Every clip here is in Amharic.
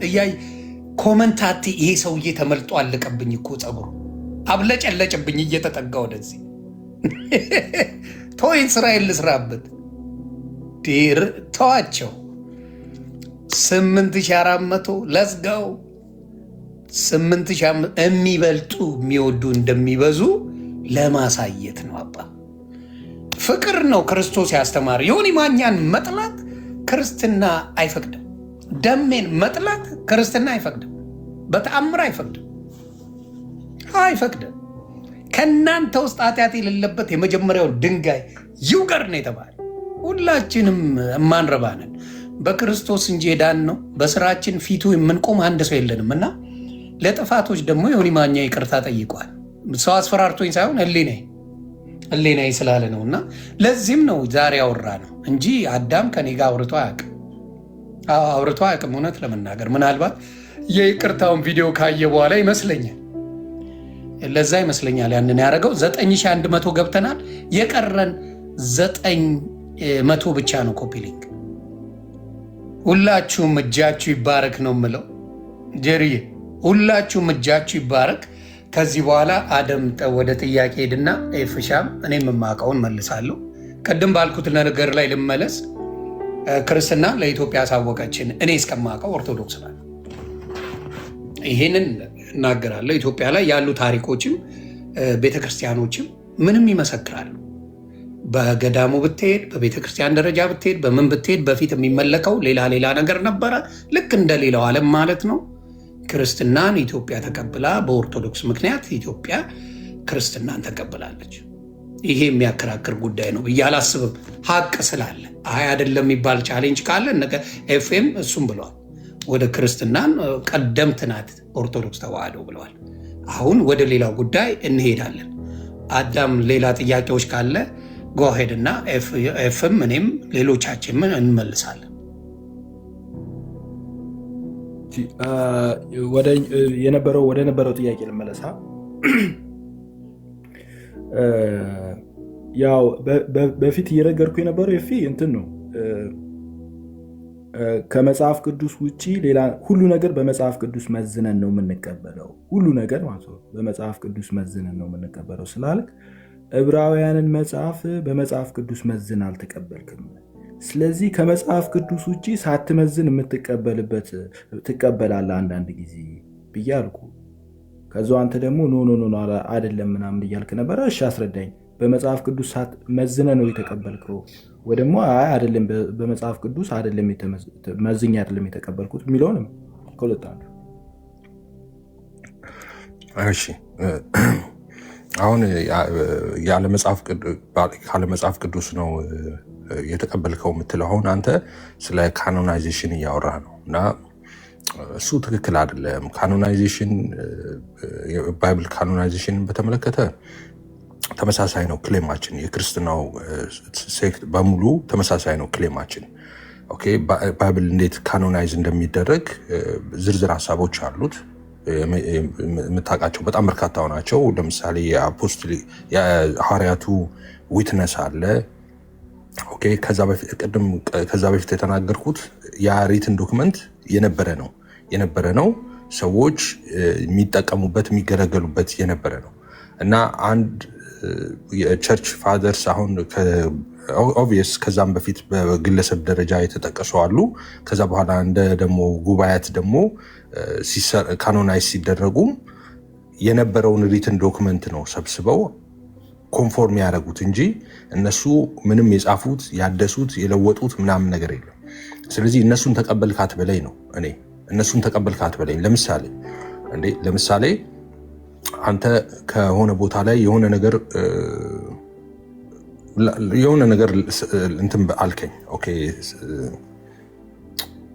እያይ ኮመንታቲ ይሄ ሰውዬ ተመልጦ አለቀብኝ እኮ ጸጉሩ አብለጨለጭብኝ እየተጠጋ ወደዚህ ቶይን እስራኤል ልስራበት ተዋቸው 8400 ለዝጋው 8500 የሚበልጡ የሚወዱ እንደሚበዙ ለማሳየት ነው። አባ ፍቅር ነው ክርስቶስ ያስተማር። ዮኒ ማኛን መጥላት ክርስትና አይፈቅድም። ደሜን መጥላት ክርስትና አይፈቅድም። በተአምር አይፈቅድም። አይፈቅድም። ከእናንተ ውስጥ ኃጢአት የሌለበት የመጀመሪያው ድንጋይ ይውገር ነው የተባለ። ሁላችንም እማንረባንን በክርስቶስ እንጂ ሄዳን ነው በስራችን ፊቱ የምንቆም አንድ ሰው የለንም እና ለጥፋቶች ደግሞ ዮኒ ማኛ ይቅርታ ጠይቋል። ሰው አስፈራርቶኝ ሳይሆን ህሊናዬ ስላለ ነው። እና ለዚህም ነው ዛሬ አወራ ነው እንጂ አዳም ከኔ ጋር አውርቶ አያውቅም። እውነት ለመናገር ምናልባት የይቅርታውን ቪዲዮ ካየ በኋላ ይመስለኛል፣ ለዛ ይመስለኛል ያንን ያደረገው። 9100 ገብተናል። የቀረን 900 ብቻ ነው። ኮፒ ሊንክ ሁላችሁም እጃችሁ ይባረክ ነው የምለው። ጀሪዬ ሁላችሁም እጃችሁ ይባረክ። ከዚህ በኋላ አደም ወደ ጥያቄ ሄድና ኤፍሻም እኔም የማውቀውን መልሳለሁ። ቅድም ባልኩት ነገር ላይ ልመለስ። ክርስትና ለኢትዮጵያ ያሳወቀችን እኔ እስከማውቀው ኦርቶዶክስ ናት። ይሄንን እናገራለሁ። ኢትዮጵያ ላይ ያሉ ታሪኮችም ቤተክርስቲያኖችም ምንም ይመሰክራሉ። በገዳሙ ብትሄድ፣ በቤተክርስቲያን ደረጃ ብትሄድ፣ በምን ብትሄድ በፊት የሚመለከው ሌላ ነገር ነበረ። ልክ እንደ ሌላው ዓለም ማለት ነው። ክርስትናን ኢትዮጵያ ተቀብላ በኦርቶዶክስ ምክንያት ኢትዮጵያ ክርስትናን ተቀብላለች። ይሄ የሚያከራክር ጉዳይ ነው ብዬ አላስብም። ሀቅ ስላለ አይ አይደለም የሚባል ቻሌንጅ ካለ ነገ ኤፍኤም እሱም ብለዋል። ወደ ክርስትናን ቀደምት ናት ኦርቶዶክስ ተዋህዶ ብለዋል። አሁን ወደ ሌላው ጉዳይ እንሄዳለን። አዳም ሌላ ጥያቄዎች ካለ ጎሄድ እና ኤፍም እኔም ሌሎቻችንን እንመልሳለን። ወደ ነበረው ጥያቄ ልመለሳ። ያው በፊት እየነገርኩ የነበረው እንትን ነው ከመጽሐፍ ቅዱስ ውጪ ሌላ ሁሉ ነገር በመጽሐፍ ቅዱስ መዝነን ነው የምንቀበለው። ሁሉ ነገር ማለት ነው በመጽሐፍ ቅዱስ መዝነን ነው የምንቀበለው ስላልክ ዕብራውያንን መጽሐፍ በመጽሐፍ ቅዱስ መዝን አልተቀበልክም። ስለዚህ ከመጽሐፍ ቅዱስ ውጪ ሳትመዝን የምትቀበልበት ትቀበላለህ አንዳንድ ጊዜ ብዬ አልኩ። ከዛው አንተ ደግሞ ኖ አይደለም ምናምን እያልክ ነበረ። እሺ አስረዳኝ። በመጽሐፍ ቅዱስ መዝነ ነው የተቀበልከው ወይ ደግሞ አይ አይደለም በመጽሐፍ ቅዱስ አይደለም መዝኛ አይደለም የተቀበልኩት የሚለውንም ከሁለት አንዱ። እሺ አሁን ያለ መጽሐፍ ቅዱስ ነው የተቀበልከው የምትለው አሁን አንተ ስለ ካኖናይዜሽን እያወራህ ነው እና እሱ ትክክል አይደለም። ካኖናይዜሽን ባይብል ካኖናይዜሽንን በተመለከተ ተመሳሳይ ነው ክሌማችን። የክርስትናው ሴክት በሙሉ ተመሳሳይ ነው ክሌማችን። ኦኬ ባይብል እንዴት ካኖናይዝ እንደሚደረግ ዝርዝር ሀሳቦች አሉት። የምታውቃቸው በጣም በርካታ ናቸው። ለምሳሌ የሐዋርያቱ ዊትነስ አለ። ኦኬ ከዛ በፊት የተናገርኩት ያ ሪትን ዶክመንት የነበረ ነው። ሰዎች የሚጠቀሙበት የሚገለገሉበት የነበረ ነው እና አንድ የቸርች ፋዘርስ አሁን ኦብቪየስ ከዛም በፊት በግለሰብ ደረጃ የተጠቀሱ አሉ። ከዛ በኋላ እንደ ደግሞ ጉባኤያት ደግሞ ካኖናይዝ ሲደረጉ የነበረውን ሪትን ዶክመንት ነው ሰብስበው ኮንፎርም ያደረጉት እንጂ እነሱ ምንም የጻፉት ያደሱት የለወጡት ምናምን ነገር የለም። ስለዚህ እነሱን ተቀበልካት በላይ ነው። እኔ እነሱን ተቀበልካት በላይ ለምሳሌ አንተ ከሆነ ቦታ ላይ የሆነ ነገር እንትን አልከኝ። ኦኬ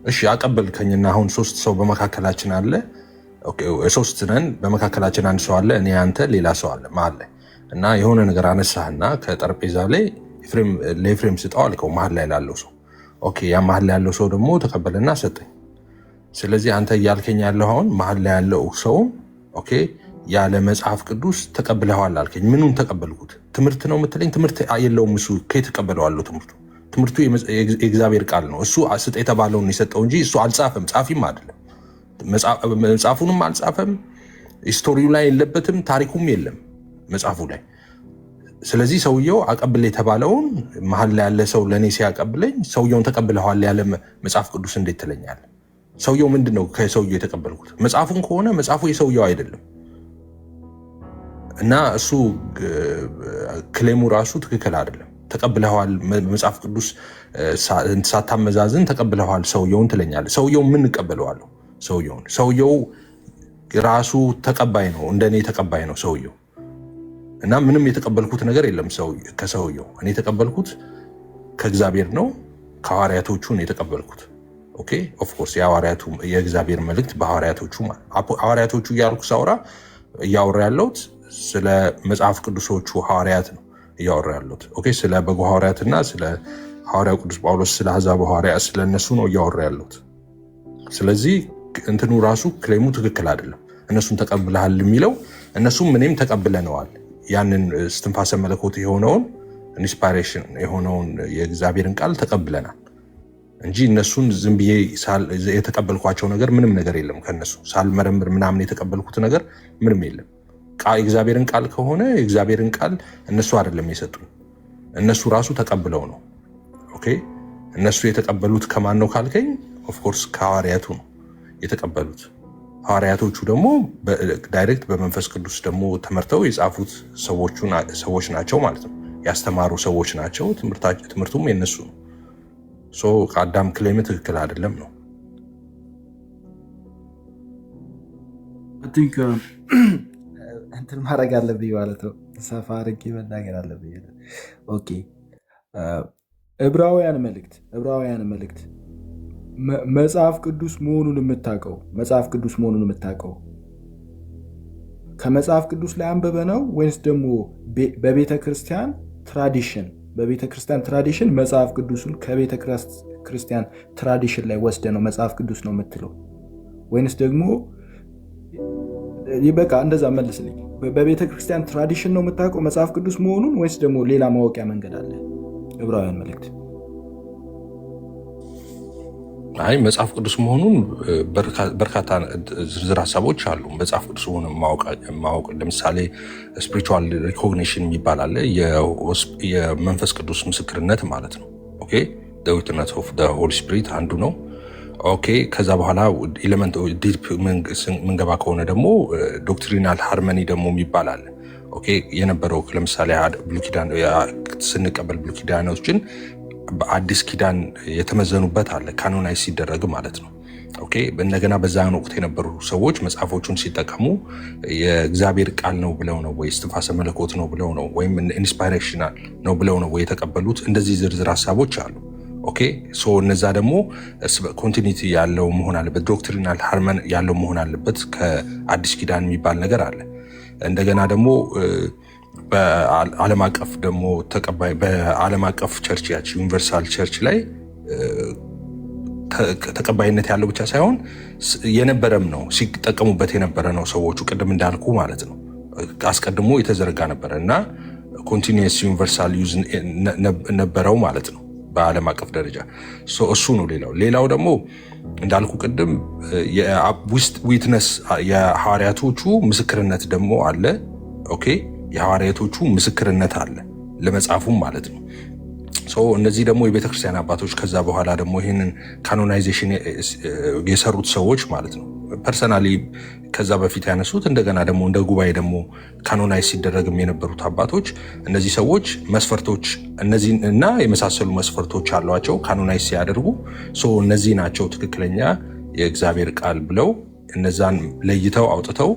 እሺ አቀበልከኝና አሁን 3 ሰው በመካከላችን አለ። ኦኬ 3 ነን፣ በመካከላችን አንድ ሰው አለ፣ እኔ አንተ ሌላ ሰው አለ መሀል ላይ እና የሆነ ነገር አነሳህና ከጠረጴዛ ላይ ለኤፍሬም ስጠው አልከው መሀል ላይ ላለው ሰው። ኦኬ ያ መሀል ላይ ያለው ሰው ደግሞ ተቀበለና ሰጠኝ። ስለዚህ አንተ እያልከኝ ያለው አሁን መሀል ላይ ያለው ሰው ኦኬ ያለ መጽሐፍ ቅዱስ ተቀብለዋል አልከኝ። ምኑን ተቀበልኩት? ትምህርት ነው የምትለኝ? ትምህርት የለውም እሱ። ከየት ተቀበለዋለሁ? ትምህርቱ የእግዚአብሔር ቃል ነው። እሱ ስጥ የተባለውን የሰጠው እንጂ እሱ አልጻፈም፣ ጻፊም አይደለም። መጽሐፉንም አልጻፈም፣ ሂስቶሪው ላይ የለበትም፣ ታሪኩም የለም መጽሐፉ ላይ። ስለዚህ ሰውየው አቀብል የተባለውን መሀል ላይ ያለ ሰው ለእኔ ሲያቀብለኝ ሰውየውን ተቀብለዋል ያለ መጽሐፍ ቅዱስ እንዴት ትለኛል? ሰውየው ምንድን ነው ከሰውየው የተቀበልኩት? መጽሐፉን ከሆነ መጽሐፉ የሰውየው አይደለም እና እሱ ክሌሙ ራሱ ትክክል አይደለም። ተቀብለዋል መጽሐፍ ቅዱስ ሳታመዛዝን ተቀብለዋል ሰውየውን ትለኛል። ሰውየው ምን እቀበለዋለሁ? ሰውየው ራሱ ተቀባይ ነው፣ እንደኔ ተቀባይ ነው ሰውየው እና ምንም የተቀበልኩት ነገር የለም ከሰውየው። እኔ የተቀበልኩት ከእግዚአብሔር ነው፣ ከሐዋርያቶቹ ነው የተቀበልኩት። ኦኬ ኦፍ ኮርስ የእግዚአብሔር መልእክት በሐዋርያቶቹ ሐዋርያቶቹ እያልኩ ሳውራ እያወራ ያለሁት ስለ መጽሐፍ ቅዱሶቹ ሐዋርያት ነው እያወራ ያለሁት። ኦኬ ስለ በጎ ሐዋርያትና ስለ ሐዋርያው ቅዱስ ጳውሎስ ስለ አሕዛብ ሐዋርያት ስለ እነሱ ነው እያወራ ያለሁት። ስለዚህ እንትኑ ራሱ ክሌሙ ትክክል አይደለም። እነሱን ተቀብለሃል የሚለው እነሱም እኔም ተቀብለነዋል። ያንን እስትንፋሰ መለኮት የሆነውን ኢንስፓይሬሽን የሆነውን የእግዚአብሔርን ቃል ተቀብለናል እንጂ እነሱን ዝም ብዬ የተቀበልኳቸው ነገር ምንም ነገር የለም። ከነሱ ሳልመረምር ምናምን የተቀበልኩት ነገር ምንም የለም። የእግዚአብሔርን ቃል ከሆነ የእግዚአብሔርን ቃል እነሱ አይደለም የሰጡን፣ እነሱ ራሱ ተቀብለው ነው። ኦኬ እነሱ የተቀበሉት ከማን ነው ካልከኝ፣ ኦፍኮርስ ከሐዋርያቱ ነው የተቀበሉት። ሐዋርያቶቹ ደግሞ ዳይሬክት በመንፈስ ቅዱስ ደግሞ ተመርተው የጻፉት ሰዎች ናቸው ማለት ነው። ያስተማሩ ሰዎች ናቸው። ትምህርቱም የነሱ ነው። ከአዳም ክሌም ትክክል አይደለም ነው። እንትን ማድረግ አለብኝ ማለት ነው። ሰፋ አድርጌ መናገር አለብኝ። ኦኬ ዕብራውያን መልእክት መጽሐፍ ቅዱስ መሆኑን የምታውቀው ከመጽሐፍ ቅዱስ ላይ አንብበ ነው ወይንስ ደግሞ በቤተ ክርስቲያን ትራዲሽን መጽሐፍ ቅዱሱን ከቤተ ክርስቲያን ትራዲሽን ላይ ወስደ ነው መጽሐፍ ቅዱስ ነው የምትለው? ወይንስ ደግሞ በቃ እንደዛ መልስልኝ። በቤተ ክርስቲያን ትራዲሽን ነው የምታውቀው መጽሐፍ ቅዱስ መሆኑን ወይንስ ደግሞ ሌላ ማወቂያ መንገድ አለ? ዕብራውያን መልእክት መጽሐፍ ቅዱስ መሆኑን በርካታ ዝርዝር ሀሳቦች አሉ። መጽሐፍ ቅዱስ መሆኑን ማወቅ ለምሳሌ ስፒሪቹዋል ሪኮግኒሽን የሚባል አለ። የመንፈስ ቅዱስ ምስክርነት ማለት ነው። ኦኬ ዊትነስ ኦፍ ሆሊ ስፒሪት አንዱ ነው። ኦኬ ከዛ በኋላ ኤሌመንት ዲፕ ምንገባ ከሆነ ደግሞ ዶክትሪናል ሃርመኒ ደግሞ የሚባል አለ። ኦኬ የነበረው ለምሳሌ ብሉይ ኪዳን ስንቀበል ብሉይ ኪዳኖችን በአዲስ ኪዳን የተመዘኑበት አለ፣ ካኖናይዝ ሲደረግ ማለት ነው። ኦኬ እንደገና በዛን ወቅት የነበሩ ሰዎች መጽሐፎቹን ሲጠቀሙ የእግዚአብሔር ቃል ነው ብለው ነው ወይ እስትንፋሰ መለኮት ነው ብለው ነው ወይም ኢንስፓይሬሽናል ነው ብለው ነው ወይ የተቀበሉት? እንደዚህ ዝርዝር ሀሳቦች አሉ። ኦኬ ሶ እነዛ ደግሞ ኮንቲኒቲ ያለው መሆን አለበት፣ ዶክትሪናል ሃርመን ያለው መሆን አለበት። ከአዲስ ኪዳን የሚባል ነገር አለ። እንደገና ደግሞ በዓለም አቀፍ ደግሞ በዓለም አቀፍ ቸርች ያች ዩኒቨርሳል ቸርች ላይ ተቀባይነት ያለው ብቻ ሳይሆን የነበረም ነው፣ ሲጠቀሙበት የነበረ ነው። ሰዎቹ ቅድም እንዳልኩ ማለት ነው አስቀድሞ የተዘረጋ ነበረ እና ኮንቲኒየስ ዩኒቨርሳል ዩዝ ነበረው ማለት ነው በዓለም አቀፍ ደረጃ። እሱ ነው። ሌላው ደግሞ እንዳልኩ ቅድም ዊትነስ የሐዋርያቶቹ ምስክርነት ደግሞ አለ። ኦኬ የሐዋርያቶቹ ምስክርነት አለ ለመጽሐፉም ማለት ነው። እነዚህ ደግሞ የቤተክርስቲያን አባቶች ከዛ በኋላ ደግሞ ይህንን ካኖናይዜሽን የሰሩት ሰዎች ማለት ነው ፐርሰናሊ ከዛ በፊት ያነሱት እንደገና ደግሞ እንደ ጉባኤ ደግሞ ካኖናይዝ ሲደረግም የነበሩት አባቶች እነዚህ ሰዎች መስፈርቶች እነዚህ እና የመሳሰሉ መስፈርቶች አሏቸው ካኖናይዝ ሲያደርጉ እነዚህ ናቸው ትክክለኛ የእግዚአብሔር ቃል ብለው እነዛን ለይተው አውጥተው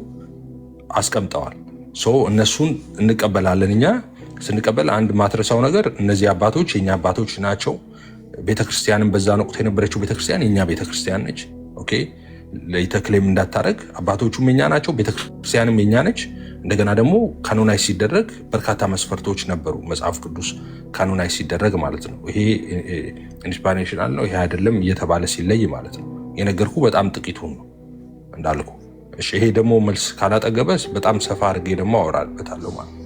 አስቀምጠዋል። እነሱን እንቀበላለን። እኛ ስንቀበል አንድ ማትረሳው ነገር እነዚህ አባቶች የኛ አባቶች ናቸው። ቤተክርስቲያንም በዛን ወቅት የነበረችው ቤተክርስቲያን የኛ ቤተክርስቲያን ነች። ኦኬ ለይተክሌም እንዳታረግ አባቶቹም የኛ ናቸው፣ ቤተክርስቲያንም የኛ ነች። እንደገና ደግሞ ካኖናይዝ ሲደረግ በርካታ መስፈርቶች ነበሩ። መጽሐፍ ቅዱስ ካኖናይዝ ሲደረግ ማለት ነው ይሄ ኢንስፓይሬሽናል ነው ይሄ አይደለም እየተባለ ሲለይ ማለት ነው። የነገርኩ በጣም ጥቂቱን ነው እንዳልኩ። እሺ ይሄ ደግሞ መልስ ካላጠገበስ በጣም ሰፋ አድርጌ ደግሞ አወራበታለሁ ማለት ነው።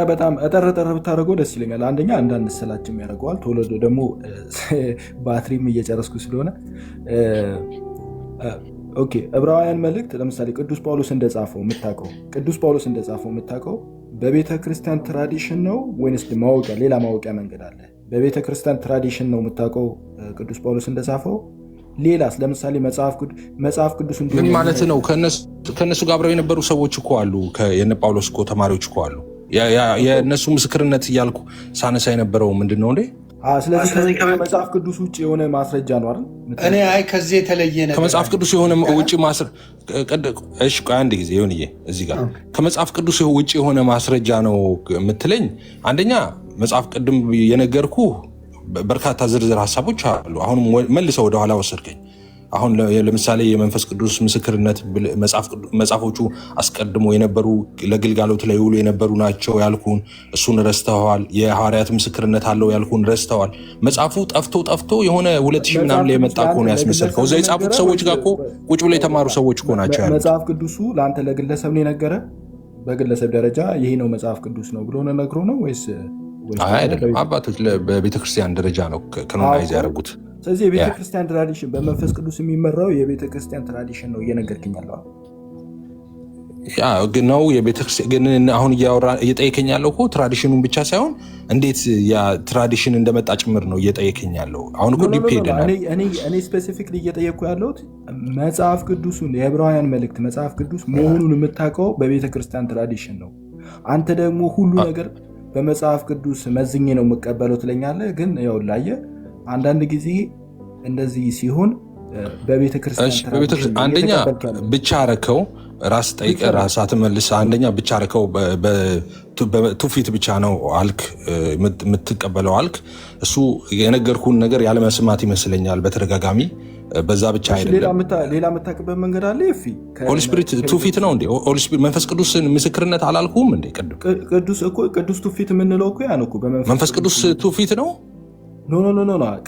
በጣም እጠር ብታደርገው ደስ ይለኛል። አንደኛ እንዳንሰላችም ያደርገዋል። ቶሎ ደግሞ ባትሪም እየጨረስኩ ስለሆነ ኦኬ ዕብራውያን መልእክት ለምሳሌ ቅዱስ ጳውሎስ እንደጻፈው የምታውቀው በቤተ ክርስቲያን ትራዲሽን ነው ወይንስ ሌላ ማወቂያ መንገድ አለ? በቤተ ክርስቲያን ትራዲሽን ነው የምታውቀው ቅዱስ ጳውሎስ እንደጻፈው? ሌላስ ለምሳሌ መጽሐፍ ቅዱስ ምን ማለት ነው? ከእነሱ ጋር አብረው የነበሩ ሰዎች እኮ አሉ። የነ ጳውሎስ እኮ ተማሪዎች እኮ አሉ። የእነሱ ምስክርነት እያልኩ ሳነሳ የነበረው ምንድን ነው እንዴ? ስለዚህ ከመጽሐፍ ቅዱስ ውጭ የሆነ ማስረጃ ነው አይደል? እኔ ከዚህ የተለየ ነገር ከመጽሐፍ ቅዱስ የሆነ ውጭ እሺ ቆይ አንድ ጊዜ ይሁንዬ፣ እዚህ ጋር ከመጽሐፍ ቅዱስ ውጭ የሆነ ማስረጃ ነው የምትለኝ? አንደኛ መጽሐፍ ቅድም የነገርኩ በርካታ ዝርዝር ሀሳቦች አሉ። አሁን መልሰው ወደኋላ ወሰድከኝ። አሁን ለምሳሌ የመንፈስ ቅዱስ ምስክርነት መጽሐፎቹ አስቀድሞ የነበሩ ለግልጋሎት ላይ ውሉ የነበሩ ናቸው ያልኩን እሱን ረስተዋል። የሐዋርያት ምስክርነት አለው ያልኩን ረስተዋል። መጽሐፉ ጠፍቶ የሆነ 2000 ምናምን ላይ የመጣ ከሆነ ያስመሰልከው እዛ የጻፉት ሰዎች ጋር እኮ ቁጭ ብለው የተማሩ ሰዎች እኮ ናቸው ያሉት። መጽሐፍ ቅዱሱ ለአንተ ለግለሰብ ነው የነገረ? በግለሰብ ደረጃ ይሄ ነው መጽሐፍ ቅዱስ ነው ብሎ ነግሮ ነው ወይስ? አይደለም፣ አባቶች በቤተክርስቲያን ደረጃ ነው ካኖናይዝ ያደረጉት። ስለዚህ የቤተክርስቲያን ትራዲሽን በመንፈስ ቅዱስ የሚመራው የቤተክርስቲያን ትራዲሽን ነው እየነገርክኝ ያለው ነው። ግን አሁን እየጠየከኝ ያለው እኮ ትራዲሽኑን ብቻ ሳይሆን እንዴት ያ ትራዲሽን እንደመጣ ጭምር ነው እየጠየከኝ ያለው። አሁን እኮ ዲፕ ሄደናል። እኔ ስፔሲፊክሊ እየጠየኩ ያለሁት መጽሐፍ ቅዱሱን የዕብራውያን መልእክት መጽሐፍ ቅዱስ መሆኑን የምታውቀው በቤተክርስቲያን ትራዲሽን ነው። አንተ ደግሞ ሁሉ ነገር በመጽሐፍ ቅዱስ መዝኜ ነው የምቀበለው ትለኛለህ። ግን ያው ላየህ አንዳንድ ጊዜ እንደዚህ ሲሆን በቤተክርስቲያን አንደኛ ብቻ አረከው ራስ ጠይቀ ራስ አትመልስ። አንደኛ ብቻ አረከው በትውፊት ብቻ ነው አልክ የምትቀበለው አልክ። እሱ የነገርኩን ነገር ያለመስማት ይመስለኛል በተደጋጋሚ። በዛ ብቻ አይደለም ሌላ የምታውቅበት መንገድ አለ። ሆሊ ስፒሪት ትውፊት ነው እንዴ? ሆሊ ስፒሪት መንፈስ ቅዱስን ምስክርነት አላልኩም እንዴ? ቅዱስ ትውፊት የምንለው እኮ ያ ነው እኮ መንፈስ ቅዱስ ትውፊት ነው። ኖ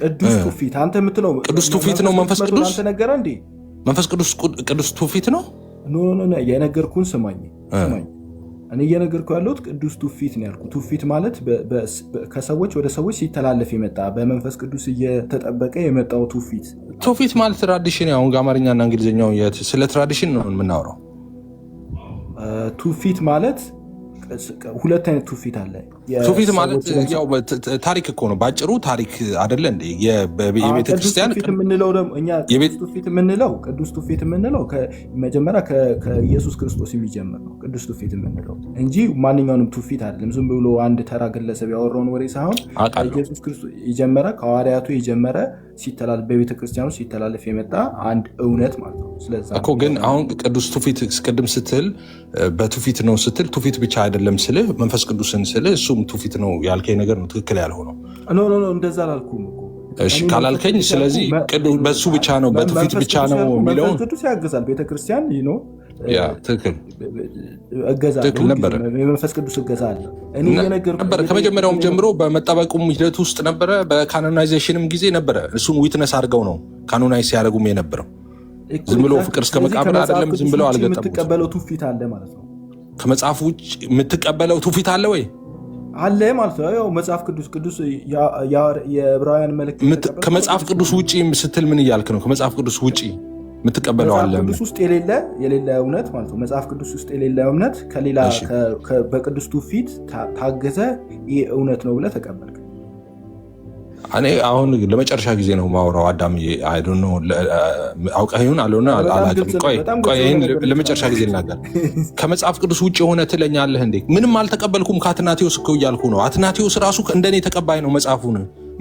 ቅዱስ ትውፊት አንተ የምትለው ቅዱስ ትውፊት ነው። መንፈስ ቅዱስ አንተ ነገረ እንዴ? መንፈስ ቅዱስ ቅዱስ ትውፊት ነው። ኖ የነገርኩን ስማኝ። እኔ እየነገርኩ ያለሁት ቅዱስ ትውፊት ነው ያልኩት። ትውፊት ማለት ከሰዎች ወደ ሰዎች ሲተላለፍ የመጣ በመንፈስ ቅዱስ እየተጠበቀ የመጣው ትውፊት ማለት ትራዲሽን። አሁን አማርኛና እንግሊዝኛው ስለ ትራዲሽን ነው የምናወራው። ትውፊት ማለት ሁለት አይነት ትውፊት አለ። ትውፊት ማለት ያው ታሪክ እኮ ነው ባጭሩ። ታሪክ አይደለ እንዴ? የቤተክርስቲያን ቅዱስ ትውፊት የምንለው መጀመሪያ ከኢየሱስ ክርስቶስ የሚጀምር ነው። ቅዱስ ትውፊት የምንለው እንጂ ማንኛውንም ትውፊት አይደለም። ዝም ብሎ አንድ ተራ ግለሰብ ያወራውን ወሬ ሳይሆን ከኢየሱስ ክርስቶስ የጀመረ ከሐዋርያቱ የጀመረ በቤተክርስቲያኑ ሲተላለፍ የመጣ አንድ እውነት ማለት ነው። ስለዚህ እኮ ግን አሁን ቅዱስ ትውፊት ቅድም ስትል በትውፊት ነው ስትል ትውፊት ብቻ አይደለም ስልህ መንፈስ ቅዱስን ስልህ እሱም ትውፊት ነው ያልከኝ ነገር ነው ትክክል ያልሆነው። ኖ እንደዛ አላልኩም እኮ። እሺ ካላልከኝ ስለዚህ በሱ ብቻ ነው በትውፊት ብቻ ነው የሚለውን መንፈስ ቅዱስ ያግዛል። ቤተክርስቲያን ያ ትክክል ነበር። የመንፈስ ቅዱስ እገዛ አለ ነበር። ከመጀመሪያውም ጀምሮ በመጠበቁም ሂደት ውስጥ ነበረ። በካኖናይዜሽንም ጊዜ ነበረ። እሱን ዊትነስ አድርገው ነው ካኖናይዝ ሲያደርጉም የነበረው። ዝም ብሎ ፍቅር እስከ መቃብር አይደለም። ዝም ብለው አልገጠሙም። የምትቀበለው ትውፊት አለ ማለት ነው። ከመጽሐፍ ውጭ የምትቀበለው ትውፊት አለ ወይ? አለ ማለት ነው። ያው መጽሐፍ ቅዱስ የዕብራውያን መልእክት ከመጽሐፍ ቅዱስ ውጭ ስትል ምን እያልክ ነው? ከመጽሐፍ ቅዱስ ውጭ የምትቀበለው አለ? መጽሐፍ ቅዱስ ውስጥ የሌለ እውነት ማለት ነው። መጽሐፍ ቅዱስ ውስጥ የሌለ እውነት ከሌላ በቅዱስ ትውፊት ታገዘ ይህ እውነት ነው ብለህ ተቀበልክ። እኔ አሁን ለመጨረሻ ጊዜ ነው ማውራው። አዳምዬ አውቀህ ይሁን አለሆነ አላውቅም። ቆይ ይህን ለመጨረሻ ጊዜ ልናገር። ከመጽሐፍ ቅዱስ ውጭ የሆነ ትለኛለህ እንዴ? ምንም አልተቀበልኩም ከአትናቴዎስ እኮ እያልኩ ነው። አትናቴዎስ ራሱ እንደኔ ተቀባይ ነው።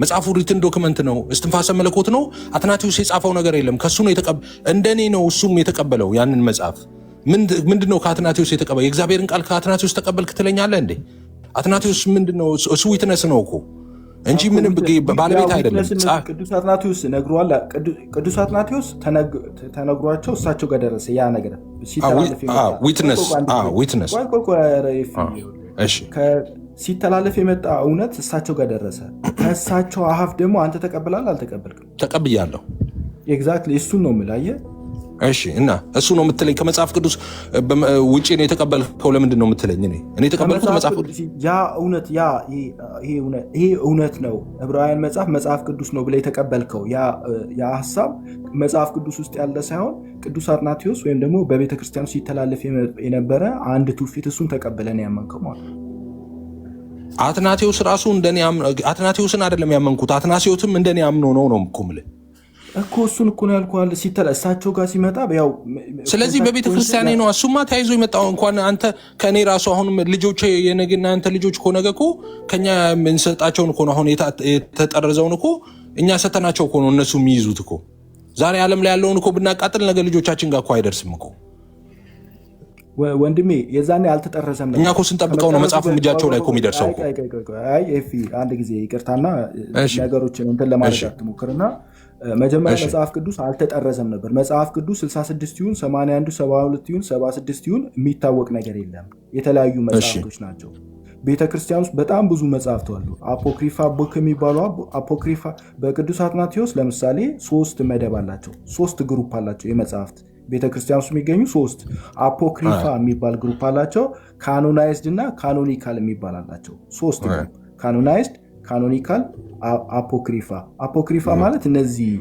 መጽሐፉ ሪትን ዶክመንት ነው፣ እስትንፋሰ መለኮት ነው። አትናቴዎስ የጻፈው ነገር የለም። ከሱ ነው እንደኔ ነው እሱም የተቀበለው ያንን መጽሐፍ። ምንድነው ከአትናቴዎስ የተቀበለው? የእግዚአብሔርን ቃል ከአትናቴዎስ ተቀበልክ ትለኛለህ እንዴ? አትናቴዎስ ምንድነው? እሱ ዊትነስ ነው እኮ እንጂ ምንም ባለቤት አይደለም። ቅዱስ አትናቴዎስ ነግሯል። ቅዱስ አትናቴዎስ ተነግሯቸው እሳቸው ጋር ደረሰ ያ ነገር ሲተላለፍ የመጣ እውነት እሳቸው ጋር ደረሰ። ከእሳቸው አፍ ደግሞ አንተ ተቀብላለህ አልተቀበልክም? ተቀብያለሁ። ኤግዛክትሊ እሱን ነው የምልህ። አየህ እሺ እና እሱ ነው የምትለኝ ከመጽሐፍ ቅዱስ ውጪ ነው የተቀበልከው? ለምንድን ነው የምትለኝ? እኔ የተቀበልኩት መጽሐፍ ቅዱስ ይሄ እውነት ነው። ዕብራውያን መጽሐፍ ቅዱስ ነው ብለህ የተቀበልከው ያ ሀሳብ መጽሐፍ ቅዱስ ውስጥ ያለ ሳይሆን ቅዱስ አትናቴዎስ ወይም ደግሞ በቤተ ክርስቲያኑ ሲተላለፍ የነበረ አንድ ትውፊት እሱን ተቀበለን ያመንከው ማለት ነው። አትናቴዎስ ራሱ እንደኔ አትናቴዎስን አይደለም ያመንኩት፣ አትናቴዎስም እንደኔ አምኖ ነው እኮ የምልህ እኮ እሱን እኮ ነው ያልኩህ። እሳቸው ጋር ሲመጣ ያው ስለዚህ በቤተ ክርስቲያኔ ነው እሱማ ተያይዞ የመጣው። እንኳን አንተ ከኔ ራሱ አሁን ልጆች የነገና አንተ ልጆች እኮ ነገ እኮ ከኛ የምንሰጣቸውን እኮ ነው አሁን የተጠረዘውን እኮ እኛ ሰተናቸው እኮ ነው እነሱ የሚይዙት እኮ። ዛሬ ዓለም ላይ ያለውን እኮ ብናቃጥል ነገ ልጆቻችን ጋር እኮ አይደርስም እኮ ወንድሜ። የዛኔ አልተጠረዘም ነው እኛ እኮ ስንጠብቀው ነው መጽሐፍ እጃቸው ላይ እኮ የሚደርሰው እኮ። አይ ኤፊ አንድ ጊዜ ይቅርታና ነገሮችን እንትን ለማድረግ አትሞክርና መጀመሪያ መጽሐፍ ቅዱስ አልተጠረዘም ነበር። መጽሐፍ ቅዱስ 66 ይሁን 81 72 ይሁን 76 ይሁን የሚታወቅ ነገር የለም። የተለያዩ መጽሐፍቶች ናቸው። ቤተክርስቲያን ውስጥ በጣም ብዙ መጽሐፍት አሉ። አፖክሪፋ ቡክ የሚባሉ አፖክሪፋ በቅዱስ አትናቴዎስ ለምሳሌ 3 መደብ አላቸው፣ 3 ግሩፕ አላቸው የመጽሐፍት ቤተክርስቲያን ውስጥ የሚገኙ 3 አፖክሪፋ የሚባል ግሩፕ አላቸው። ካኖናይዝድ እና ካኖኒካል የሚባል አላቸው። 3 ግሩፕ ካኖናይዝድ፣ ካኖኒካል፣ አፖክሪፋ ማለት እነዚህ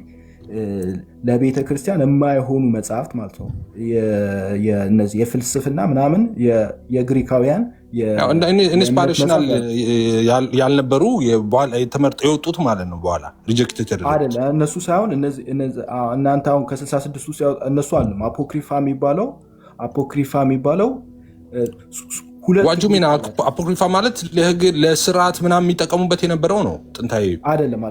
ለቤተ ክርስቲያን የማይሆኑ መጽሐፍት ማለት ነው። እነዚህ የፍልስፍና ምናምን የግሪካውያን ኢንስፓሬሽናል ያልነበሩ ተመርጠው የወጡት ማለት ነው። በኋላ ሪጀክት አይደለ እነሱ ሳይሆን እናንተ አሁን ከ66 ውስጥ እነሱ አለም አፖክሪፋ የሚባለው ዋጁ ሚና አፖክሪፋ ማለት ለህግ ለስርዓት ምናምን የሚጠቀሙበት የነበረው ነው። ጥንታዊ አይደለም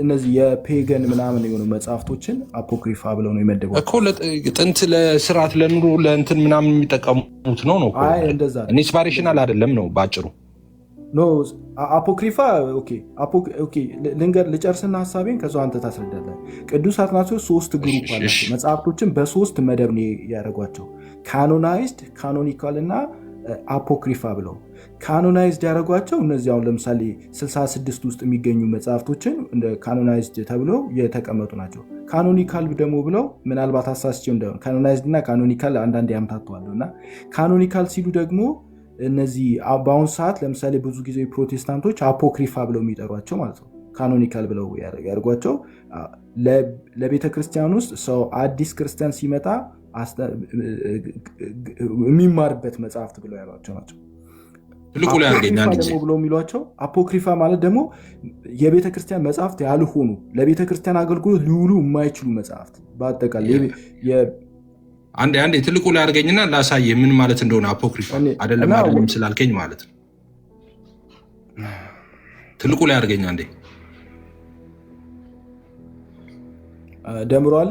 እነዚህ የፔገን ምናምን የሆኑ መጽሐፍቶችን አፖክሪፋ ብለው ነው የመደቡ እኮ ጥንት ለስርዓት ለኑሮ ለእንትን ምናምን የሚጠቀሙት ነው። ኢንስፓሬሽናል አይደለም ነው ባጭሩ። አፖክሪፋ ልጨርስና ሀሳቤን ከዛ አንተ ታስረዳለህ። ቅዱስ አትናቴዎስ 3 ግሩፕ አላቸው መጽሐፍቶችን በ3 መደብ ነው ያደረጓቸው። ካኖናይዝድ፣ ካኖኒካል እና አፖክሪፋ ብለው ካኖናይዝድ ያደረጓቸው እነዚህ አሁን ለምሳሌ 66 ውስጥ የሚገኙ መጽሐፍቶችን እንደ ካኖናይዝድ ተብለው የተቀመጡ ናቸው። ካኖኒካል ደግሞ ብለው ምናልባት አሳስቸው እንደሆነ ካኖናይዝድ እና ካኖኒካል አንዳንድ ያምታተዋሉ እና ካኖኒካል ሲሉ ደግሞ እነዚህ በአሁኑ ሰዓት ለምሳሌ ብዙ ጊዜ ፕሮቴስታንቶች አፖክሪፋ ብለው የሚጠሯቸው ማለት ነው። ካኖኒካል ብለው ያደርጓቸው ለቤተ ክርስቲያን ውስጥ ሰው አዲስ ክርስቲያን ሲመጣ የሚማርበት መጽሐፍት ብለው ያሏቸው ናቸው። ብለው የሚሏቸው አፖክሪፋ ማለት ደግሞ የቤተ ክርስቲያን መጽሐፍት ያልሆኑ ለቤተ ክርስቲያን አገልግሎት ሊውሉ የማይችሉ መጽሐፍት በአጠቃላይ አንዴ ትልቁ ላይ አድርገኝና ላሳየህ ምን ማለት እንደሆነ። አፖክሪፋ አይደለም ስላልከኝ ማለት ነው። ትልቁ ላይ አድርገኝ አንዴ። ደምሮ አለ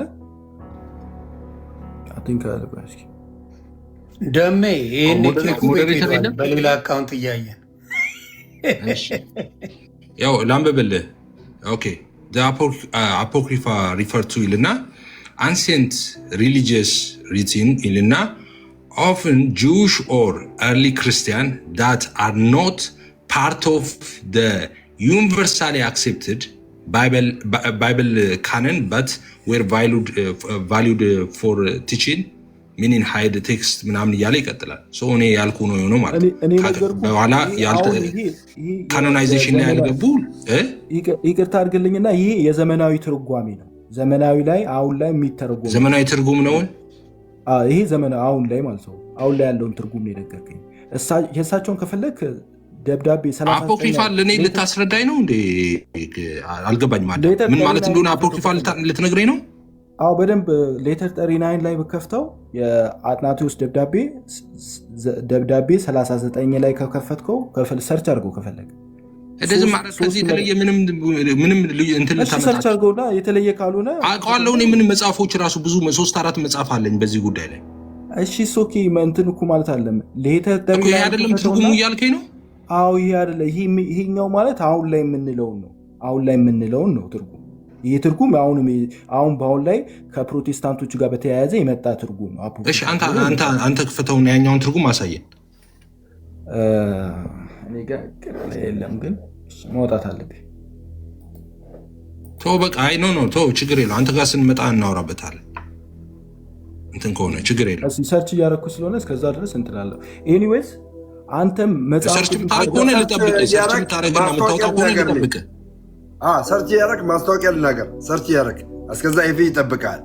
ደሜ በሌላ አካውንት እያየን ያው ላንብብልህ። ኦኬ አፖክሪፋ ሪፈር ቱ ይልና ancient religious written ይልና often Jewish or early Christian that are not part of the universally accepted Bible canon but were valued for teaching meaning hide the text ምናምን እያለ ይቀጥላል። እኔ ያልኩ ነው የሆነው ማለት በኋላ ካኖናይዜሽን ላይ ያልገቡ ይቅርታ አድርግልኝና ይሄ የዘመናዊ ትርጓሜ ነው። ዘመናዊ ላይ አሁን ላይ የሚተረጎም ዘመናዊ ትርጉም ነው ይሄ ዘመናዊ አሁን ላይ ማለት ነው። አሁን ላይ ያለውን ትርጉም ነው የነገርከኝ። የእሳቸውን ከፈለክ ደብዳቤ አፖክሪፋ ለእኔ ልታስረዳኝ ነው እንዴ? አልገባኝ ማለት ምን ማለት እንደሆነ አፖክሪፋ ልትነግረኝ ነው? አዎ በደንብ ሌተር 39 ላይ በከፍተው የአትናቴዎስ ደብዳቤ 39 ላይ ከከፈትከው ሰርች አድርገው ከፈለግ እንደዚህ ማለት ከዚህ የተለየ ምንም እንትን ሰርች አድርገውና የተለየ ካልሆነ አውቀዋለሁ። እኔ ምንም መጽሐፎች ራሱ ብዙ 3-4 መጽሐፍ አለኝ በዚህ ጉዳይ ላይ። እሺ ሶኪ እንትን እኮ ማለት አለም ሌተር ይሄ አይደለም ትርጉሙ እያልከኝ ነው? አዎ ይሄ አይደለ። ይሄኛው ማለት አሁን ላይ የምንለውን ነው ትርጉም። ይሄ ትርጉም አሁን በአሁን ላይ ከፕሮቴስታንቶች ጋር በተያያዘ የመጣ ትርጉም ነው። እሺ አንተ ክፍተውና ያኛውን ትርጉም አሳየን። እኔ ጋር የለም ግን መውጣት አለብኝ። በቃ አይ ኖ ችግር የለው። አንተ ጋር ስንመጣ እናወራበታለን። እንትን ከሆነ ችግር የለም። ሰርች እያደረኩ ስለሆነ እስከዛ ድረስ እንትላለሁ። ኤኒዌይስ አንተም መጽሐፍ ሰርች የምታደርግ ከሆነ ልጠብቅህ። ሰርች የምታደርግና የምታወጣው ከሆነ ልጠብቅህ። ሰርች እያደረግ ማስታወቂያ ልናገር። ሰርች እያደረግ እስከዛ ኤፌ ይጠብቃል።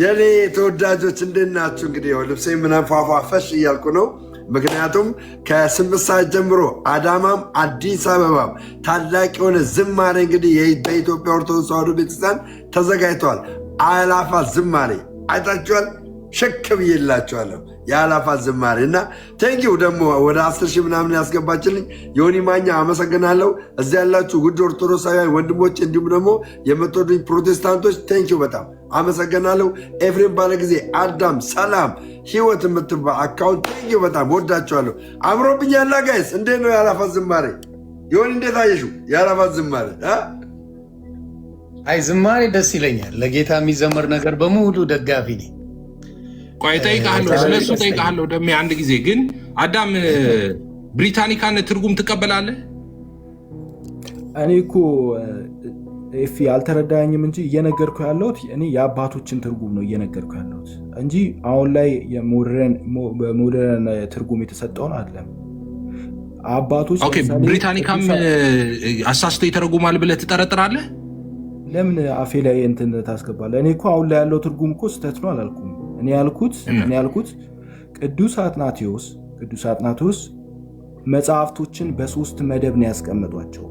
የኔ ተወዳጆች እንዴት ናችሁ? እንግዲህ ልብሴ ምናምን ፏፏፈሽ እያልኩ ነው። ምክንያቱም ከ8 ሰዓት ጀምሮ አዳማም አዲስ አበባም ታላቅ የሆነ ዝማሬ እንግዲህ በኢትዮጵያ ኦርቶዶክስ ተዋሕዶ ቤተክርስቲያን ተዘጋጅተዋል። አእላፋት ዝማሬ አይታችኋል። ሸክ ብዬላችኋለሁ። የአእላፋት ዝማሬ እና ቴንኪው ደግሞ ወደ 10 ሺህ ምናምን ያስገባችልኝ ዮኒ ማኛ አመሰግናለሁ። እዚህ ያላችሁ ውድ ኦርቶዶክሳውያን ወንድሞች እንዲሁም ደግሞ የምትወዱኝ ፕሮቴስታንቶች ቴንኪው በጣም አመሰግናለሁ። ኤፍሬም ባለጊዜ፣ አዳም፣ ሰላም፣ ህይወት የምትባል አካውንት ቴንኪው በጣም ወዳችኋለሁ። አምሮብኛላ ጋይስ። እንዴት ነው የአእላፋት ዝማሬ? ዮኒ እንዴት አየሽው የአእላፋት ዝማሬ? አይ ዝማሬ ደስ ይለኛል። ለጌታ የሚዘመር ነገር በሙሉ ደጋፊ ነኝ። ቆይ እጠይቅሃለሁ፣ ስለሱ እጠይቅሃለሁ። ደሜ አንድ ጊዜ ግን አዳም ብሪታኒካን ትርጉም ትቀበላለህ? እኔ እኮ ኤፊ አልተረዳኝም እንጂ እየነገርኩ ያለሁት እኔ የአባቶችን ትርጉም ነው እየነገርኩ ያለሁት እንጂ አሁን ላይ በሞደርን ትርጉም የተሰጠውን አይደለም። አባቶች ብሪታኒካም አሳስቶ ይተረጉማል ብለህ ትጠረጥራለህ? ለምን አፌ ላይ እንትን ታስገባለህ? እኔ እኮ አሁን ላይ ያለው ትርጉም እኮ ስህተት ነው አላልኩም። እኔ ያልኩት ቅዱስ አትናቴዎስ መጽሐፍቶችን በሶስት መደብ ነው ያስቀመጧቸው፣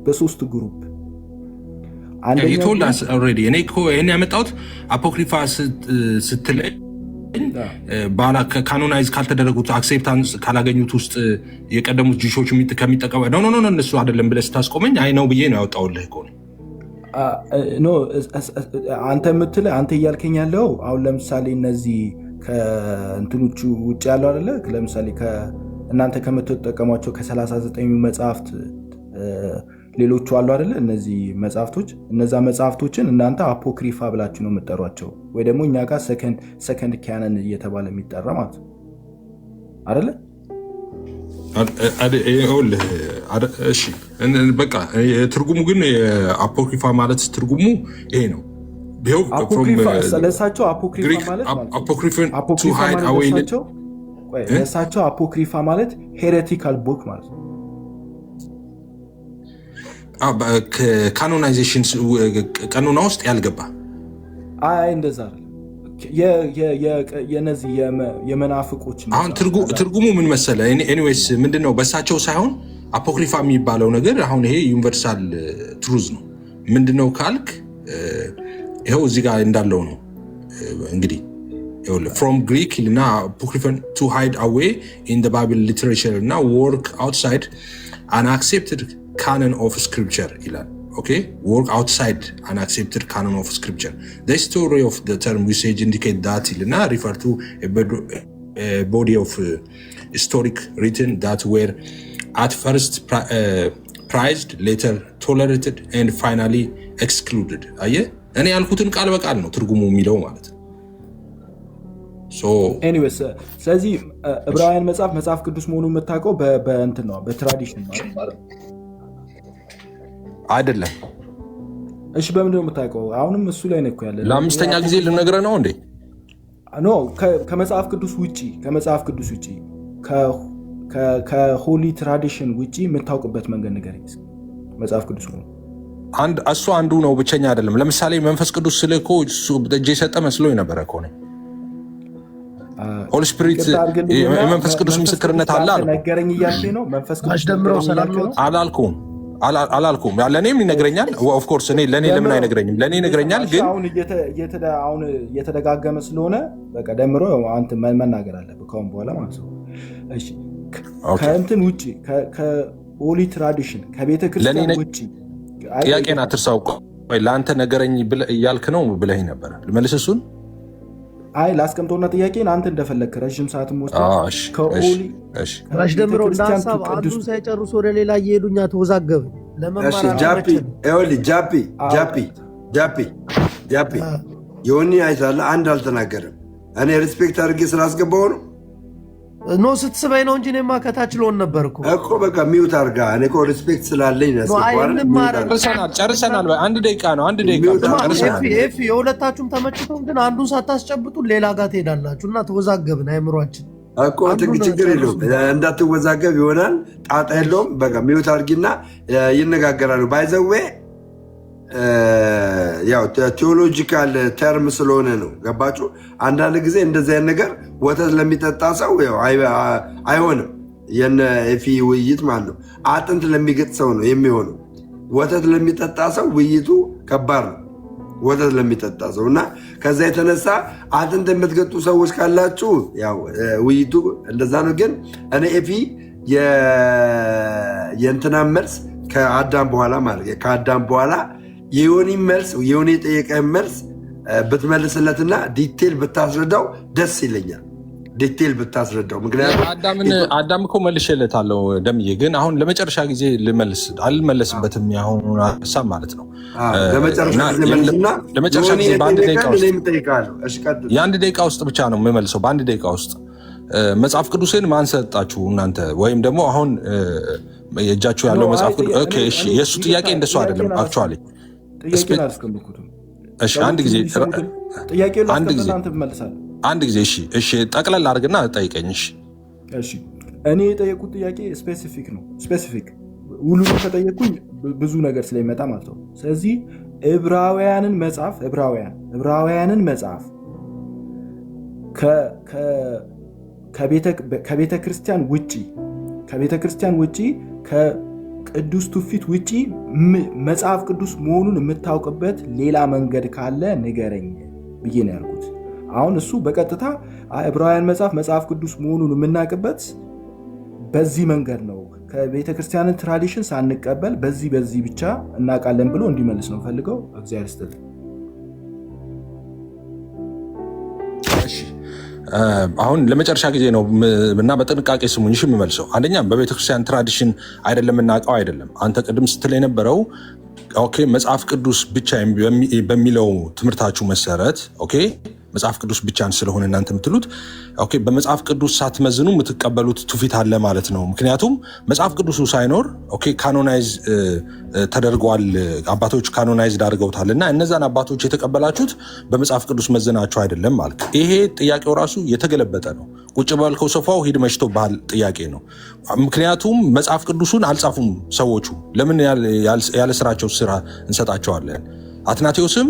በሶስት ግሩፕ። እኔ እኮ ይህን ያመጣሁት አፖክሪፋ ስትለኝ ካኖናይዝ ካልተደረጉት አክሴፕታንስ ካላገኙት ውስጥ የቀደሙት ጂሾች ከሚጠቀሙ ኖ እነሱ አይደለም ብለህ ስታስቆመኝ አይ ነው ብዬ ነው ያወጣሁልህ እኮ ነው። አንተ እያልከኝ ያለው አሁን ለምሳሌ እነዚህ ከእንትኖቹ ውጭ ያለው አይደለ? ለምሳሌ እናንተ ከምትጠቀሟቸው ከ39 መጽሐፍት ሌሎቹ አሉ አይደለ? እነዚህ መጽሐፍቶች እነዛ መጽሐፍቶችን እናንተ አፖክሪፋ ብላችሁ ነው የምጠሯቸው፣ ወይ ደግሞ እኛ ጋር ሰከንድ ካነን እየተባለ የሚጠራ ማለት ነው አይደለ? እሺ በቃ ትርጉሙ ግን አፖክሪፋ ማለት ትርጉሙ ይሄ ነው። ለእሳቸው አፖክሪፋ ማለት ሄሬቲካል ቡክ ማለት ነው። ካኖናይዜሽን ቀኖና ውስጥ ያልገባ አይ እንደዛ የነዚህ የመናፍቆች አሁን ትርጉሙ ምን መሰለ? ኤኒዌይስ ምንድነው በእሳቸው ሳይሆን አፖክሪፋ የሚባለው ነገር አሁን ይሄ ዩኒቨርሳል ትሩዝ ነው። ምንድነው ካልክ ይኸው እዚህ ጋር እንዳለው ነው እንግዲህ ፍሮም ግሪክ እና አፖክሪፈን ቱ ሃይድ አዌይ ኢን ዘ ባይብል ሊትሬቸር እና ወርክ አውትሳይድ አን አክሴፕትድ ካኖን ኦፍ ስክሪፕቸር ይላል። Okay, work outside an accepted canon of scripture. The story of the term usage indicate that Ilina refer to a body of historic written that were at first prized, later tolerated, and finally excluded. አየህ እኔ ያልኩትን ቃል በቃል ነው ትርጉሙ የሚለው ማለት ነው። ኤኒዌይስ ስለዚህ ዕብራውያን መጽሐፍ ቅዱስ መሆኑን የምታውቀው በእንትን ነው በትራዲሽን ማለት አይደለም። እሺ በምንድን ነው የምታውቀው? አሁንም እሱ ላይ ነው ያለ። ለአምስተኛ ጊዜ ልነግርህ ነው እንዴ? ኖ ከመጽሐፍ ቅዱስ ውጪ ከሆሊ ትራዲሽን ውጪ የምታውቅበት መንገድ ነገር መጽሐፍ ቅዱስ ነው። እሱ አንዱ ነው፣ ብቸኛ አይደለም። ለምሳሌ መንፈስ ቅዱስ ስልህ እኮ እጅ የሰጠ መስሎኝ ነበረ እኮ ነው። ሆሊ ስፒሪት የመንፈስ ቅዱስ ምስክርነት አለ ነገረኝ እያልከኝ ነው። መንፈስ ቅዱስ አላልኩም ለእኔም ይነግረኛል። ኦፍኮርስ ለእኔ ለምን አይነግረኝም? ለእኔ ይነግረኛል። ግን አሁን እየተደጋገመ ስለሆነ በቃ ደምሮ አንተ መናገር አለብህ ከአሁን በኋላ ማለት ነው። ከእንትን ውጭ ከሆሊ ትራዲሽን ከቤተ ክርስቲያን ውጭ ጥያቄን አትርሳው። ለአንተ ነገረኝ እያልክ ነው ብለህ ነበረ። ልመልስ እሱን አይ ላስቀምጠውና ጥያቄን አንተ እንደፈለግህ ረዥም ሰዓትም ወስደህ ራሽ ደምሮ እንዳሳብ አንዱን ሳይጨርሱ ወደ ሌላ እየሄዱኛ ተወዛገብ ጃፒ የሆኒ አይታለ አንድ አልተናገርም። እኔ ሪስፔክት አድርጌ ስላስገባው ነው። ኖ ስትስበኝ ነው እንጂ እኔማ ከታች ልሆን ነበር እኮ በቃ ሚውት አድርጋ። እኔ እኮ ሪስፔክት ስላለኝ ነው። ጨርሰናል። አንድ ደቂቃ ነው። አንድ ደቂቃ ኤፊ የሁለታችሁም ተመችቶን ግን አንዱን ሳታስጨብጡ ሌላ ጋር ትሄዳላችሁ እና ተወዛገብን አይምሯችን እኮ ችግር የለውም እንዳትወዛገብ ይሆናል። ጣጣ የለውም። በቃ ሚውት አድርጊና ይነጋገራሉ። ባይዘዌ ያው ቴዎሎጂካል ተርም ስለሆነ ነው። ገባችሁ? አንዳንድ ጊዜ እንደዚህ አይነት ነገር ወተት ለሚጠጣ ሰው አይሆንም። የነ ኤፊ ውይይት ማለት ነው አጥንት ለሚገጥ ሰው ነው የሚሆነው። ወተት ለሚጠጣ ሰው ውይይቱ ከባድ ነው። ወተት ለሚጠጣ ሰው እና ከዛ የተነሳ አጥንት የምትገጡ ሰዎች ካላችሁ ያው ውይይቱ እንደዛ ነው። ግን እኔ ኤፊ የእንትና መልስ ከአዳም በኋላ ማለት ከአዳም በኋላ የዮኒ መልስ የዮኒ የጠየቀ መልስ ብትመልስለትና ዲቴል ብታስረዳው ደስ ይለኛል። ዲቴል ብታስረዳው። ምክንያቱም አዳም እኮ መልሼለታለሁ ደምዬ፣ ግን አሁን ለመጨረሻ ጊዜ አልመለስበትም። ያሁኑ ሀሳብ ማለት ነው ለመጨረሻ ጊዜ የአንድ ደቂቃ ውስጥ ብቻ ነው የምመልሰው። በአንድ ደቂቃ ውስጥ መጽሐፍ ቅዱስን ማን ሰጣችሁ እናንተ? ወይም ደግሞ አሁን የእጃችሁ ያለው መጽሐፍ ቅዱስ የእሱ ጥያቄ እንደሱ አይደለም። አክቹዋሊ አንድ ጊዜ እሺ፣ ጠቅለል አድርግና ጠይቀኝ። እሺ፣ እኔ የጠየቁት ጥያቄ ስፔሲፊክ ነው። ስፔሲፊክ ሁሉንም ከጠየቁኝ ብዙ ነገር ስለሚመጣ ማለት ነው። ስለዚህ ዕብራውያንን መጽሐፍ ከቤተ ክርስቲያን ውጪ ከቅዱስ ትውፊት ውጪ መጽሐፍ ቅዱስ መሆኑን የምታውቅበት ሌላ መንገድ ካለ ንገረኝ ብዬ ነው ያልኩት። አሁን እሱ በቀጥታ ዕብራውያን መጽሐፍ ቅዱስ መሆኑን የምናውቅበት በዚህ መንገድ ነው፣ ከቤተ ክርስቲያንን ትራዲሽን ሳንቀበል በዚህ ብቻ እናውቃለን ብሎ እንዲመልስ ነው ፈልገው። እግዚአብሔር ይስጥልኝ። አሁን ለመጨረሻ ጊዜ ነው እና በጥንቃቄ ስሙኝ የምመልሰው። አንደኛ በቤተክርስቲያን ትራዲሽን አይደለም እናውቀው አይደለም። አንተ ቅድም ስትል የነበረው ኦኬ መጽሐፍ ቅዱስ ብቻ በሚለው ትምህርታችሁ መሰረት ኦኬ መጽሐፍ ቅዱስ ብቻን ስለሆነ እናንተ የምትሉት ኦኬ በመጽሐፍ ቅዱስ ሳትመዝኑ የምትቀበሉት ትውፊት አለ ማለት ነው። ምክንያቱም መጽሐፍ ቅዱሱ ሳይኖር ኦኬ ካኖናይዝ ተደርጓል፣ አባቶች ካኖናይዝ አድርገውታል እና እነዛን አባቶች የተቀበላችሁት በመጽሐፍ ቅዱስ መዝናችሁ አይደለም ማለት። ይሄ ጥያቄው ራሱ የተገለበጠ ነው። ቁጭ ባልከው ሶፋው ሂድ መሽቶ ባህል ጥያቄ ነው። ምክንያቱም መጽሐፍ ቅዱሱን አልጻፉም ሰዎቹ። ለምን ያለ ስራቸው ስራ እንሰጣቸዋለን? አትናቴዎስም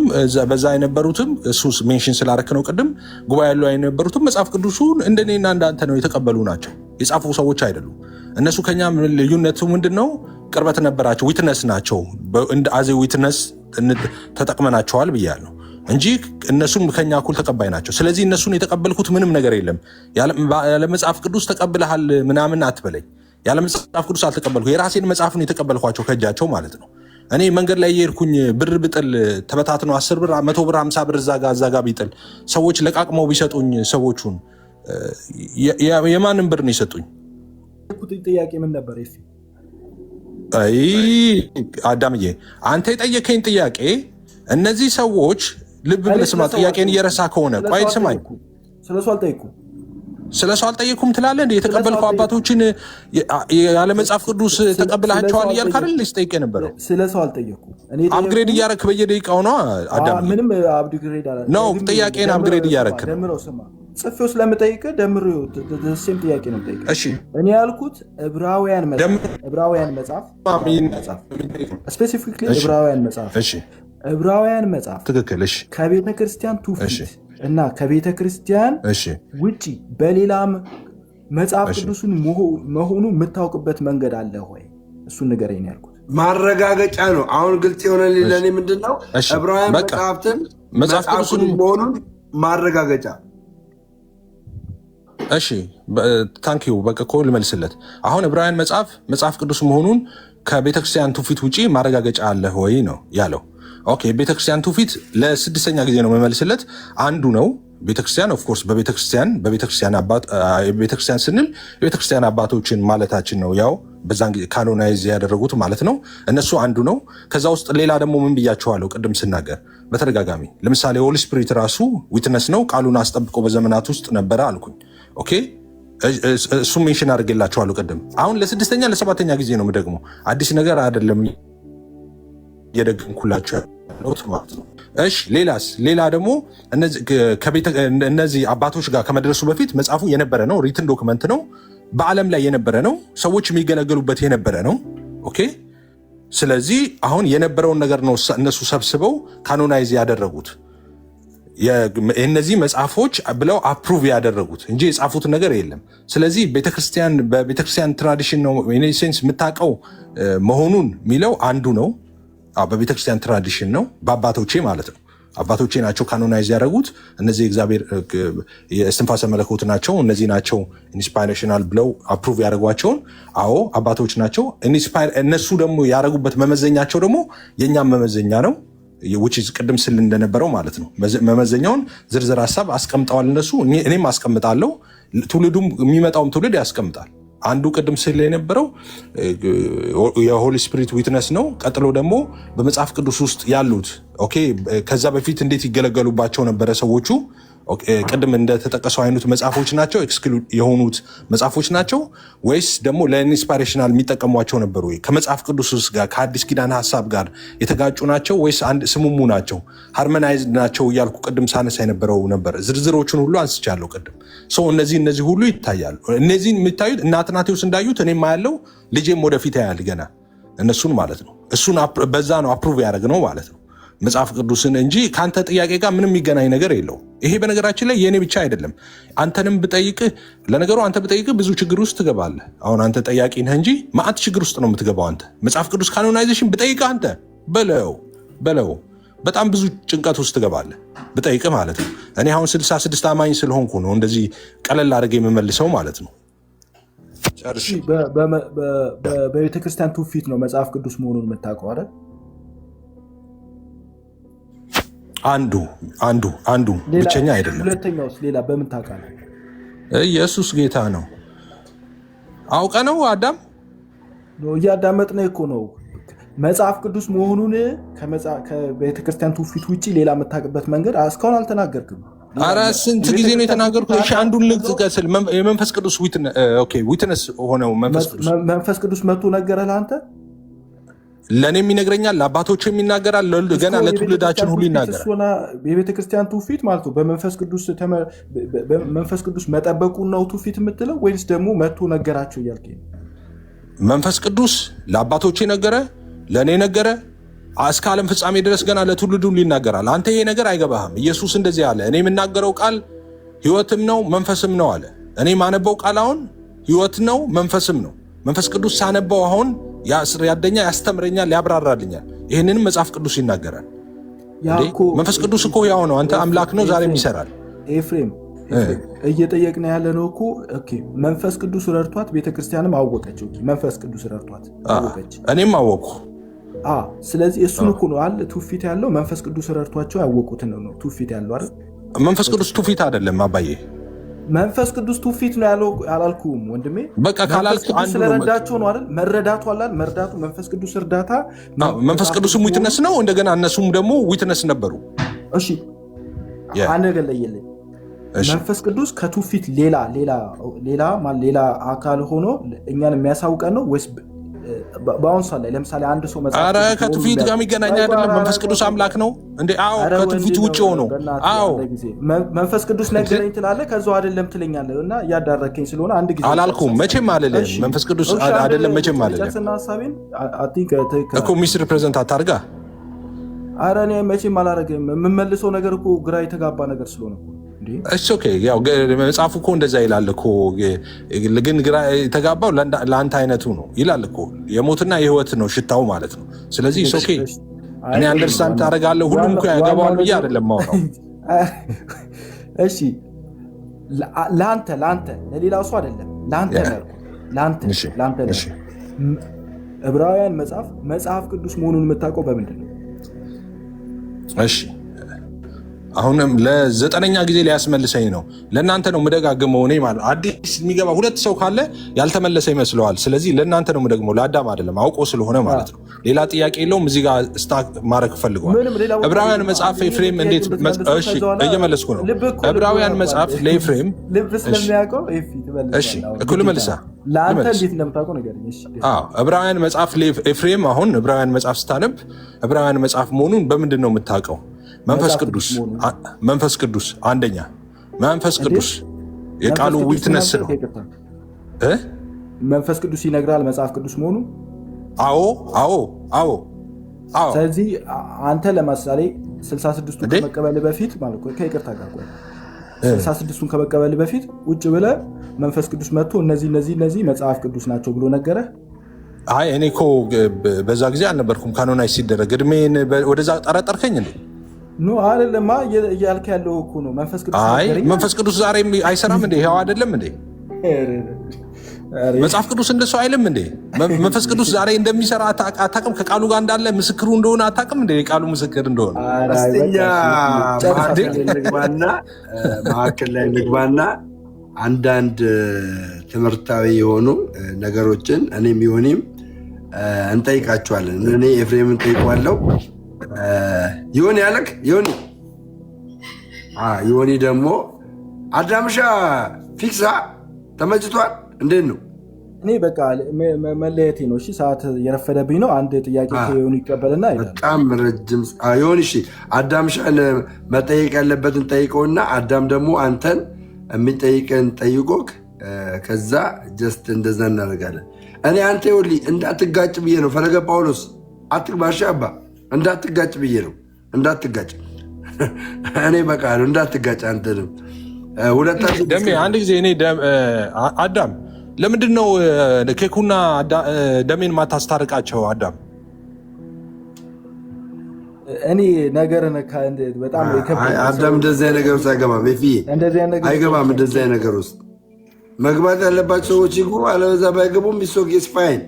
በዛ የነበሩትም እሱ ሜንሽን ስላረክ ነው ቅድም ጉባኤ ያለው የነበሩትም መጽሐፍ ቅዱሱን እንደኔና እንዳንተ ነው የተቀበሉ ናቸው፣ የጻፉ ሰዎች አይደሉም። እነሱ ከኛ ልዩነቱ ምንድነው? ቅርበት ነበራቸው፣ ዊትነስ ናቸው። አዜ ዊትነስ ተጠቅመናቸዋል ብያለሁ እንጂ እነሱም ከኛ እኩል ተቀባይ ናቸው። ስለዚህ እነሱን የተቀበልኩት ምንም ነገር የለም። ያለ መጽሐፍ ቅዱስ ተቀብለሃል ምናምን አትበለኝ። ያለ መጽሐፍ ቅዱስ አልተቀበልኩ፣ የራሴን መጽሐፍ ነው የተቀበልኳቸው ከእጃቸው ማለት ነው። እኔ መንገድ ላይ የሄድኩኝ ብር ብጥል ተበታትኖ 10 ብር 100 ብር 50 ብር እዛጋ ቢጥል ሰዎች ለቃቅመው ቢሰጡኝ ሰዎቹን የማንም ብር ነው የሰጡኝ? ጥያቄ ምን ነበር? አዳምዬ አንተ የጠየከኝ ጥያቄ እነዚህ ሰዎች ልብ ብለህ ስማ። ጥያቄን እየረሳ ከሆነ ቆይ ስማኝ። ስለሱ አልጠየኩም ትላለህ እንዴ? የተቀበልከው አባቶችን ያለ መጽሐፍ ቅዱስ ተቀብላቸዋል እያልክ አይደል ስጠይቅ የነበረው? ስለሱ አልጠየኩም። አፕግሬድ እያረክ በየደቂቃው ነው አዳም። ምንም አፕግሬድ አለ ነው ጥያቄን አፕግሬድ እያረክ ነው። ደምረው ስማ፣ ጽፌው ስለምጠይቅህ ደምረው ሴም ጥያቄ ነው የምጠይቅህ። እሺ እኔ ያልኩት ዕብራውያን መጽሐፍ ስፔሲፊክሊ ዕብራውያን መጽሐፍ ትክክል። እሺ ከቤተ ክርስቲያን ትውፊት እና ከቤተ ክርስቲያን ውጪ በሌላም መጽሐፍ ቅዱስን መሆኑ የምታውቅበት መንገድ አለ ወይ? እሱን ንገረኝ ያልኩት ማረጋገጫ ነው። አሁን ግልጽ የሆነ ለኔ ምንድነው ዕብራውያን መጽሐፍትን መጽሐፍ ቅዱስን መሆኑን ማረጋገጫ። እሺ ታንኪዩ በቃ እኮ ልመልስለት። አሁን ዕብራውያን መጽሐፍ ቅዱስ መሆኑን ከቤተክርስቲያን ትውፊት ውጪ ማረጋገጫ አለ ወይ ነው ያለው። ኦኬ ቤተክርስቲያን ትውፊት ለስድስተኛ ጊዜ ነው መመልስለት። አንዱ ነው ቤተክርስቲያን ኦፍኮርስ ቤተክርስቲያን ስንል የቤተክርስቲያን አባቶችን ማለታችን ነው። ያው በዛን ጊዜ ካኖናይዝ ያደረጉት ማለት ነው። እነሱ አንዱ ነው። ከዛ ውስጥ ሌላ ደግሞ ምን ብያቸዋለሁ ቅድም ስናገር በተደጋጋሚ ለምሳሌ ሆሊ ስፒሪት ራሱ ዊትነስ ነው። ቃሉን አስጠብቆ በዘመናት ውስጥ ነበረ አልኩኝ። ኦኬ እሱ ሜንሽን አድርጌላችኋለሁ ቅድም። አሁን ለስድስተኛ ለሰባተኛ ጊዜ ነው ደግሞ አዲስ ነገር አይደለም እየደገምኩላችሁ ያለሁት ማለት ነው። እሺ ሌላ ደግሞ እነዚህ አባቶች ጋር ከመድረሱ በፊት መጽሐፉ የነበረ ነው። ሪትን ዶክመንት ነው። በዓለም ላይ የነበረ ነው። ሰዎች የሚገለገሉበት የነበረ ነው። ኦኬ። ስለዚህ አሁን የነበረውን ነገር ነው እነሱ ሰብስበው ካኖናይዝ ያደረጉት እነዚህ መጽሐፎች ብለው አፕሩቭ ያደረጉት እንጂ የጻፉት ነገር የለም። ስለዚህ በቤተክርስቲያን ትራዲሽን ነው ሴንስ የምታውቀው መሆኑን የሚለው አንዱ ነው። በቤተክርስቲያን ትራዲሽን ነው፣ በአባቶቼ ማለት ነው። አባቶቼ ናቸው ካኖናይዝ ያደረጉት። እነዚህ እግዚአብሔር የእስትንፋሰ መለኮት ናቸው፣ እነዚህ ናቸው ኢንስፓይሬሽናል ብለው አፕሩቭ ያደረጓቸውን። አዎ አባቶች ናቸው። እነሱ ደግሞ ያደረጉበት መመዘኛቸው ደግሞ የእኛም መመዘኛ ነው። ቅድም ስል እንደነበረው ማለት ነው። መመዘኛውን ዝርዝር ሀሳብ አስቀምጠዋል እነሱ፣ እኔም አስቀምጣለሁ። ትውልዱም የሚመጣውም ትውልድ ያስቀምጣል። አንዱ ቅድም ስል የነበረው የሆሊ ስፒሪት ዊትነስ ነው። ቀጥሎ ደግሞ በመጽሐፍ ቅዱስ ውስጥ ያሉት ኦኬ፣ ከዛ በፊት እንዴት ይገለገሉባቸው ነበረ ሰዎቹ። ቅድም እንደተጠቀሰው አይነት መጽሐፎች ናቸው ኤክስክሉድ የሆኑት መጽሐፎች ናቸው ወይስ ደግሞ ለኢንስፓይሬሽናል የሚጠቀሟቸው ነበሩ ወይ? ከመጽሐፍ ቅዱስ ውስጥ ጋር ከአዲስ ኪዳን ሀሳብ ጋር የተጋጩ ናቸው ወይስ አንድ ስሙሙ ናቸው? ሃርመናይዝድ ናቸው እያልኩ ቅድም ሳነሳ የነበረው ነበር። ዝርዝሮቹን ሁሉ አንስቻለሁ ቅድም። እነዚህ ሁሉ ይታያሉ። እነዚህን የሚታዩት እነ አትናቴዎስ እንዳዩት እኔም ያለው ልጄም ወደፊት ያያል ገና እነሱን ማለት ነው። እሱን በዛ ነው አፕሩቭ ያደረግነው ማለት ነው መጽሐፍ ቅዱስን እንጂ ከአንተ ጥያቄ ጋር ምንም የሚገናኝ ነገር የለው። ይሄ በነገራችን ላይ የእኔ ብቻ አይደለም። አንተንም ብጠይቅህ ለነገሩ አንተ ብጠይቅህ ብዙ ችግር ውስጥ ትገባለህ። አሁን አንተ ጠያቂ ነህ እንጂ ማአት ችግር ውስጥ ነው የምትገባው አንተ። መጽሐፍ ቅዱስ ካኖናይዜሽን ብጠይቅህ አንተ በለው በጣም ብዙ ጭንቀት ውስጥ ትገባለህ ብጠይቅህ ማለት ነው። እኔ አሁን 66 አማኝ ስለሆንኩ ነው እንደዚህ ቀለል አድርጌ የምመልሰው ማለት ነው። በቤተክርስቲያን ትውፊት ነው መጽሐፍ ቅዱስ መሆኑን የምታውቀው አይደል? አንዱ ብቸኛ አይደለም። ሁለተኛውስ ሌላ በምን ታውቃለህ? ኢየሱስ ጌታ ነው። አውቀ ነው አዳም እያዳመጥን እኮ ነው። መጽሐፍ ቅዱስ መሆኑን ከቤተክርስቲያን ትውፊት ውጭ ሌላ የምታውቅበት መንገድ እስካሁን አልተናገርክም። ኧረ ስንት ጊዜ ነው የተናገርኩት? እሺ አንዱን ልጥቀስል። የመንፈስ ቅዱስ ዊትነስ ሆነው መንፈስ ቅዱስ መጥቶ ነገረህ ለአንተ? ለእኔም ይነግረኛል፣ ለአባቶችም ይናገራል፣ ገና ለትውልዳችን ሁሉ ይናገራል። የቤተክርስቲያን ትውፊት ማለት ነው በመንፈስ ቅዱስ መጠበቁን ነው ትውፊት የምትለው ወይስ ደግሞ መጥቶ ነገራቸው እያልክ ነው? መንፈስ ቅዱስ ለአባቶቼ ነገረ፣ ለእኔ ነገረ፣ እስከ ዓለም ፍጻሜ ድረስ ገና ለትውልዱ ሁሉ ይናገራል። አንተ ይሄ ነገር አይገባህም። ኢየሱስ እንደዚህ አለ፣ እኔ የምናገረው ቃል ህይወትም ነው መንፈስም ነው አለ። እኔ ማነበው ቃል አሁን ህይወት ነው መንፈስም ነው። መንፈስ ቅዱስ ሳነበው አሁን ያደኛ ያስተምረኛል፣ ያብራራልኛል። ይህንንም መጽሐፍ ቅዱስ ይናገራል። መንፈስ ቅዱስ እኮ ያው ነው። አንተ አምላክ ነው፣ ዛሬም ይሰራል። ኤፍሬም እየጠየቅን ያለ ነው እኮ መንፈስ ቅዱስ ረድቷት ቤተክርስቲያንም አወቀች። መንፈስ ቅዱስ ረድቷት አወቀች፣ እኔም አወቅኩ። ስለዚህ እሱን እኮ ነው አለ ትውፊት ያለው። መንፈስ ቅዱስ ረድቷቸው ያወቁትን ነው ትውፊት ያለው አይደል? መንፈስ ቅዱስ ትውፊት አይደለም አባዬ። መንፈስ ቅዱስ ትውፊት ነው ያለው አላልኩም ወንድሜ። በቃ ካላልክ አንዱ ስለረዳቸው ነው አይደል? መረዳቱ አላል መርዳቱ መንፈስ ቅዱስ እርዳታ። መንፈስ ቅዱስም ዊትነስ ነው። እንደገና እነሱም ደግሞ ዊትነስ ነበሩ። እሺ አንድ ነገር ለየልኝ። መንፈስ ቅዱስ ከትውፊት ሌላ አካል ሆኖ እኛን የሚያሳውቀን ነው ወይስ በአሁን ሰዓት ላይ ለምሳሌ አንድ ሰው መጽሐፍ ኧረ ከትውፊት ጋር የሚገናኝ አይደለም። መንፈስ ቅዱስ አምላክ ነው እንዴ? አዎ ከትውፊት ውጭ ሆኖ አዎ መንፈስ ቅዱስ ነገረኝ ትላለህ፣ ከዛው አይደለም ትለኛለህ። እና እያዳረከኝ ስለሆነ አንድ ጊዜ አላልኩም፣ መቼም አልልም። መንፈስ ቅዱስ አይደለም መቼም አልልም እኮ። ሚስ ሪፕሬዘንት አታርጋ። ኧረ እኔ መቼም አላረግም። የምመልሰው ነገር እኮ ግራ የተጋባ ነገር ስለሆነ ያው መጽሐፉ እኮ እንደዛ ይላል እኮ። ግን ግራ የተጋባው ለአንተ አይነቱ ነው ይላል እኮ። የሞትና የህይወት ነው ሽታው ማለት ነው። ስለዚህ እኔ አንደርስታንድ ታደርጋለህ። ሁሉም እኮ ያገባዋል ብዬ አይደለም ማውራው። እሺ ለአንተ ለሌላው ሰው አይደለም፣ ለአንተ ዕብራውያን መጽሐፍ ቅዱስ መሆኑን የምታውቀው በምንድን ነው? እሺ አሁንም ለ9ኛ ጊዜ ሊያስመልሰኝ ነው። ለእናንተ ነው የምደጋግመው እኔ ማለት አዲስ የሚገባ 2 ሰው ካለ ያልተመለሰ ይመስለዋል። ስለዚህ ለእናንተ ነው የምደግመው፣ ለአዳም አይደለም፣ አውቆ ስለሆነ ማለት ነው። ሌላ ጥያቄ የለውም። እዚህ ጋር ስታክ ማድረግ ፈልገዋል። ዕብራውያን መጽሐፍ ኤፍሬም እንዴት እየመለስኩ ነው። ዕብራውያን መጽሐፍ ለኤፍሬም እኩል መልሳ ዕብራውያን መጽሐፍ ለኤፍሬም አሁን ዕብራውያን መጽሐፍ ስታነብ ዕብራውያን መጽሐፍ መሆኑን በምንድን ነው የምታውቀው? መንፈስ ቅዱስ አንደኛ መንፈስ ቅዱስ የቃሉ ዊትነስ ነው። መንፈስ ቅዱስ ይነግራል መጽሐፍ ቅዱስ መሆኑ። አዎ። ስለዚህ አንተ ለምሳሌ 66ቱን ከመቀበል በፊት ማለት ነው ከይቅርታ ጋር 66ቱን ከመቀበል በፊት ውጭ ብለህ መንፈስ ቅዱስ መጥቶ እነዚህ መጽሐፍ ቅዱስ ናቸው ብሎ ነገረ? አይ እኔ እኮ በዛ ጊዜ አልነበርኩም ካኖናይዝ ሲደረግ። እድሜን ወደዛ ጠረጠርከኝ እንዴ? ኖ አይደለማ እያልክ ያለው እኮ ነው። መንፈስ ቅዱስ ዛሬ አይሰራም እንዴ? ይኸው አይደለም እንዴ? መጽሐፍ ቅዱስ እንደሱ አይልም እንዴ? መንፈስ ቅዱስ ዛሬ እንደሚሰራ አታውቅም? ከቃሉ ጋር እንዳለ ምስክሩ እንደሆነ አታውቅም እንዴ? የቃሉ ምስክር እንደሆነ አስተኛ መካከል ላይ ንግባና አንዳንድ ትምህርታዊ የሆኑ ነገሮችን እኔም ይሁንም እንጠይቃቸዋለን። እኔ ኤፍሬምን ጠይቋለሁ። ይሁን ያለክ ይሁን ደግሞ አዳምሻ ፊክሳ ተመችቷል። እንዴት ነው? እኔ በቃ መለየቴ ነው። እሺ ሰዓት የረፈደብኝ ነው። አንድ ጥያቄ ከሆኑ ይቀበልና በጣም ረጅም ይሁን። እሺ አዳምሻን መጠየቅ ያለበትን ጠይቀውና አዳም ደግሞ አንተን የሚጠይቀን ጠይቆክ ከዛ ጀስት እንደዛ እናደርጋለን። እኔ አንተ ይኸውልህ እንዳትጋጭ ብዬ ነው። ፈለገ ጳውሎስ አትግባሽ አባ እንዳትጋጭ ብዬ ነው። እንዳትጋጭ እኔ በቃ ነው እንዳትጋጭ። አንተንም ሁለታችሁ ደሜ አንድ ጊዜ እኔ አዳም ለምንድን ነው ኬኩና ደሜን ማታስታርቃቸው? አዳም እኔ ነገር በጣም አዳም እንደዚህ ነገር ውስጥ አይገባም። አይገባም። እንደዚህ ነገር ውስጥ መግባት ያለባቸው ሰዎች ይግቡ፣ አለበዛ ባይገቡም ቢሶጌስ ፋይን።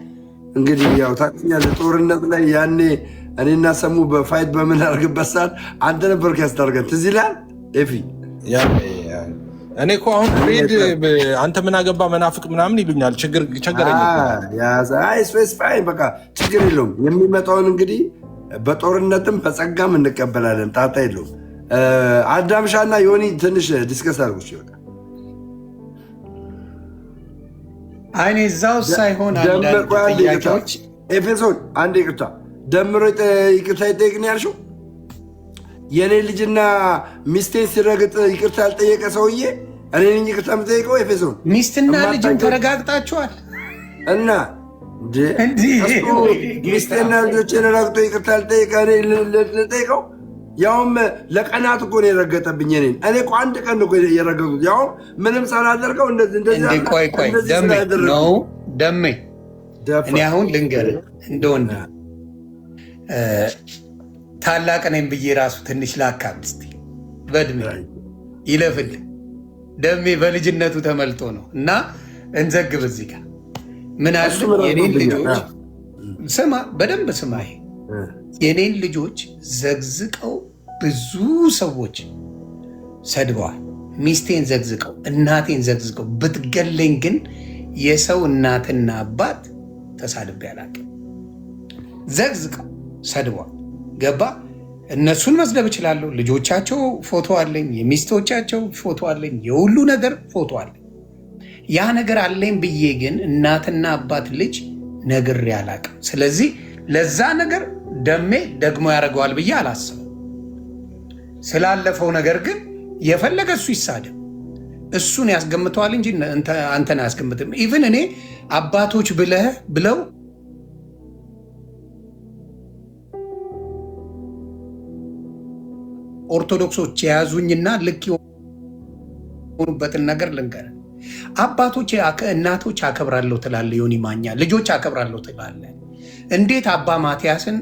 እንግዲህ ያው ታውቃለህ ጦርነት ላይ ያኔ እኔና ሰሙ በፋይት በምናደርግበት ሰዓት አንተ ነበርክ ያስታርገን። ትዝ ይልሃል ኤፊ? እኔ እኮ አሁን ሬድ አንተ ምን አገባ መናፍቅ ምናምን ይሉኛል። ቸገረኝ። ፋይን በቃ ችግር የለውም። የሚመጣውን እንግዲህ በጦርነትም በጸጋም እንቀበላለን። ጣጣ የለውም። አዳምሻና ዮኒ ትንሽ ዲስከስ አድርጎች ይወጣል። አይኔ እዛው ሳይሆን ጥያቄዎች ኤፌሶን አንድ ይቅርታ ደምሮ ይቅርታ ይጠይቅን ያልሽው የኔ ልጅና ሚስቴን ሲረግጥ ይቅርታ ያልጠየቀ ሰውዬ እኔ ነኝ ይቅርታ የምጠይቀው? ኤፌሶን ሚስትና ልጅን ተረጋግጣችኋል እና ሚስቴና ልጆችን ረግጦ ይቅርታ ያልጠየቀ እኔ ልጠይቀው? ያውም ለቀናት እኮ ነው የረገጠብኝ። እኔ እኮ አንድ ቀን እኮ የረገጡት ያውም ምንም ሳላደርገው እንደዚህ ቆይ ደሜ እኔ አሁን ልንገርህ እንደወንድ ታላቅ ነኝ ብዬ ራሱ ትንሽ ላካብስቲ በእድሜ ይለፍልህ። ደሜ በልጅነቱ ተመልጦ ነው እና እንዘግብ እዚህ ጋር ምን አለ የኔን ልጆች ስማ፣ በደንብ ስማ። ይሄ የኔን ልጆች ዘግዝቀው ብዙ ሰዎች ሰድበዋል። ሚስቴን ዘግዝቀው፣ እናቴን ዘግዝቀው። ብትገለኝ ግን የሰው እናትና አባት ተሳድቤ አላውቅም። ዘግዝቀው ሰድበዋል። ገባ? እነሱን መስደብ እችላለሁ። ልጆቻቸው ፎቶ አለኝ፣ የሚስቶቻቸው ፎቶ አለኝ፣ የሁሉ ነገር ፎቶ አለኝ። ያ ነገር አለኝ ብዬ ግን እናትና አባት ልጅ ነግሬ አላውቅም። ስለዚህ ለዛ ነገር ደሜ ደግሞ ያደርገዋል ብዬ አላስብም። ስላለፈው ነገር ግን የፈለገ እሱ ይሳደብ፣ እሱን ያስገምተዋል እንጂ አንተን አያስገምትም። ኢቭን እኔ አባቶች ብለው ኦርቶዶክሶች የያዙኝና ልክ የሆኑበትን ነገር ልንገር። አባቶች እናቶች አከብራለሁ ትላለህ፣ ዮኒ ማኛ ልጆች አከብራለሁ ትላለህ። እንዴት አባ ማትያስን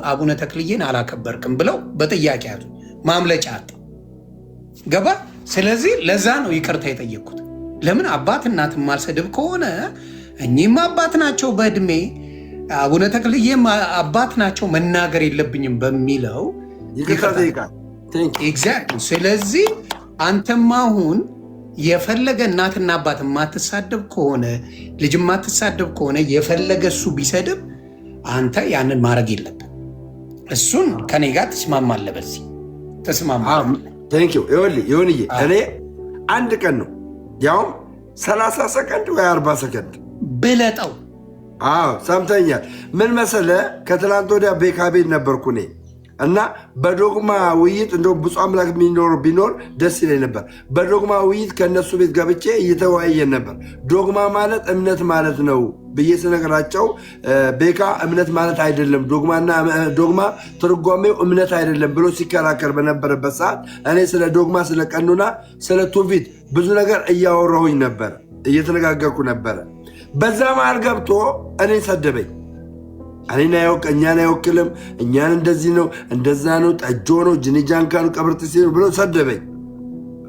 አቡነ ተክልዬን አላከበርክም ብለው በጥያቄ ያዙ። ማምለጫ አጣ። ገባ? ስለዚህ ለዛ ነው ይቅርታ የጠየቅኩት። ለምን አባት እናት ማልሰድብ ከሆነ እኚህም አባት ናቸው በእድሜ አቡነ ተክልዬም አባት ናቸው መናገር የለብኝም በሚለው ኤግዛክትሊ። ስለዚህ አንተም አሁን የፈለገ እናትና አባት የማትሳደብ ከሆነ ልጅ የማትሳደብ ከሆነ የፈለገ እሱ ቢሰድብ አንተ ያንን ማድረግ የለብን። እሱን ከኔ ጋር ትስማማለህ? በዚህ ተስማማለህ? ይሁንዬ እኔ አንድ ቀን ነው ያውም 30 ሰከንድ ወይ 40 ሰከንድ ብለጠው። ሰምተኛል። ምን መሰለ ከትላንት ወዲያ ቤካ ቤት ነበርኩ እኔ እና በዶግማ ውይይት እንደ ብፁዕ አምላክ ቢኖር ደስ ይለኝ ነበር። በዶግማ ውይይት ከእነሱ ቤት ገብቼ እየተወያየን ነበር። ዶግማ ማለት እምነት ማለት ነው ብዬ ስነግራቸው ቤካ እምነት ማለት አይደለም፣ ዶግማ ትርጓሜው እምነት አይደለም ብሎ ሲከራከር በነበረበት ሰዓት እኔ ስለ ዶግማ፣ ስለ ቀኑና፣ ስለ ትውፊት ብዙ ነገር እያወራሁኝ ነበረ፣ እየተነጋገርኩ ነበረ። በዛ መሃል ገብቶ እኔ ሰደበኝ። እኛን አይወክልም፣ እኛን እንደዚህ ነው እንደዛ ነው፣ ጠጆ ነው፣ ጅኒጃንካ ነው፣ ቀብርትሴ ነው ብሎ ሰደበኝ።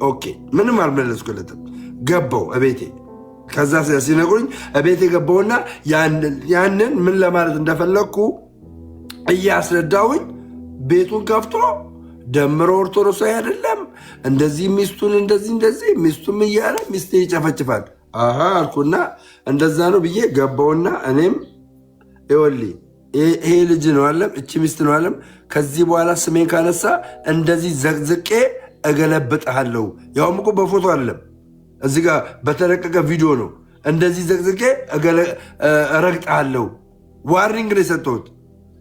ኦኬ ምንም አልመለስኩለትም። ገባው እቤቴ። ከዛ ሲነግሩኝ እቤቴ ገባውና ያንን ምን ለማለት እንደፈለግኩ እያስረዳውኝ ቤቱን ከፍቶ ደምሮ ኦርቶዶክሳዊ አይደለም እንደዚህ ሚስቱን እንደዚህ ሚስቱም እያለ ሚስቴ ይጨፈጭፋል አልኩና እንደዛ ነው ብዬ ገባውና እኔም ይኸውልህ ይሄ ልጅ ነው አለም እቺ ሚስት ነው አለም ከዚህ በኋላ ስሜን ካነሳ እንደዚህ ዘቅዝቄ እገለብጥሃለሁ። ያውም እኮ በፎቶ አለም እዚህ ጋር በተለቀቀ ቪዲዮ ነው። እንደዚህ ዘቅዝቄ እረግጥሃለሁ። ዋርኒንግ ነው የሰጠሁት።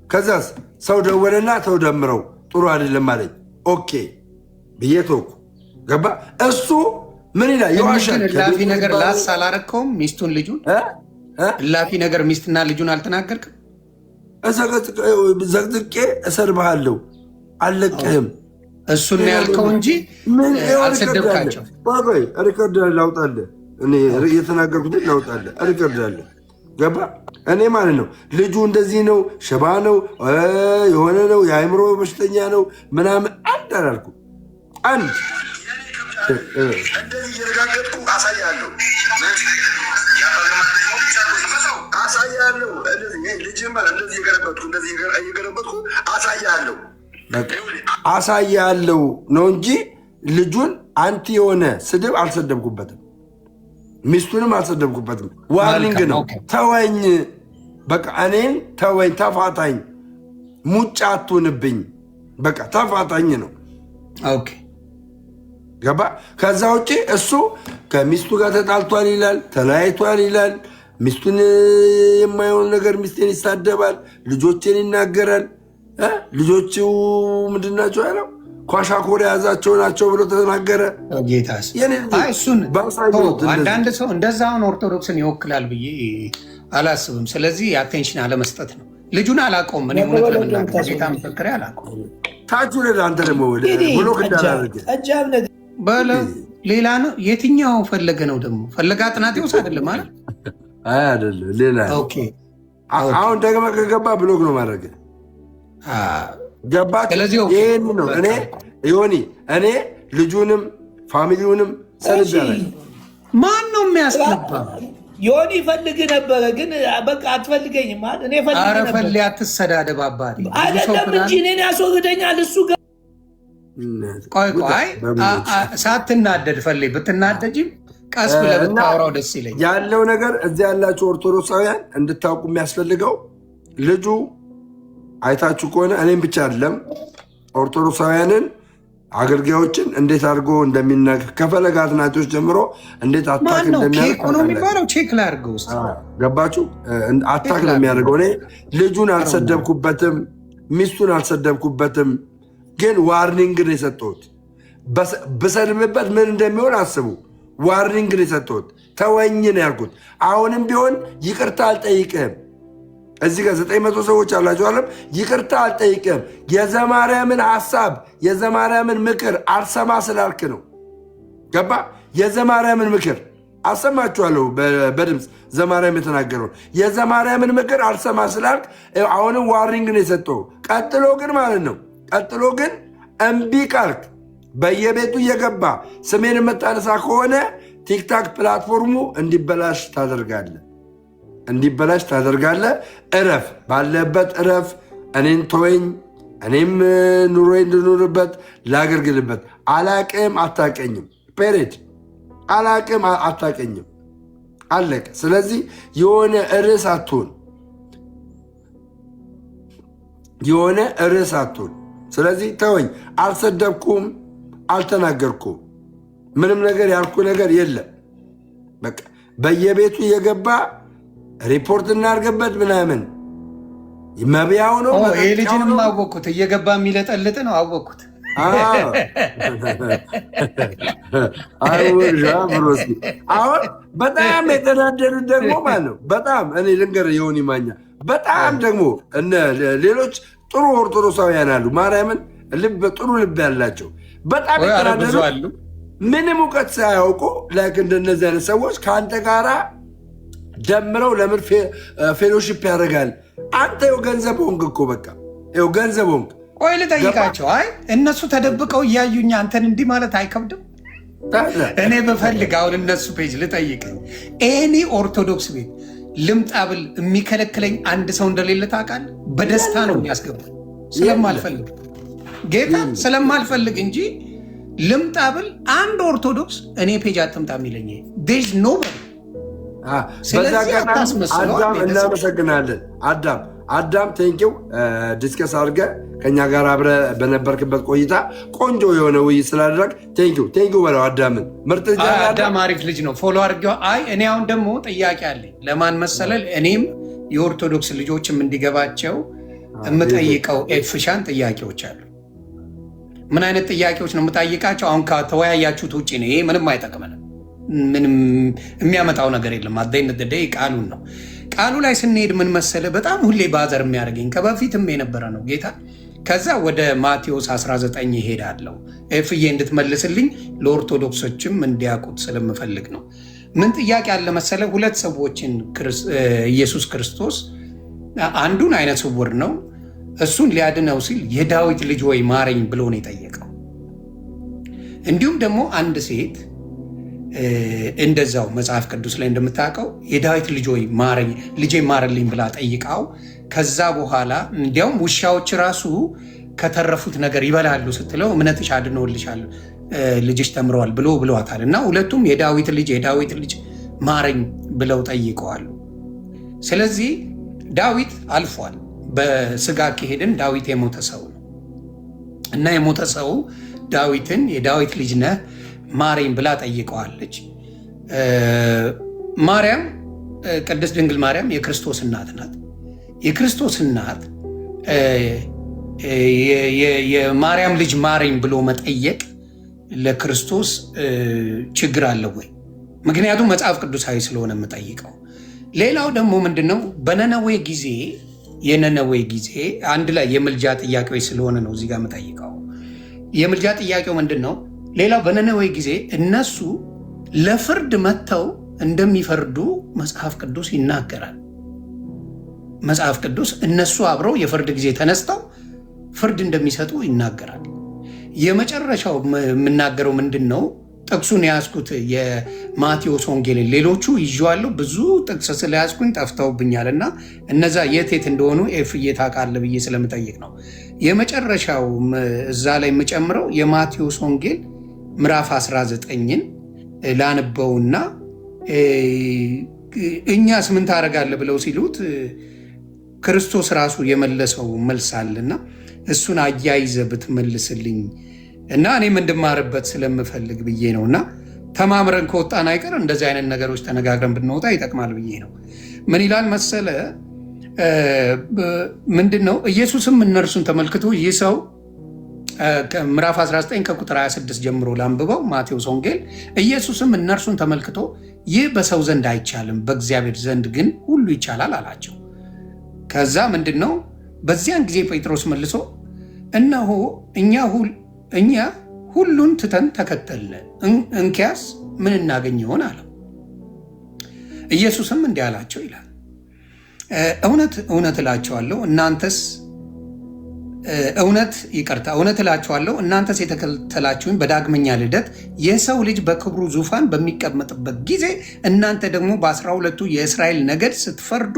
ከዛስ ሰው ደወለና ተው ደምረው ጥሩ አይደለም አለኝ። ኦኬ ብዬ ተውኩ። ገባ እሱ ምን ይላል? ይዋሻል። እላፊ ነገር ላስ አላረከውም። ሚስቱን ልጁን እላፊ ነገር ሚስትና ልጁን አልተናገርክም። ዘቅዝቄ እሰርብሃለሁ አልለቅህም እሱን ነው ያልከው እንጂ አልሰደብካቸው። ሪከርድ ላውጣልህ፣ የተናገርኩትን ላውጣልህ። ሪከርድ አለ። ገባ እኔ ማለት ነው ልጁ እንደዚህ ነው፣ ሽባ ነው፣ የሆነ ነው፣ የአእምሮ በሽተኛ ነው ምናምን አንድ አላልኩም። አንድ እንደዚህ እየረጋገጥኩ አሳያለሁ አሳያለሁ ነው እንጂ ልጁን አንቲ የሆነ ስድብ አልሰደብኩበትም፣ ሚስቱንም አልሰደብኩበትም። ዋርኒንግ ነው። ተወኝ፣ በቃ እኔን ተወኝ፣ ተፋታኝ፣ ሙጫ አትሁንብኝ፣ በቃ ተፋታኝ ነው። ኦኬ ገባ። ከዛ ውጭ እሱ ከሚስቱ ጋር ተጣልቷል ይላል፣ ተለያይቷል ይላል። ሚስቱን የማይሆን ነገር ሚስቴን ይሳደባል፣ ልጆቼን ይናገራል። ልጆቹ ምንድን ናቸው ያለው? ኳሻኮር የያዛቸው ናቸው ብሎ ተናገረ። አንዳንድ ሰው እንደዛውን ኦርቶዶክስን ይወክላል ብዬ አላስብም። ስለዚህ አቴንሽን አለመስጠት ነው። ልጁን አላውቀውም እኔ እውነት ለመናገር ጌታ ምስክሬ አላውቀውም። ታች አንተ ደግሞ ብሎክ እንዳላደርግ በለው ሌላ ነው። የትኛው ፈለገ ነው ደግሞ? ፈለገ አጥናቴውስ አይደለም ማለት አይደለም ሌላ። አሁን ደግሞ ከገባ ብሎክ ነው ማድረግ ገባ። ይህን ነው እኔ ዮኒ እኔ ልጁንም ፋሚሊውንም ሰልጃለ። ማን ነው የሚያስገባ? ዮኒ ፈልግ ነበረ ግን በቃ አትፈልገኝም። እኔ ፈልግ ነበር። ኧረ ፈል አትሰዳደብ አባቴ አይደለም እንጂ እኔን ያስወርደኛል እሱ ጋር። ቆይ ሳትናደድ ፈል ብትናደጅም ቀስ ብለህ ብታወራው ደስ ይለኛል። ያለው ነገር እዚህ ያላችሁ ኦርቶዶክሳውያን እንድታውቁ የሚያስፈልገው ልጁ አይታችሁ ከሆነ እኔም ብቻ አይደለም ኦርቶዶክሳውያንን አገልጋዮችን እንዴት አድርጎ እንደሚናገር ከፈለገ አትናቴዎች ጀምሮ እንዴት አታክ እንደሚያደርግ ነው የሚባለው። ቼክ ላድርገው ውስጥ ገባችሁ? አታክ ነው የሚያደርገው። እኔ ልጁን አልሰደብኩበትም፣ ሚስቱን አልሰደብኩበትም፣ ግን ዋርኒንግ ነው የሰጠሁት። ብሰድብበት ምን እንደሚሆን አስቡ። ዋርኒንግ ነው የሰጠሁት። ተወኝ ነው ያልኩት። አሁንም ቢሆን ይቅርታ አልጠይቅህም። እዚህ ጋር 900 ሰዎች አላችሁ አለም። ይቅርታ አልጠይቅህም። የዘማርያምን ሐሳብ የዘማርያምን ምክር አልሰማ ስላልክ ነው። ገባ? የዘማርያምን ምክር አሰማችኋለሁ በድምፅ ዘማርያም የተናገረው የዘማርያምን ምክር አልሰማ ስላልክ አሁንም ዋርኒንግ ነው የሰጠው። ቀጥሎ ግን ማለት ነው ቀጥሎ ግን እምቢ ካልክ በየቤቱ እየገባ ስሜን የምታነሳ ከሆነ ቲክታክ ፕላትፎርሙ እንዲበላሽ ታደርጋለህ። እረፍ፣ ባለበት እረፍ። እኔን ተወኝ፣ እኔም ኑሮ እንድኖርበት ላገርግልበት። አላቅም አታቀኝም። ፔሬድ አላቅም አታቀኝም። አለቀ። ስለዚህ የሆነ ርዕስ አትሆን፣ የሆነ ርዕስ አትሆን። ስለዚህ ተወኝ። አልሰደብኩም፣ አልተናገርኩም። ምንም ነገር ያልኩ ነገር የለም። በቃ በየቤቱ እየገባ ሪፖርት እናርገበት ምናምን መብያው ነው። ይሄ ልጅንም አወቅኩት፣ እየገባ የሚለጠልጥ ነው። አወቅኩት። አሁን በጣም የተናደዱት ደግሞ ማለት ነው። በጣም እኔ ልንገርህ የሆን ይማኛ በጣም ደግሞ እነ ሌሎች ጥሩ ኦርቶዶክሳውያን አሉ። ማርያምን ጥሩ ልብ ያላቸው በጣም የተናደዱ ምንም እውቀት ሳያውቁ ላይክ እንደነዚህ አይነት ሰዎች ከአንተ ጋራ ደምረው ለምን ፌሎሺፕ ያደርጋል? አንተ ይኸው ገንዘብ ሆንክ እኮ በቃ ይኸው ገንዘብ ሆንክ። ቆይ ልጠይቃቸው። አይ እነሱ ተደብቀው እያዩኝ አንተን እንዲህ ማለት አይከብድም? እኔ ብፈልግ አሁን እነሱ ፔጅ ልጠይቅ፣ ኤኒ ኦርቶዶክስ ቤት ልምጣ ብል የሚከለክለኝ አንድ ሰው እንደሌለ ታውቃለህ? በደስታ ነው የሚያስገቡት። ስለማልፈልግ ጌታ ስለማልፈልግ እንጂ ልምጣ ብል አንድ ኦርቶዶክስ እኔ ፔጅ አትምጣ የሚለኝ ዴዝ ኖ። ስለዚህ እናመሰግናለን አዳም ቴንኪው። ዲስከስ አድርገህ ከኛ ጋር አብረህ በነበርክበት ቆይታ ቆንጆ የሆነ ውይይት ስላደረግ ቴንኪው በለው። አዳምን ምርጥ አዳም አሪፍ ልጅ ነው። ፎሎ አድርጌው። አይ እኔ አሁን ደግሞ ጥያቄ አለኝ። ለማን መሰለል? እኔም የኦርቶዶክስ ልጆችም እንዲገባቸው የምጠይቀው ኤፍሻን ጥያቄዎች አሉ። ምን አይነት ጥያቄዎች ነው የምጠይቃቸው? አሁን ከተወያያችሁት ውጭ ነው። ይሄ ምንም አይጠቅመንም። ምንም የሚያመጣው ነገር የለም። አደይነት ደይ ቃሉን ነው። ቃሉ ላይ ስንሄድ ምን መሰለ በጣም ሁሌ ባዘር የሚያደርገኝ ከበፊትም የነበረ ነው ጌታ። ከዛ ወደ ማቴዎስ 19 ይሄዳለሁ። ኤፍዬ እንድትመልስልኝ ለኦርቶዶክሶችም እንዲያውቁት ስለምፈልግ ነው። ምን ጥያቄ አለ መሰለ? ሁለት ሰዎችን ኢየሱስ ክርስቶስ አንዱን አይነ ስውር ነው፣ እሱን ሊያድነው ሲል የዳዊት ልጅ ወይ ማረኝ ብሎ ነው የጠየቀው። እንዲሁም ደግሞ አንድ ሴት እንደዛው መጽሐፍ ቅዱስ ላይ እንደምታውቀው የዳዊት ልጅ ወይ ማረኝ ልጄ ማረልኝ ብላ ጠይቃው፣ ከዛ በኋላ እንዲያውም ውሻዎች ራሱ ከተረፉት ነገር ይበላሉ ስትለው እምነትሽ አድኖልሻል ልጅሽ ተምረዋል ብለዋታል። እና ሁለቱም የዳዊት ልጅ ማረኝ ብለው ጠይቀዋል። ስለዚህ ዳዊት አልፏል። በስጋ ከሄድን ዳዊት የሞተ ሰው ነው እና የሞተ ሰው ዳዊትን የዳዊት ልጅ ነህ ማረኝ ብላ ጠይቀዋለች። ማርያም ቅድስት ድንግል ማርያም የክርስቶስ እናት ናት። የክርስቶስ እናት የማርያም ልጅ ማረኝ ብሎ መጠየቅ ለክርስቶስ ችግር አለው ወይ? ምክንያቱም መጽሐፍ ቅዱሳዊ ስለሆነ የምጠይቀው። ሌላው ደግሞ ምንድነው በነነዌ ጊዜ የነነዌ ጊዜ አንድ ላይ የምልጃ ጥያቄዎች ስለሆነ ነው እዚህ ጋር የምጠይቀው። የምልጃ ጥያቄው ምንድን ነው? ሌላው በነነዌ ጊዜ እነሱ ለፍርድ መጥተው እንደሚፈርዱ መጽሐፍ ቅዱስ ይናገራል። መጽሐፍ ቅዱስ እነሱ አብረው የፍርድ ጊዜ ተነስተው ፍርድ እንደሚሰጡ ይናገራል። የመጨረሻው የምናገረው ምንድን ነው? ጥቅሱን የያዝኩት የማቴዎስ ወንጌልን፣ ሌሎቹ ይዤዋለሁ ብዙ ጥቅስ ስለያዝኩኝ ጠፍተውብኛል እና እነዛ የት እንደሆኑ ኤፍዬ ታውቃለህ ብዬ ስለምጠይቅ ነው። የመጨረሻው እዛ ላይ የምጨምረው የማቴዎስ ወንጌል ምዕራፍ 19ን ላንበውና እኛስ ምን ታደርጋለህ ብለው ሲሉት ክርስቶስ ራሱ የመለሰው መልስ አለና እሱን አያይዘ ብትመልስልኝ እና እኔም እንድማርበት ስለምፈልግ ብዬ ነው። እና ተማምረን ከወጣን አይቀር እንደዚህ አይነት ነገሮች ተነጋግረን ብንወጣ ይጠቅማል ብዬ ነው። ምን ይላል መሰለ? ምንድን ነው? ኢየሱስም እነርሱን ተመልክቶ ይህ ሰው ምዕራፍ 19 ከቁጥር 26 ጀምሮ ላንብበው። ማቴዎስ ወንጌል ኢየሱስም እነርሱን ተመልክቶ ይህ በሰው ዘንድ አይቻልም፣ በእግዚአብሔር ዘንድ ግን ሁሉ ይቻላል አላቸው። ከዛ ምንድን ነው? በዚያን ጊዜ ጴጥሮስ መልሶ እነሆ እኛ ሁሉን ትተን ተከተልን፣ እንኪያስ ምን እናገኝ ይሆን አለው። ኢየሱስም እንዲህ አላቸው ይላል፣ እውነት እላቸዋለሁ እውነት እላችኋለሁ እናንተስ የተከተላችሁኝ በዳግመኛ ልደት የሰው ልጅ በክብሩ ዙፋን በሚቀመጥበት ጊዜ እናንተ ደግሞ በ12ቱ የእስራኤል ነገድ ስትፈርዱ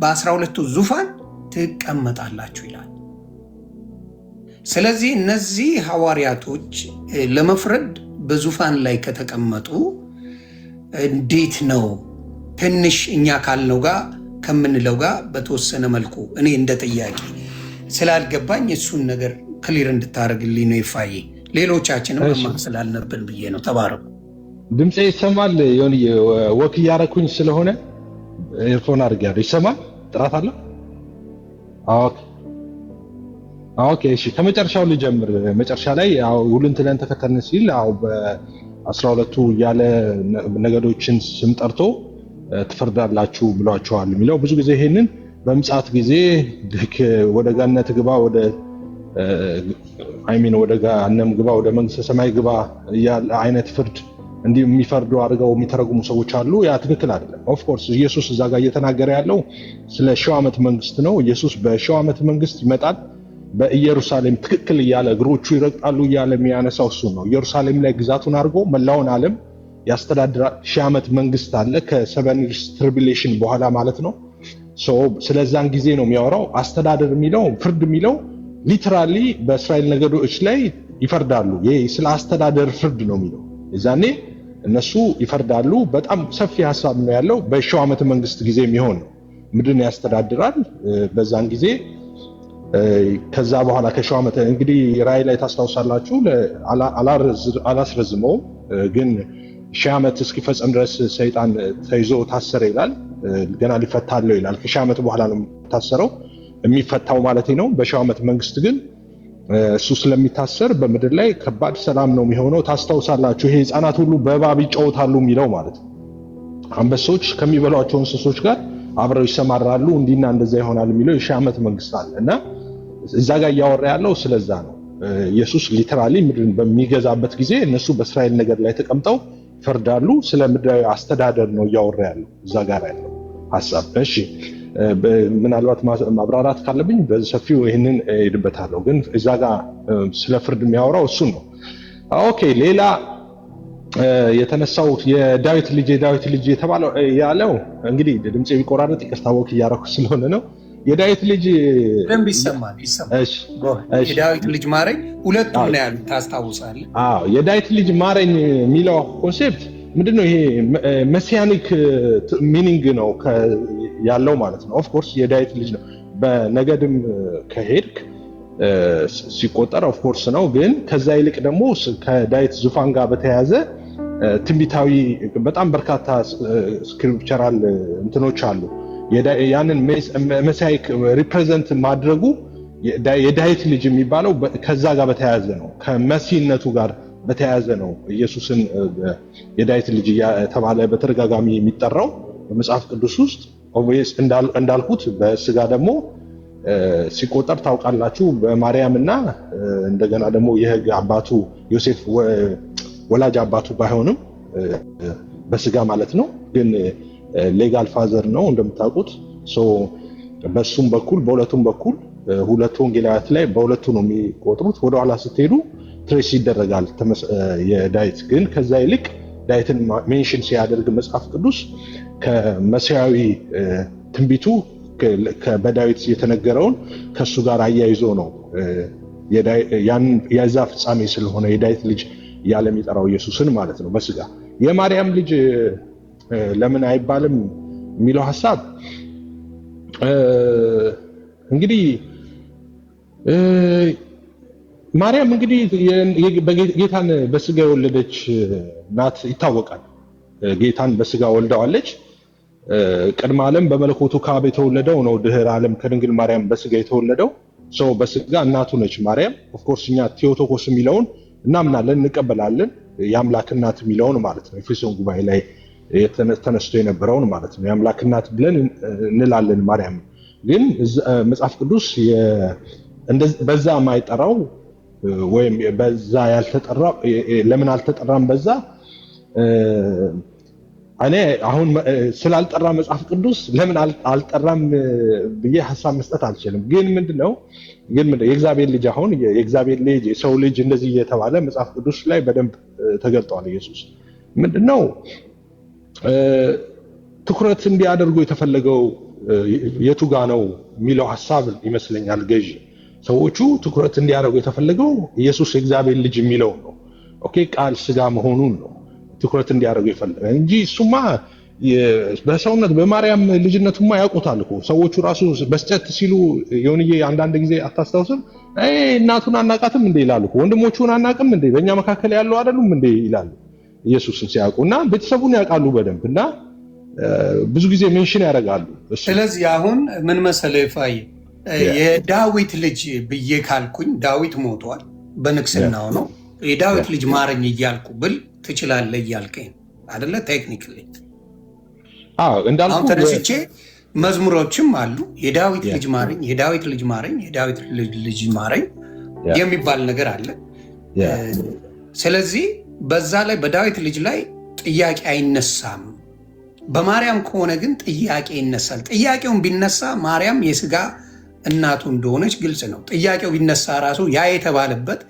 በ12ቱ ዙፋን ትቀመጣላችሁ ይላል። ስለዚህ እነዚህ ሐዋርያቶች ለመፍረድ በዙፋን ላይ ከተቀመጡ እንዴት ነው ትንሽ እኛ ካልነው ጋር ከምንለው ጋር በተወሰነ መልኩ እኔ እንደ ጥያቄ ስላልገባኝ እሱን ነገር ክሊር እንድታደርግልኝ ነው ይፋዬ። ሌሎቻችንም መማር ስላለብን ብዬ ነው። ተባረኩ። ድምጼ ይሰማል? የሆነ ወክ እያደረኩኝ ስለሆነ ኤርፎን አድርጌያለሁ። ይሰማል? ጥራት አለ? ኦኬ እሺ፣ ከመጨረሻው ልጀምር። መጨረሻ ላይ ሁሉን ትለን ተከተልን ሲል በ12ቱ ያለ ነገዶችን ስም ጠርቶ ትፈርዳላችሁ ብሏቸዋል የሚለው ብዙ ጊዜ ይሄንን በምጽአት ጊዜ ወደ ገነት ግባ ወደ ወደ ገሃነም ግባ ወደ መንግስተ ሰማይ ግባ አይነት ፍርድ እንዲህ የሚፈርዱ አድርገው የሚተረጉሙ ሰዎች አሉ። ያ ትክክል አይደለም። ኦፍ ኮርስ ኢየሱስ እዛ ጋር እየተናገረ ያለው ስለ ሺው ዓመት መንግስት ነው። ኢየሱስ በሺው ዓመት መንግስት ይመጣል። በኢየሩሳሌም ትክክል እያለ እግሮቹ ይረግጣሉ እያለ የሚያነሳው እሱ ነው። ኢየሩሳሌም ላይ ግዛቱን አድርጎ መላውን ዓለም ያስተዳድራል። ሺህ ዓመት መንግስት አለ ከሰቨን ይርስ ትሪቢሌሽን በኋላ ማለት ነው። ስለዛን ጊዜ ነው የሚያወራው። አስተዳደር የሚለው ፍርድ የሚለው ሊተራሊ በእስራኤል ነገዶች ላይ ይፈርዳሉ። ይሄ ስለ አስተዳደር ፍርድ ነው የሚለው። የዛኔ እነሱ ይፈርዳሉ። በጣም ሰፊ ሀሳብ ነው ያለው። በሺው ዓመት መንግስት ጊዜ የሚሆን ነው። ምድርን ያስተዳድራል በዛን ጊዜ። ከዛ በኋላ ከሺው ዓመት እንግዲህ ራእይ ላይ ታስታውሳላችሁ። አላስረዝመውም ግን ሺህ ዓመት እስኪፈጸም ድረስ ሰይጣን ተይዞ ታሰረ ይላል። ገና ሊፈታለው ይላል። ከሺህ ዓመት በኋላ ነው ታሰረው የሚፈታው ማለት ነው። በሺው ዓመት መንግስት ግን እሱ ስለሚታሰር በምድር ላይ ከባድ ሰላም ነው የሚሆነው። ታስታውሳላችሁ ይሄ ህፃናት ሁሉ በእባብ ይጫወታሉ የሚለው ማለት ነው። አንበሶች ከሚበሏቸው እንስሶች ጋር አብረው ይሰማራሉ፣ እንዲና እንደዛ ይሆናል የሚለው የሺህ ዓመት መንግስት አለ እና እዛ ጋር እያወራ ያለው ስለዛ ነው። ኢየሱስ ሊተራሊ ምድርን በሚገዛበት ጊዜ እነሱ በእስራኤል ነገር ላይ ተቀምጠው ይፈርዳሉ። ስለ ምድራዊ አስተዳደር ነው እያወራ ያለው እዛ ጋር ያለው ሐሳብ። እሺ ምናልባት ማብራራት ካለብኝ በሰፊው ይህንን ሄድበታለሁ፣ ግን እዛ ጋር ስለ ፍርድ የሚያወራው እሱ ነው። ኦኬ ሌላ የተነሳው የዳዊት ልጅ የተባለው ያለው እንግዲህ ድምጼ ቢቆራረጥ ይቅርታ ወክ እያደረኩ ስለሆነ ነው። የዳዊት ልጅ ደንብ ይሰማል። እሺ የዳዊት ልጅ ማረኝ ሁለቱም ነው ያሉት ታስታውሳለህ? አዎ የዳዊት ልጅ ማረኝ የሚለው ኮንሴፕት ምንድነው? ይሄ መሲያኒክ ሚኒንግ ነው ያለው ማለት ነው። ኦፍ ኮርስ የዳዊት ልጅ ነው። በነገድም ከሄድክ ሲቆጠር ኦፍ ኮርስ ነው። ግን ከዛ ይልቅ ደግሞ ከዳዊት ዙፋን ጋር በተያያዘ ትንቢታዊ በጣም በርካታ ስክሪፕቸራል እንትኖች አሉ። ያንን መሲያይክ ሪፕሬዘንት ማድረጉ የዳዊት ልጅ የሚባለው ከዛ ጋር በተያያዘ ነው። ከመሲህነቱ ጋር በተያያዘ ነው ኢየሱስን የዳዊት ልጅ የተባለ በተደጋጋሚ የሚጠራው በመጽሐፍ ቅዱስ ውስጥ። ኦብቪየስ እንዳልኩት በስጋ ደግሞ ሲቆጠር ታውቃላችሁ በማርያም እና እንደገና ደግሞ የሕግ አባቱ ዮሴፍ ወላጅ አባቱ ባይሆንም በስጋ ማለት ነው። ግን ሌጋል ፋዘር ነው እንደምታውቁት። በሱም በኩል በሁለቱም በኩል ሁለቱ ወንጌላውያት ላይ በሁለቱ ነው የሚቆጥሩት። ወደኋላ ስትሄዱ ትሬስ ይደረጋል የዳዊት። ግን ከዛ ይልቅ ዳዊትን ሜንሽን ሲያደርግ መጽሐፍ ቅዱስ ከመሲያዊ ትንቢቱ በዳዊት የተነገረውን ከሱ ጋር አያይዞ ነው የዛ ፍጻሜ ስለሆነ የዳዊት ልጅ እያለ የሚጠራው ኢየሱስን ማለት ነው በስጋ። የማርያም ልጅ ለምን አይባልም የሚለው ሐሳብ እንግዲህ ማርያም እንግዲህ ጌታን በስጋ የወለደች ናት ይታወቃል። ጌታን በስጋ ወልደዋለች። ቅድመ ዓለም በመለኮቱ ከአብ የተወለደው ነው። ድህረ ዓለም ከድንግል ማርያም በስጋ የተወለደው ሰው በስጋ እናቱ ነች ማርያም። ኦፍ ኮርስ እኛ ቴዎቶኮስ የሚለውን እናምናለን እንቀበላለን፣ የአምላክ እናት የሚለውን ማለት ነው። ኤፌሶን ጉባኤ ላይ ተነስቶ የነበረውን ማለት ነው። የአምላክ እናት ብለን እንላለን ማርያም። ግን መጽሐፍ ቅዱስ በዛ የማይጠራው ወይም በዛ ያልተጠራ ለምን አልተጠራም? በዛ እኔ አሁን ስላልጠራ መጽሐፍ ቅዱስ ለምን አልጠራም ብዬ ሐሳብ መስጠት አልችልም። ግን ምንድነው የእግዚአብሔር ልጅ አሁን የእግዚአብሔር ልጅ የሰው ልጅ እንደዚህ እየተባለ መጽሐፍ ቅዱስ ላይ በደንብ ተገልጧል። ኢየሱስ ምንድነው ትኩረት እንዲያደርጉ የተፈለገው የቱ ጋ ነው የሚለው ሐሳብ ይመስለኛል ገዢ። ሰዎቹ ትኩረት እንዲያደርጉ የተፈለገው ኢየሱስ የእግዚአብሔር ልጅ የሚለው ነው። ኦኬ ቃል ስጋ መሆኑን ነው ትኩረት እንዲያደርጉ የፈለገ እንጂ እሱማ በሰውነት በማርያም ልጅነቱማ ያውቁታል እኮ ሰዎቹ ራሱ በስጨት ሲሉ የሆነዬ አንዳንድ ጊዜ አታስታውስም? እናቱን አናቃትም እንዴ ይላሉ እኮ ወንድሞቹን አናቅም እንዴ በእኛ መካከል ያለው አይደሉም እንዴ ይላሉ ኢየሱስን ሲያውቁና ቤተሰቡን ያውቃሉ በደንብ እና ብዙ ጊዜ ሜንሽን ያደርጋሉ። ስለዚህ አሁን ምን መሰለህ ፋይ የዳዊት ልጅ ብዬ ካልኩኝ ዳዊት ሞቷል፣ በንግስናው ነው። የዳዊት ልጅ ማረኝ እያልኩ ብል ትችላለህ እያልከኝ አይደለ? ቴክኒካሊ አሁን ተነስቼ መዝሙሮችም አሉ የዳዊት ልጅ ማረኝ፣ የዳዊት ልጅ ማረኝ፣ የዳዊት ልጅ ማረኝ የሚባል ነገር አለ። ስለዚህ በዛ ላይ በዳዊት ልጅ ላይ ጥያቄ አይነሳም። በማርያም ከሆነ ግን ጥያቄ ይነሳል። ጥያቄውን ቢነሳ ማርያም የስጋ እናቱ እንደሆነች ግልጽ ነው። ጥያቄው ቢነሳ ራሱ ያ የተባለበት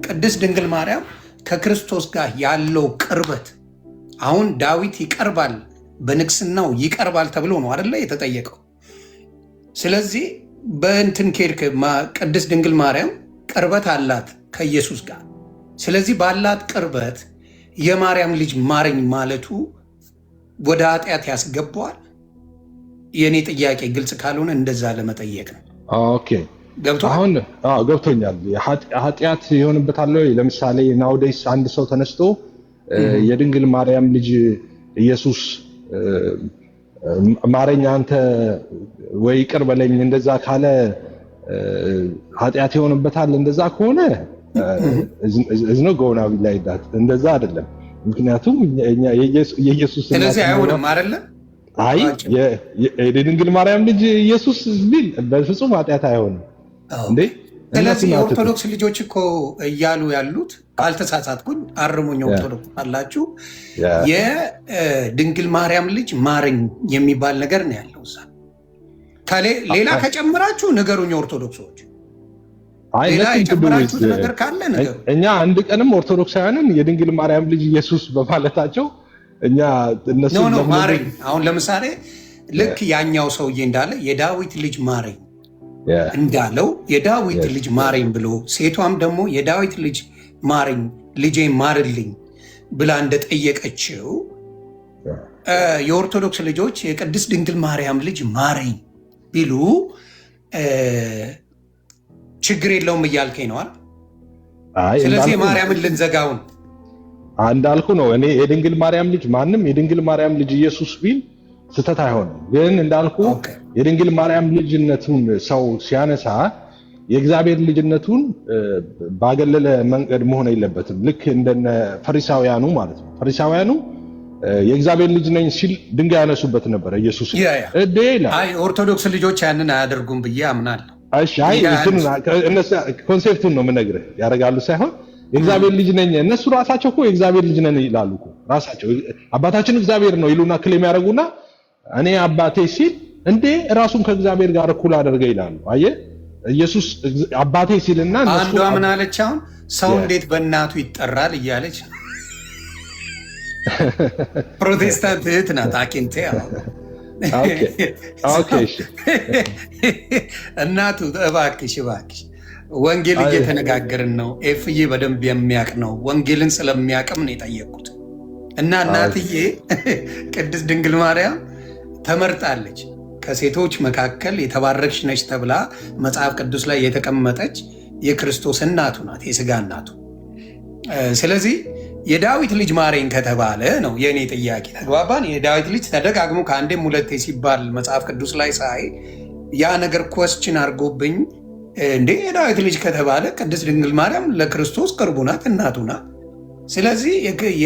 ቅድስት ድንግል ማርያም ከክርስቶስ ጋር ያለው ቅርበት አሁን ዳዊት ይቀርባል በንግስናው ይቀርባል ተብሎ ነው አይደለ የተጠየቀው። ስለዚህ በእንትን ኬድክ ቅድስት ድንግል ማርያም ቅርበት አላት ከኢየሱስ ጋር። ስለዚህ ባላት ቅርበት የማርያም ልጅ ማረኝ ማለቱ ወደ ኃጢአት ያስገባዋል። የእኔ ጥያቄ ግልጽ ካልሆነ እንደዛ ለመጠየቅ ነው። ኦኬ አሁን ገብቶኛል። ኃጢአት ይሆንበታል ወይ? ለምሳሌ ናውዴስ አንድ ሰው ተነስቶ የድንግል ማርያም ልጅ ኢየሱስ ማረኝ አንተ ወይ ይቅር በለኝ እንደዛ ካለ ኃጢአት ይሆንበታል? እንደዛ ከሆነ እዝኖ ጎና ቢላይ ዳት እንደዛ አይደለም። ምክንያቱም የኢየሱስ ስለዚህ አይሆንም አይደለ? አይ የድንግል ማርያም ልጅ ኢየሱስ ቢል በፍጹም ኃጢአት አይሆንም እንዴ። ስለዚህ የኦርቶዶክስ ልጆች እኮ እያሉ ያሉት ካልተሳሳትኩኝ አርሙኝ፣ ኦርቶዶክስ አላችሁ የድንግል ማርያም ልጅ ማረኝ የሚባል ነገር ነው ያለው እዛ። ሌላ ከጨምራችሁ ንገሩኝ ኦርቶዶክሶች። ሌላ የጨምራችሁት ነገር ካለ ነገሩ። እኛ አንድ ቀንም ኦርቶዶክሳውያንን የድንግል ማርያም ልጅ ኢየሱስ በማለታቸው እኛ እነሱ ነው ማረኝ። አሁን ለምሳሌ ልክ ያኛው ሰውዬ እንዳለ የዳዊት ልጅ ማረኝ እንዳለው የዳዊት ልጅ ማረኝ ብሎ ሴቷም ደግሞ የዳዊት ልጅ ማረኝ ልጄ ማርልኝ ብላ እንደጠየቀችው የኦርቶዶክስ ልጆች የቅድስት ድንግል ማርያም ልጅ ማረኝ ቢሉ ችግር የለውም እያልከኝ ነዋል። ስለዚህ የማርያምን ልንዘጋውን እንዳልኩ ነው። እኔ የድንግል ማርያም ልጅ ማንም የድንግል ማርያም ልጅ ኢየሱስ ቢል ስተት አይሆንም። ግን እንዳልኩ የድንግል ማርያም ልጅነቱን ሰው ሲያነሳ የእግዚአብሔር ልጅነቱን ባገለለ መንገድ መሆን የለበትም። ልክ እንደነ ፈሪሳውያኑ ማለት ነው። ፈሪሳውያኑ የእግዚአብሔር ልጅ ነኝ ሲል ድንጋይ ያነሱበት ነበር ኢየሱስ። አይ ኦርቶዶክስ ልጆች ያንን አያደርጉም ብዬ አምናለሁ። እሺ አይ እነሱ ኮንሴፕቱን ነው የምነግርህ ያደርጋሉ ሳይሆን የእግዚአብሔር ልጅ ነኝ እነሱ ራሳቸው እኮ የእግዚአብሔር ልጅ ነን ይላሉ እኮ ራሳቸው። አባታችን እግዚአብሔር ነው ይሉና ክሌም ያደርጉና እኔ አባቴ ሲል እንዴ ራሱን ከእግዚአብሔር ጋር እኩል አደረገ ይላሉ። አየህ ኢየሱስ አባቴ ሲልና አንዷ ምን አለች? አሁን ሰው እንዴት በእናቱ ይጠራል እያለች ፕሮቴስታንት እህት ናት። አኪንቴ እናቱ እባክሽ ወንጌል እየተነጋገርን ነው። ኤፍዬ በደንብ የሚያቅ ነው። ወንጌልን ስለሚያቅም ነው የጠየቁት። እና እናትዬ ቅድስት ድንግል ማርያም ተመርጣለች። ከሴቶች መካከል የተባረክሽ ነች ተብላ መጽሐፍ ቅዱስ ላይ የተቀመጠች የክርስቶስ እናቱ ናት፣ የስጋ እናቱ። ስለዚህ የዳዊት ልጅ ማረኝ ከተባለ ነው የእኔ ጥያቄ። ተግባባን? የዳዊት ልጅ ተደጋግሞ ከአንዴም ሁለቴ ሲባል መጽሐፍ ቅዱስ ላይ ሳይ ያ ነገር ኮስችን አድርጎብኝ እንዴ የዳዊት ልጅ ከተባለ ቅድስት ድንግል ማርያም ለክርስቶስ ቅርቡ ናት፣ እናቱ ናት። ስለዚህ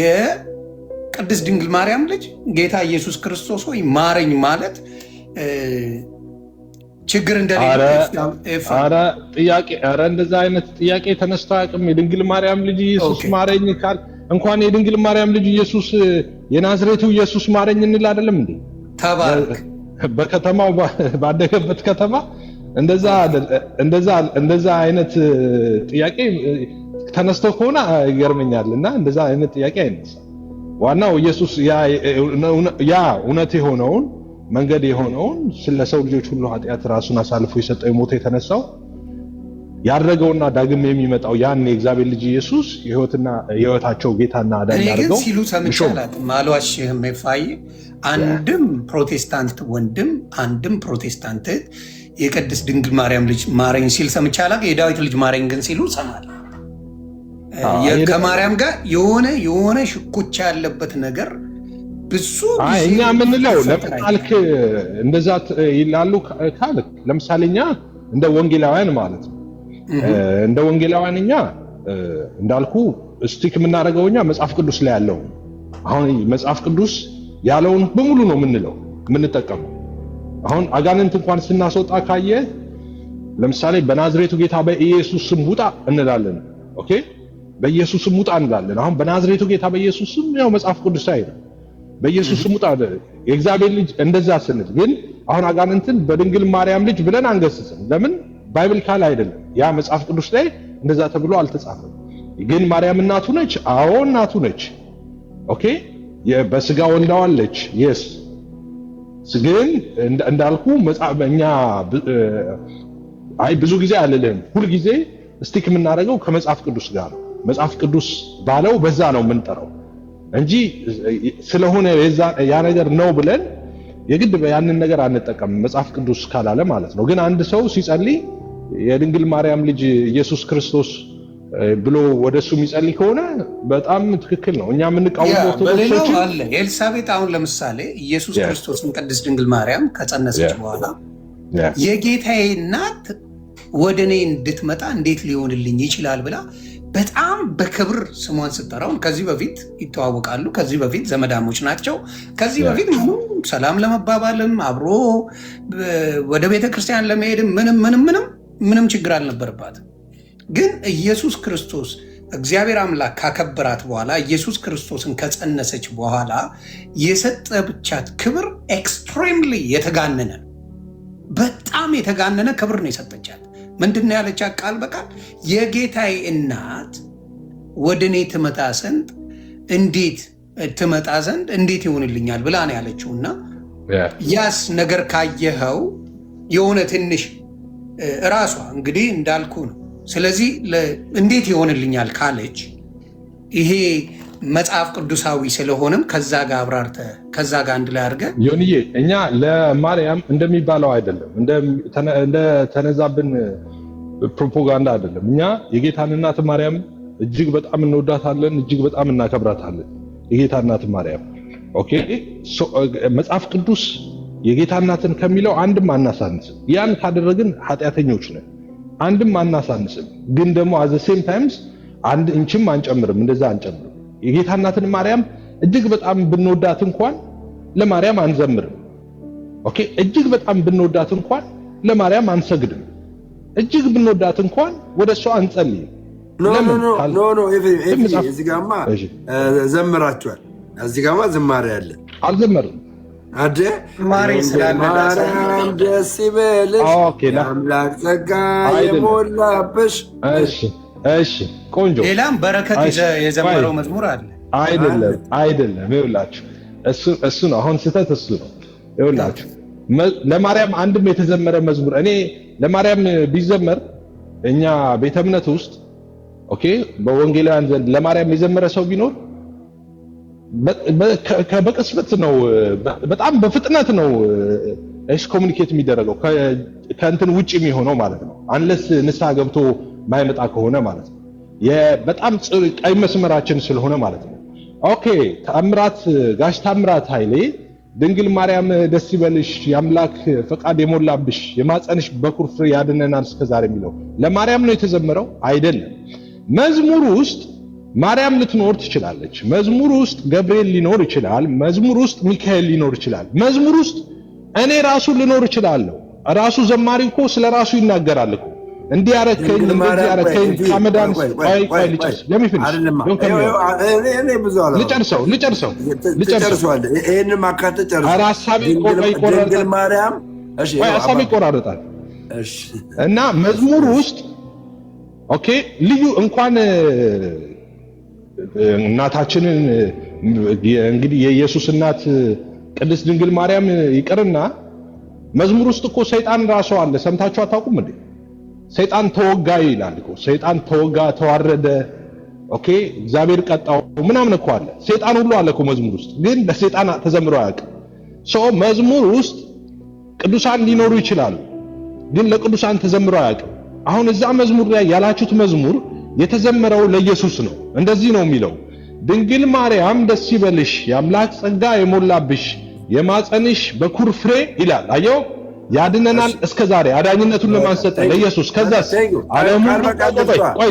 የቅድስት ድንግል ማርያም ልጅ ጌታ ኢየሱስ ክርስቶስ ሆይ ማረኝ ማለት ችግር እንደሌለ እንደዛ አይነት ጥያቄ ተነስቶ አያውቅም። የድንግል ማርያም ልጅ ኢየሱስ ማረኝ ካል እንኳን የድንግል ማርያም ልጅ ኢየሱስ የናዝሬቱ ኢየሱስ ማረኝ እንል አይደለም እንዴ? ተባረክ። በከተማው ባደገበት ከተማ እንደዛ አይነት ጥያቄ ተነስቶ ከሆነ ይገርመኛል። እና እንደዛ አይነት ጥያቄ አይነሳ። ዋናው ኢየሱስ ያ እውነት የሆነውን መንገድ የሆነውን ስለሰው ልጆች ሁሉ ኃጢአት ራሱን አሳልፎ የሰጠው የሞተ የተነሳው ያደረገውና ዳግም የሚመጣው ያን የእግዚአብሔር ልጅ ኢየሱስ የህይወታቸው ጌታና አዳኝ ያደረገው ሲሉ ሰምቻለሁ። ማሏሽህም ይፋይ አንድም ፕሮቴስታንት ወንድም አንድም ፕሮቴስታንት የቅድስት ድንግል ማርያም ልጅ ማረኝ ሲል ሰምቻለሁ። የዳዊት ልጅ ማረኝ ግን ሲሉ ሰማል። ከማርያም ጋር የሆነ ሽኩቻ ያለበት ነገር ብዙ እኛ የምንለው ለምጣልክ እንደዛ ይላሉ ካልክ ለምሳሌ እኛ እንደ ወንጌላውያን ማለት ነው እንደ ወንጌላውያን እኛ እንዳልኩ ስቲክ የምናደርገው እኛ መጽሐፍ ቅዱስ ላይ ያለው አሁን መጽሐፍ ቅዱስ ያለውን በሙሉ ነው የምንጠቀመው። አሁን አጋንንት እንኳን ስናስወጣ ካየ ለምሳሌ በናዝሬቱ ጌታ በኢየሱስ ስም ውጣ እንላለን። ኦኬ በኢየሱስ ስም ውጣ እንላለን። አሁን በናዝሬቱ ጌታ በኢየሱስ ስም ያው መጽሐፍ ቅዱስ አይደለም በኢየሱስ ስም ውጣ የእግዚአብሔር ልጅ እንደዛ ስንል ግን አሁን አጋንንትን በድንግል ማርያም ልጅ ብለን አንገስጽም። ለምን ባይብል ካል አይደለም ያ መጽሐፍ ቅዱስ ላይ እንደዛ ተብሎ አልተጻፈም። ግን ማርያም እናቱ ነች። አዎ እናቱ ነች። ኦኬ በስጋ ወልዳዋለች። yes ግን እንዳልኩ መጽሐፈኛ ብዙ ጊዜ አልልህም ሁሉ ጊዜ ስቲክ የምናደርገው ከመጽሐፍ ቅዱስ ጋር ነው። መጽሐፍ ቅዱስ ባለው በዛ ነው የምንጠራው እንጂ ስለሆነ ያ ነገር ነው ብለን የግድ ያንን ነገር አንጠቀምም መጽሐፍ ቅዱስ ካላለ ማለት ነው። ግን አንድ ሰው ሲጸልይ የድንግል ማርያም ልጅ ኢየሱስ ክርስቶስ ብሎ ወደሱ የሚጸልይ ከሆነ በጣም ትክክል ነው። እኛ የምንቃወመው ኦርቶዶክሶች አለ ኤልሳቤጥ አሁን ለምሳሌ ኢየሱስ ክርስቶስን ቅድስት ድንግል ማርያም ከጸነሰች በኋላ የጌታዬ እናት ወደኔ እንድትመጣ እንዴት ሊሆንልኝ ይችላል ብላ በጣም በክብር ስሟን ስትጠራው ከዚህ በፊት ይተዋወቃሉ። ከዚህ በፊት ዘመዳሞች ናቸው። ከዚህ በፊት ሰላም ለመባባልም አብሮ ወደ ቤተክርስቲያን ለመሄድም ምንም ችግር አልነበረባትም። ግን ኢየሱስ ክርስቶስ እግዚአብሔር አምላክ ካከበራት በኋላ ኢየሱስ ክርስቶስን ከጸነሰች በኋላ የሰጠቻት ክብር ኤክስትሪምሊ የተጋነነ በጣም የተጋነነ ክብር ነው የሰጠቻት። ምንድን ነው ያለቻት? ቃል በቃል የጌታዬ እናት ወደ እኔ ትመጣ ዘንድ እንዴት ይሆንልኛል ብላ ነው ያለችውና ያስ ነገር ካየኸው የሆነ ትንሽ እራሷ እንግዲህ እንዳልኩ ነው። ስለዚህ እንዴት ይሆንልኛል ካለች ይሄ መጽሐፍ ቅዱሳዊ ስለሆነም ከዛ ጋር አብራርተ ከዛ ጋር አንድ ላይ አድርገ ዮኒዬ እኛ ለማርያም እንደሚባለው አይደለም እንደ ተነዛብን ፕሮፓጋንዳ አይደለም። እኛ የጌታን እናት ማርያም እጅግ በጣም እንወዳታለን፣ እጅግ በጣም እናከብራታለን። የጌታ እናት ማርያም ኦኬ መጽሐፍ ቅዱስ የጌታ እናትን ከሚለው አንድም አናሳንስም። ያን ካደረግን ኃጢአተኞች ነን። አንድም አናሳንስም። ግን ደግሞ አዘ ሴም ታይምስ አንድ እንችም አንጨምርም። እንደዛ አንጨምርም። የጌታ እናትን ማርያም እጅግ በጣም ብንወዳት እንኳን ለማርያም አንዘምርም። ኦኬ እጅግ በጣም ብንወዳት እንኳን ለማርያም አንሰግድም። እጅግ ብንወዳት እንኳን ወደሷ አንጸልይም። ኖ እዚህ ጋማ ዘምራችኋል። እዚህ ጋማ ዝማሬ አለ። አልዘመርም አደ ማርያም ደስ ይበልሽ አምላክ ጸጋ የሞላብሽ። እሺ ቆንጆ። ሌላም በረከት የዘመረው መዝሙር አለ። አይደለም ይኸውላችሁ እሱ ነው አሁን ስህተት እሱ ነው። ይኸውላችሁ ለማርያም አንድም የተዘመረ መዝሙር እኔ ለማርያም ቢዘመር እኛ ቤተ እምነት ውስጥ ኦኬ በወንጌላውያን ዘንድ ለማርያም የዘመረ ሰው ቢኖር በቅጽበት ነው በጣም በፍጥነት ነው ኮሙኒኬት የሚደረገው ከእንትን ውጭ የሚሆነው ማለት ነው። አንለስ ንስሐ ገብቶ ማይመጣ ከሆነ ማለት ነው። በጣም ቀይ መስመራችን ስለሆነ ማለት ነው። ኦኬ ታምራት ጋሽ ታምራት ኃይሌ ድንግል ማርያም ደስ ይበልሽ የአምላክ ፈቃድ የሞላብሽ የማጸንሽ በኩር ፍሬ ያድነናል እስከዛሬ የሚለው ለማርያም ነው የተዘመረው አይደለም። መዝሙሩ ውስጥ ማርያም ልትኖር ትችላለች። መዝሙር ውስጥ ገብርኤል ሊኖር ይችላል። መዝሙር ውስጥ ሚካኤል ሊኖር ይችላል። መዝሙር ውስጥ እኔ ራሱ ልኖር እችላለሁ። ራሱ ዘማሪው እኮ ስለ ራሱ ይናገራል እኮ እንዲህ ያረከኝ እንደዚህ ያረከኝ ካመዳን ቆይ ልጨርስ ልጨርሰው ይሄን ማካተት ጨርሰው ሐሳቤ ይቆራረጣል። እና መዝሙር ውስጥ ኦኬ ልዩ እንኳን እናታችንን እንግዲህ የኢየሱስ እናት ቅድስት ድንግል ማርያም ይቅርና መዝሙር ውስጥ እኮ ሰይጣን ራሱ አለ። ሰምታችሁ አታውቁም እንዴ? ሰይጣን ተወጋ ይላል እኮ። ሰይጣን ተወጋ፣ ተዋረደ፣ ኦኬ እግዚአብሔር ቀጣው ምናምን እኮ አለ። ሰይጣን ሁሉ አለ እኮ መዝሙር ውስጥ፣ ግን ለሰይጣን ተዘምሮ አያውቅም። ሰው መዝሙር ውስጥ ቅዱሳን ሊኖሩ ይችላሉ፣ ግን ለቅዱሳን ተዘምሮ አያውቅም። አሁን እዛ መዝሙር ላይ ያላችሁት መዝሙር የተዘመረው ለኢየሱስ ነው። እንደዚህ ነው የሚለው፣ ድንግል ማርያም ደስ ይበልሽ፣ የአምላክ ጸጋ የሞላብሽ፣ የማፀንሽ በኩር ፍሬ ይላል። አየው ያድነናል እስከ ዛሬ አዳኝነቱን ለማንሰጥ ለኢየሱስ። ከዛስ ዓለም ሁሉ ቆይ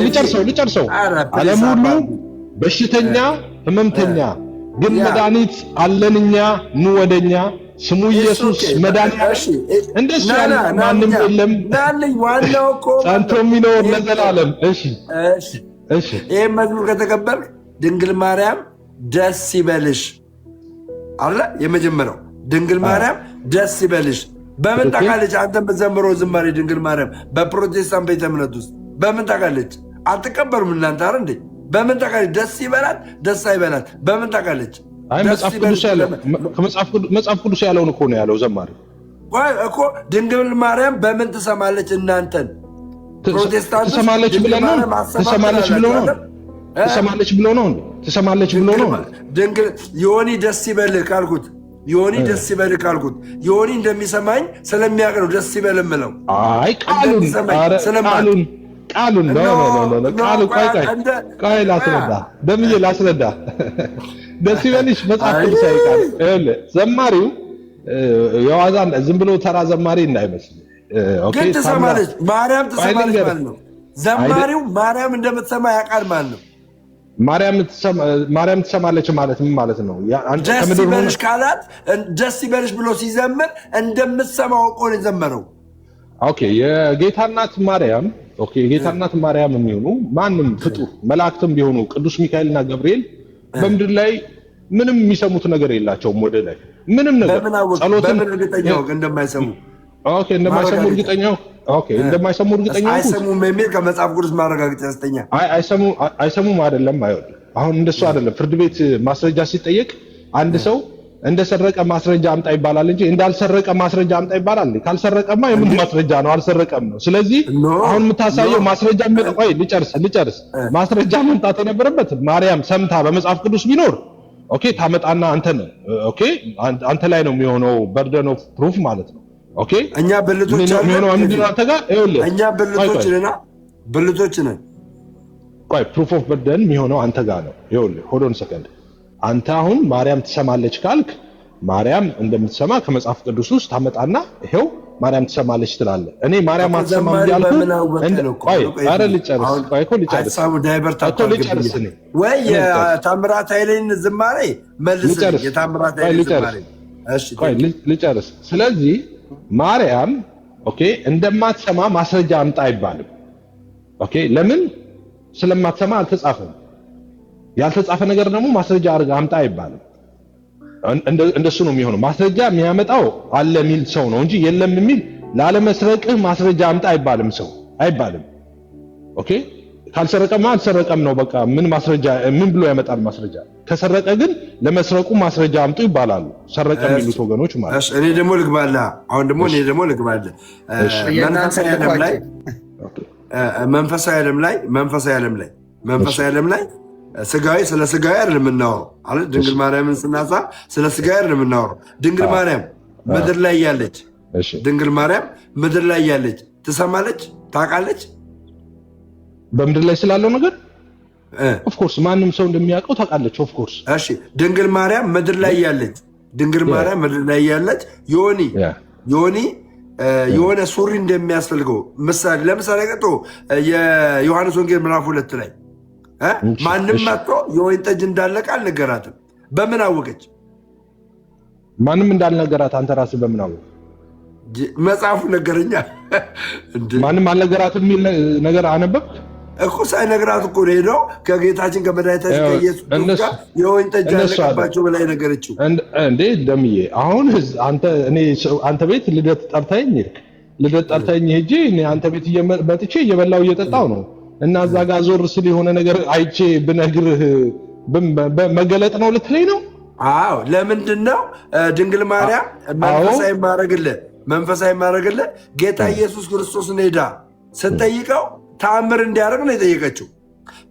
ልጨርሰው ዓለም ሁሉ በሽተኛ ህመምተኛ፣ ግን መድኃኒት አለንኛ ኑ ወደኛ፣ ስሙ ኢየሱስ መድኃኒት። እንደሱ ያለ ማንም የለም ጸንቶ የሚኖር ለዘላለም። እሺ ይህ መዝሙር ከተቀበል ድንግል ማርያም ደስ ይበልሽ አለ። የመጀመሪያው ድንግል ማርያም ደስ ይበልሽ በምን ታውቃለች? አንተ በዘምሮ ዝማሬ ድንግል ማርያም በፕሮቴስታንት ቤተ እምነት ውስጥ በምን ታውቃለች? አትቀበሉም እናንተ አይደል እንዴ? በምን ታውቃለች? ደስ ይበላት ደስ አይበላት በምን ታውቃለች? አይ መጽሐፍ ቅዱስ ያለውን እኮ ነው ያለው ዘማሪ እኮ። ድንግል ማርያም በምን ትሰማለች? እናንተን ፕሮቴስታንት ትሰማለች ብሎ ነው ትሰማለች ብሎ ነው። ድንግል ዮኒ ደስ ይበልህ ካልኩት ዮኒ ደስ ይበልህ ካልኩት ዮኒ እንደሚሰማኝ ስለሚያውቅ ነው ደስ ይበል የምለው። አይ ቃሉን ላስረዳ ደስ ይበልሽ መጽሐፍ ቅዱስ አይቃል። ዘማሪው የዋዛ ዝም ብሎ ተራ ዘማሪ እንዳይመስል። ግን ትሰማለች፣ ማርያም ትሰማለች ማለት ነው። ዘማሪው ማርያም እንደምትሰማ ያውቃል ማለት ነው። ማርያም ትሰማለች ማለት ምን ማለት ነው? ደስ ይበልሽ ካላት ደስ ይበልሽ ብሎ ሲዘምር እንደምትሰማው እኮ ነው የዘመረው። ኦኬ የጌታ እናት ማርያም የጌታ እናት ማርያም የሚሆኑ ማንም ፍጡር መላእክትም ቢሆኑ ቅዱስ ሚካኤልና ገብርኤል በምድር ላይ ምንም የሚሰሙት ነገር የላቸውም። ወደ ላይ ምንም ነገር ጸሎትን እርግጠኛው እንደማይሰሙ እንደማይሰሙ እርግጠኛው እንደማይሰሙ አይሰሙም የሚል ከመጽሐፍ ቅዱስ ማረጋገጫ ያስተኛል። አይሰሙም አይደለም። አሁን እንደሱ አይደለም። ፍርድ ቤት ማስረጃ ሲጠየቅ አንድ ሰው እንደሰረቀ ማስረጃ አምጣ ይባላል እንጂ እንዳልሰረቀ ማስረጃ አምጣ ይባላል። ካልሰረቀማ የምን ማስረጃ ነው? አልሰረቀም ነው። ስለዚህ አሁን የምታሳየው ማስረጃ ልጨርስ። ማስረጃ መምጣት የነበረበት ማርያም ሰምታ በመጽሐፍ ቅዱስ ቢኖር ታመጣና አንተ ላይ ነው የሚሆነው። በርደን ኦፍ ፕሩፍ ማለት ነው። እኛ ብልቶች ነን። ቆይ ፕሩፍ ኦፍ በርደን የሚሆነው አንተ ጋር ነው። ይኸውልህ ሆዶን ሰከንድ አንተ አሁን ማርያም ትሰማለች ካልክ ማርያም እንደምትሰማ ከመጽሐፍ ቅዱስ ውስጥ ታመጣና ይሄው ማርያም ትሰማለች ትላለህ። እኔ ማርያም አትሰማም እያልኩ ልጨርስ ወይ የታምራት ኃይሌን ዝማሬ መልስልኝ። የታምራት ኃይሌን ዝማሬ ልጨርስ። ስለዚህ ማርያም እንደማትሰማ ማስረጃ አምጣ አይባልም። ለምን? ስለማትሰማ አልተጻፈም። ያልተጻፈ ነገር ደግሞ ማስረጃ አድርጋ አምጣ አይባልም። እንደሱ ነው የሚሆነው። ማስረጃ የሚያመጣው አለ የሚል ሰው ነው እንጂ የለም የሚል ላለመስረቅህ ማስረጃ አምጣ አይባልም። ሰው አይባልም። ካልሰረቀማ አልሰረቀም ነው በቃ። ምን ማስረጃ ምን ብሎ ያመጣል ማስረጃ? ከሰረቀ ግን ለመስረቁ ማስረጃ አምጡ ይባላሉ ሰረቀ የሚሉት ወገኖች ማለት። እኔ ደግሞ ልግባለህ። አሁን ደግሞ እኔ ደግሞ ልግባለህ። መንፈሳዊ ዓለም ላይ ስጋዊ ስለ ስጋዊ አይደለም የምናወራው አይደል? ድንግል ማርያምን ስናሳ ስለ ስጋዊ አይደለም የምናወራው። ድንግል ማርያም ምድር ላይ ያለች ትሰማለች፣ ታውቃለች። በምድር ላይ ስላለው ነገር ኦፍ ኮርስ ማንም ሰው እንደሚያውቀው ታውቃለች። ኦፍ ኮርስ እሺ። ድንግል ማርያም ምድር ላይ ያለች ዮኒ የሆነ ሱሪ እንደሚያስፈልገው ለምሳሌ ቀጥቶ የዮሐንስ ወንጌል ምዕራፍ 2 ላይ ማንም መጥቶ የወይን ጠጅ እንዳለቀ አልነገራትም። በምን አወቀች? ማንም እንዳልነገራት አንተ ራስህ በምን አወቅ? መጽሐፉ ነገረኛ። ማንም አልነገራትም የሚል ነገር አነበብክ እኮ። ሳይነግራት እኮ ነው ሄደው ከጌታችን ከመድኃኒታችን ከኢየሱስ ጋር የወይን ጠጅ ያለቀባቸው በላይ ነገረችው። እንዴ ደምዬ፣ አሁን አንተ ቤት ልደት ጠርተኸኝ ሄጄ አንተ ቤት መጥቼ እየበላሁ እየጠጣሁ ነው እና እዛ ጋር ዞር ስል የሆነ ነገር አይቼ ብነግርህ መገለጥ ነው ልትለኝ ነው? አዎ። ለምንድን ነው ድንግል ማርያም መንፈሳዊ ማረግልህ ጌታ ኢየሱስ ክርስቶስን ሄዳ ስትጠይቀው ተአምር እንዲያደርግ ነው የጠየቀችው።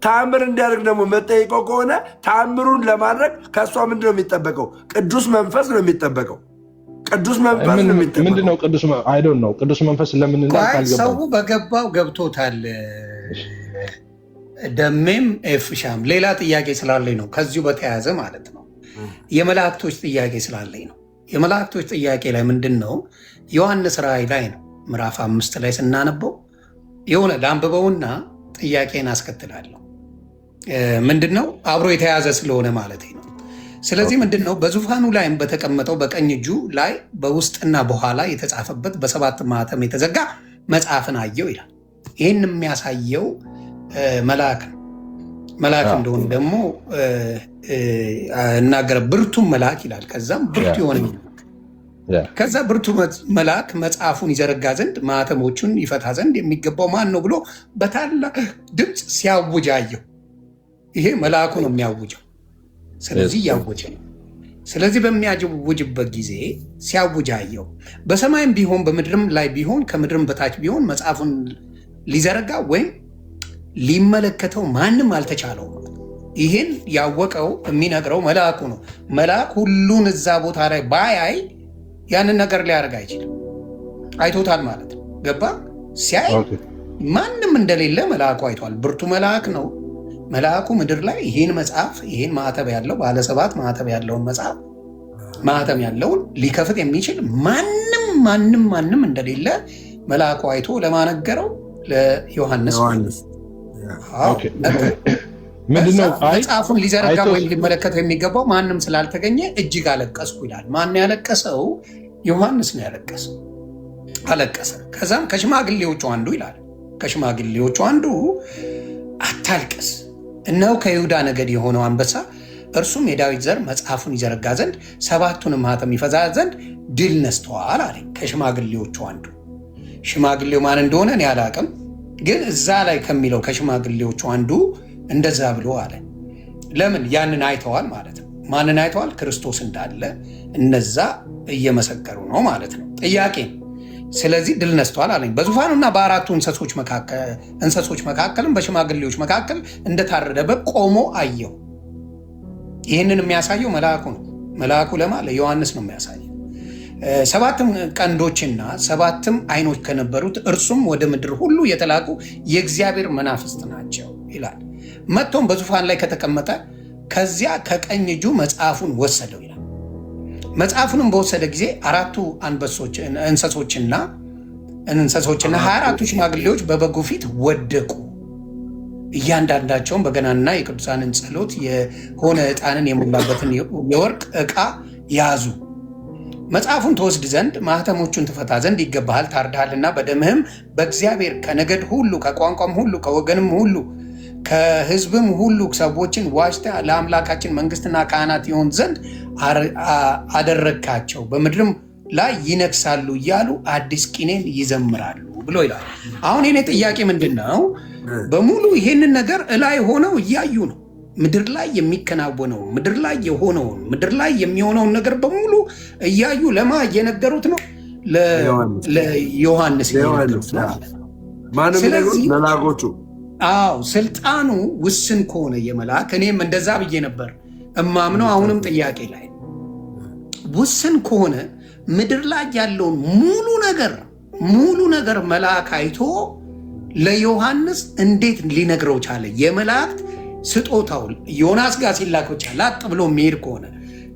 ተአምር እንዲያደርግ ደግሞ መጠይቀው ከሆነ ተአምሩን ለማድረግ ከእሷ ምንድን ነው የሚጠበቀው? ቅዱስ መንፈስ ነው የሚጠበቀው። ቅዱስ መንፈስ ነው የሚጠበቀው። ምንድነው ቅዱስ? አይ ዶንት ኖ ቅዱስ መንፈስ ለምን ሰው በገባው ገብቶታል። ደሜም ኤፍሻም ሌላ ጥያቄ ስላለኝ ነው። ከዚሁ በተያያዘ ማለት ነው የመላእክቶች ጥያቄ ስላለኝ ነው። የመላእክቶች ጥያቄ ላይ ምንድን ነው? ዮሐንስ ራእይ ላይ ነው ምዕራፍ 5 ላይ ስናነበው የሆነ ለአንብበውና ጥያቄን አስከትላለሁ። ምንድን ነው አብሮ የተያዘ ስለሆነ ማለት ነው። ስለዚህ ምንድን ነው በዙፋኑ ላይም በተቀመጠው በቀኝ እጁ ላይ በውስጥና በኋላ የተጻፈበት በሰባት ማኅተም የተዘጋ መጽሐፍን አየው ይላል። ይህን የሚያሳየው መልአክ ነው። መልአክ እንደሆነ ደግሞ እናገረ ብርቱም መልአክ ይላል። ከዛም ብርቱ የሆነ ከዛ ብርቱ መልአክ መጽሐፉን ይዘረጋ ዘንድ ማኅተሞቹን ይፈታ ዘንድ የሚገባው ማን ነው ብሎ በታላቅ ድምፅ ሲያውጅ አየው። ይሄ መልአኩ ነው የሚያውጀው። ስለዚህ እያወጀ ነው። ስለዚህ በሚያውጅበት ጊዜ ሲያውጅ አየው። በሰማይም ቢሆን በምድርም ላይ ቢሆን ከምድርም በታች ቢሆን መጽሐፉን ሊዘረጋ ወይም ሊመለከተው ማንም አልተቻለው። ይህን ያወቀው የሚነግረው መልአኩ ነው። መልአክ ሁሉን እዛ ቦታ ላይ ባያይ ያንን ነገር ሊያደርግ አይችልም። አይቶታል ማለት ነው። ገባ? ሲያይ ማንም እንደሌለ መልአኩ አይቷል። ብርቱ መልአክ ነው። መልአኩ ምድር ላይ ይህን መጽሐፍ ይህን ማኅተም ያለው ባለሰባት ማኅተም ያለውን መጽሐፍ ማኅተም ያለውን ሊከፍት የሚችል ማንም እንደሌለ መልአኩ አይቶ ለማነገረው ለዮሐንስ ምንድነው መጽሐፉን ሊዘረጋ ወይም ሊመለከተው የሚገባው ማንም ስላልተገኘ እጅግ አለቀስኩ ይላል። ማን ያለቀሰው? ዮሐንስ ነው ያለቀሰው። አለቀሰ። ከዛም ከሽማግሌዎቹ አንዱ ይላል ከሽማግሌዎቹ አንዱ አታልቀስ፣ እነሆ ከይሁዳ ነገድ የሆነው አንበሳ እርሱም የዳዊት ዘር መጽሐፉን ይዘረጋ ዘንድ ሰባቱንም ማኅተም ይፈታ ዘንድ ድል ነስተዋል አለኝ። ከሽማግሌዎቹ አንዱ። ሽማግሌው ማን እንደሆነ እኔ አላቅም፣ ግን እዛ ላይ ከሚለው ከሽማግሌዎቹ አንዱ እንደዛ ብሎ አለ። ለምን? ያንን አይተዋል ማለት ነው። ማንን አይተዋል? ክርስቶስ እንዳለ እነዛ እየመሰከሩ ነው ማለት ነው። ጥያቄ ስለዚህ ድል ነስተዋል አለኝ። በዙፋኑና በአራቱ እንስሶች መካከልም በሽማግሌዎች መካከል እንደታረደ በግ ቆሞ አየሁ። ይህንን የሚያሳየው መልአኩ ነው። መልአኩ ለማ ለዮሐንስ ነው የሚያሳየው። ሰባትም ቀንዶችና ሰባትም ዓይኖች ከነበሩት እርሱም ወደ ምድር ሁሉ የተላኩ የእግዚአብሔር መናፍስት ናቸው ይላል። መጥቶም በዙፋን ላይ ከተቀመጠ ከዚያ ከቀኝ እጁ መጽሐፉን ወሰደው ይላል። መጽሐፉንም በወሰደ ጊዜ አራቱ እንስሶችና 24ቱ ሽማግሌዎች በበጉ ፊት ወደቁ። እያንዳንዳቸውን በገናንና የቅዱሳንን ጸሎት የሆነ ዕጣንን የሞላበትን የወርቅ ዕቃ ያዙ። መጽሐፉን ትወስድ ዘንድ ማኅተሞቹን ትፈታ ዘንድ ይገባሃል፣ ታርደሃልና በደምህም በእግዚአብሔር ከነገድ ሁሉ ከቋንቋም ሁሉ ከወገንም ሁሉ ከሕዝብም ሁሉ ሰዎችን ዋጅተህ ለአምላካችን መንግሥትና ካህናት ይሆን ዘንድ አደረግካቸው፣ በምድርም ላይ ይነግሳሉ እያሉ አዲስ ቂኔን ይዘምራሉ ብሎ ይላል። አሁን የኔ ጥያቄ ምንድን ነው? በሙሉ ይሄንን ነገር እላይ ሆነው እያዩ ነው። ምድር ላይ የሚከናወነው ምድር ላይ የሆነውን ምድር ላይ የሚሆነውን ነገር በሙሉ እያዩ ለማ እየነገሩት ነው? ለዮሐንስ እየነገሩት ነው። ስለዚህ መላእክቶቹ ስልጣኑ ውስን ከሆነ የመልአክ እኔም እንደዛ ብዬ ነበር እማምነው። አሁንም ጥያቄ ላይ ውስን ከሆነ ምድር ላይ ያለውን ሙሉ ነገር መልአክ አይቶ ለዮሐንስ እንዴት ሊነግረው ቻለ? የመላእክት ስጦታው ዮናስ ጋር ሲላክ ብቻ ላጥ ብሎ የሚሄድ ከሆነ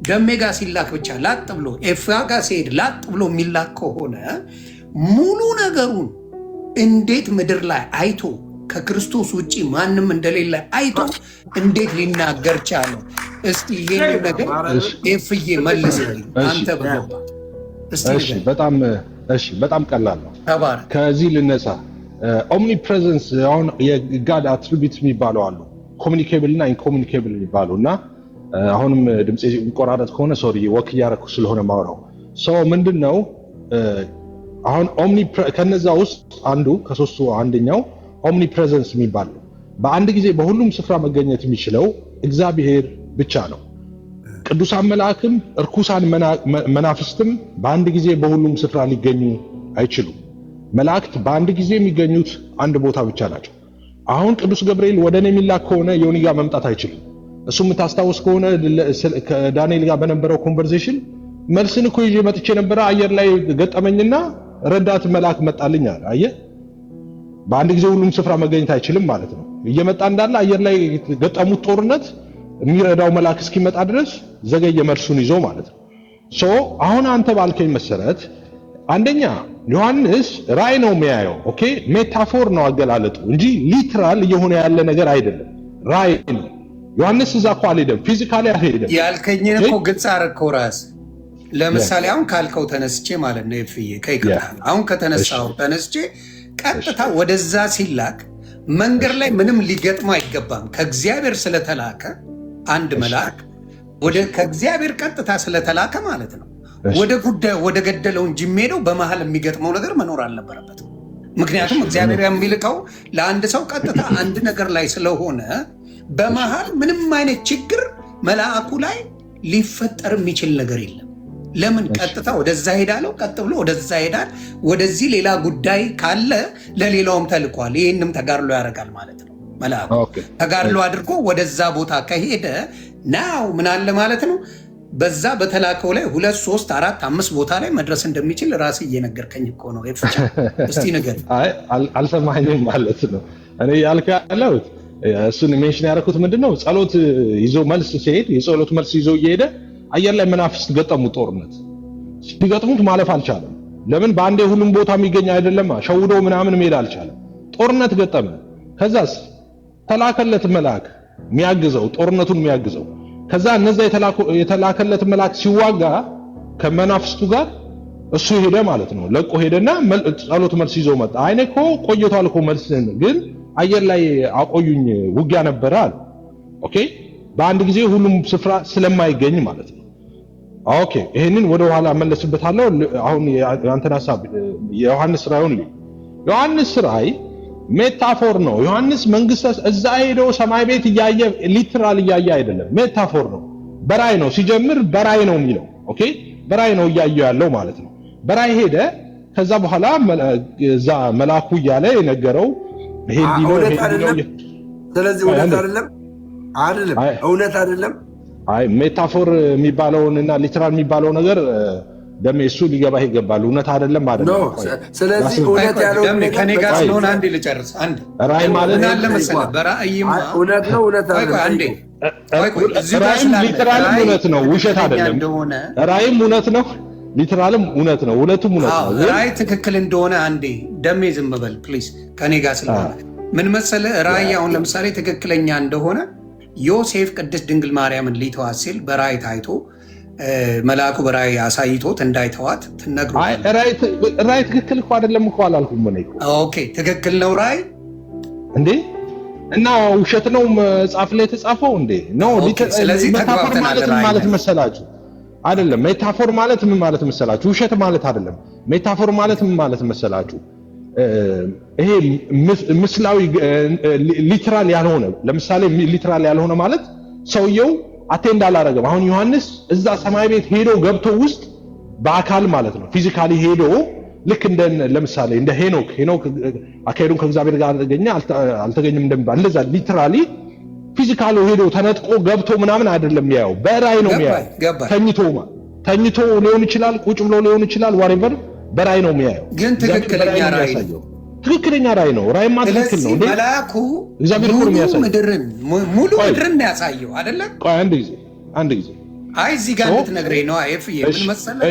ደሜ ጋር ሲላክ ብቻ ላጥ ብሎ ኤፍራ ጋር ሲሄድ ላጥ ብሎ የሚላክ ከሆነ ሙሉ ነገሩን እንዴት ምድር ላይ አይቶ ከክርስቶስ ውጭ ማንም እንደሌለ አይቶ እንዴት ሊናገር ቻለ? እስቲ ይሄን ነገር ኤፍዬ መልስልኝ አንተ በገባ። በጣም ቀላል ነው። ከዚህ ልነሳ። ኦምኒ ፕሬዘንስ አሁን የጋድ አትሪቢዩት የሚባለው አሉ፣ ኮሚኒኬብል እና ኢንኮሚኒኬብል የሚባሉ እና አሁንም ድምፅ የሚቆራረጥ ከሆነ ሶሪ ወክ እያደረኩ ስለሆነ ማውራው ሰው ምንድን ነው። አሁን ከነዛ ውስጥ አንዱ ከሶስቱ አንደኛው ኦምኒ ፕሬዘንስ የሚባል ነው። በአንድ ጊዜ በሁሉም ስፍራ መገኘት የሚችለው እግዚአብሔር ብቻ ነው። ቅዱሳን መላእክም እርኩሳን መናፍስትም በአንድ ጊዜ በሁሉም ስፍራ ሊገኙ አይችሉም። መላእክት በአንድ ጊዜ የሚገኙት አንድ ቦታ ብቻ ናቸው። አሁን ቅዱስ ገብርኤል ወደ እኔ የሚላክ ከሆነ ዮኒ ጋር መምጣት አይችልም። እሱ የምታስታውስ ከሆነ ከዳንኤል ጋር በነበረው ኮንቨርሴሽን መልስን እኮ ይዤ መጥቼ ነበረ፣ አየር ላይ ገጠመኝና ረዳት መልአክ መጣልኝ አለ። አየህ፣ በአንድ ጊዜ ሁሉም ስፍራ መገኘት አይችልም ማለት ነው። እየመጣ እንዳለ አየር ላይ ገጠሙት ጦርነት፣ የሚረዳው መልአክ እስኪመጣ ድረስ ዘገየ መልሱን ይዞ ማለት ነው። አሁን አንተ ባልከኝ መሰረት አንደኛ ዮሐንስ ራእይ ነው የሚያየው። ኦኬ፣ ሜታፎር ነው አገላለጡ እንጂ ሊትራል እየሆነ ያለ ነገር አይደለም። ራእይ ነው። ዮሐንስ እዛ እኮ አልሄደም፣ ፊዚካሊ አልሄደም። ያልከኝን እኮ ግልጽ አደረግከው ራስህ። ለምሳሌ አሁን ካልከው ተነስቼ ማለት ነው ይፍዬ ከይቅርታ አሁን ከተነሳው ተነስቼ ቀጥታ ወደዛ ሲላክ መንገድ ላይ ምንም ሊገጥም አይገባም። ከእግዚአብሔር ስለተላከ አንድ መልአክ ከእግዚአብሔር ቀጥታ ስለተላከ ማለት ነው ወደ ጉዳዩ ወደ ገደለው እንጂ የሚሄደው በመሃል የሚገጥመው ነገር መኖር አልነበረበትም። ምክንያቱም እግዚአብሔር የሚልከው ለአንድ ሰው ቀጥታ አንድ ነገር ላይ ስለሆነ በመሃል ምንም አይነት ችግር መልአኩ ላይ ሊፈጠር የሚችል ነገር የለም። ለምን ቀጥታ ወደዛ ሄዳለው? ቀጥ ብሎ ወደዛ ሄዳል። ወደዚህ ሌላ ጉዳይ ካለ ለሌላውም ተልኳል። ይህንም ተጋድሎ ያደርጋል ማለት ነው። መልአኩ ተጋድሎ አድርጎ ወደዛ ቦታ ከሄደ ናው ምን አለ ማለት ነው። በዛ በተላከው ላይ 2 3 4 5 ቦታ ላይ መድረስ እንደሚችል ራስ እየነገርከኝ እኮ ነው። እስቲ ነገር አልሰማኝም ማለት ነው። እኔ ያልከ ያለሁት እሱን ሜንሽን ያደረኩት ምንድነው፣ ጸሎት ይዞ መልስ ሲሄድ የጸሎት መልስ ይዞ እየሄደ አየር ላይ መናፍስት ገጠሙት። ጦርነት ሲገጥሙት ማለፍ አልቻለም። ለምን? በአንዴ ሁሉም ቦታ የሚገኝ አይደለም። ሸውዶ ምናምን መሄድ አልቻለም። ጦርነት ገጠመ። ከዛስ ተላከለት መልአክ የሚያግዘው ጦርነቱን የሚያግዘው። ከዛ እነዛ የተላከለት መልአክ ሲዋጋ ከመናፍስቱ ጋር እሱ ሄደ ማለት ነው። ለቆ ሄደና ጸሎት መልስ ይዞ መጣ። አይኔ እኮ ቆይቷል እኮ መልስ ግን አየር ላይ አቆዩኝ ውጊያ ነበረ አለ። ኦኬ፣ በአንድ ጊዜ ሁሉም ስፍራ ስለማይገኝ ማለት ነው። ኦኬ፣ ይሄንን ወደ ኋላ መለስበታለሁ። አሁን ያንተን ሐሳብ የዮሐንስ ራእዩን ዮሐንስ ራእይ ሜታፎር ነው። ዮሐንስ መንግስት እዛ ሄዶ ሰማይ ቤት እያየ ሊትራል እያየ አይደለም፣ ሜታፎር ነው። በራእይ ነው ሲጀምር፣ በራእይ ነው የሚለው። ኦኬ፣ በራእይ ነው እያየ ያለው ማለት ነው። በራእይ ሄደ። ከዛ በኋላ እዛ መልአኩ እያለ የነገረው ይሄ ዲኖ አይደለም። ስለዚህ እውነት አይደለም እውነት አይደለም። አይ ሜታፎር የሚባለውንና ሊትራል የሚባለው ነገር ደሜ እሱ ሊገባህ ይገባል። እውነት አይደለም ማለት ነው። ስለዚህ እውነት ያለው ደሜ ከኔ ጋር ስለሆነ አንዴ ልጨርስ። አንዴ ራእይ ማለት ነው ለምሳሌ በራእይማ እውነት ነው እውነት አይደለም። አንዴ ራእይም ሊትራልም እውነት ነው፣ ውሸት አይደለም። ራእይም እውነት ነው፣ ሊትራልም እውነት ነው። ሁለቱም እውነት ነው። ራእይ ትክክል እንደሆነ አንዴ ደሜ ዝም በል ፕሊዝ፣ ከኔ ጋር ስለሆነ ምን መሰለህ፣ ራእይ አሁን ለምሳሌ ትክክለኛ እንደሆነ ዮሴፍ ቅድስት ድንግል ማርያምን ሊተዋት ሲል በራእይ ታይቶ መልአኩ በራእይ አሳይቶት እንዳይተዋት ትነግሩ። ራእይ ትክክል እኮ አይደለም እኮ አላልኩም እኔ እኮ። ኦኬ፣ ትክክል ነው ራእይ እንዴ? እና ውሸት ነው መጽሐፍ ላይ የተጻፈው እንዴ? ነው። ስለዚህ ሜታፎር ማለት ምን ማለት መሰላችሁ? አይደለም። ሜታፎር ማለት ምን ማለት መሰላችሁ? ውሸት ማለት አይደለም። ሜታፎር ማለት ምን ማለት መሰላችሁ? ይሄ ምስላዊ ሊትራል ያልሆነ፣ ለምሳሌ ሊትራል ያልሆነ ማለት ሰውየው አቴንድ አላረገም። አሁን ዮሐንስ እዛ ሰማይ ቤት ሄዶ ገብቶ ውስጥ በአካል ማለት ነው ፊዚካሊ ሄዶ ልክ እንደ ለምሳሌ እንደ ሄኖክ አካሄዱን ከእግዚአብሔር ጋር አገኘ አልተገኘም እንደሚባል እንደዛ ሊትራሊ ፊዚካሊ ሄዶ ተነጥቆ ገብቶ ምናምን አይደለም ያው በራእይ ነው የሚያየው። ተኝቶ ሊሆን ይችላል፣ ቁጭ ብሎ ሊሆን ይችላል፣ ዋሬቨር በራእይ ነው የሚያየው። ግን ትክክለኛ ራእይ ነው። ትክክለኛ ራእይ ነው። ራእይማ ትክክል ነው። መልአኩ ሙሉ ምድርን ያሳየው አይደለም። ቆይ አንድ ጊዜ አይ እዚህ ጋር እንድትነግረኝ ነው። አይፍዬ ምን መሰለህ፣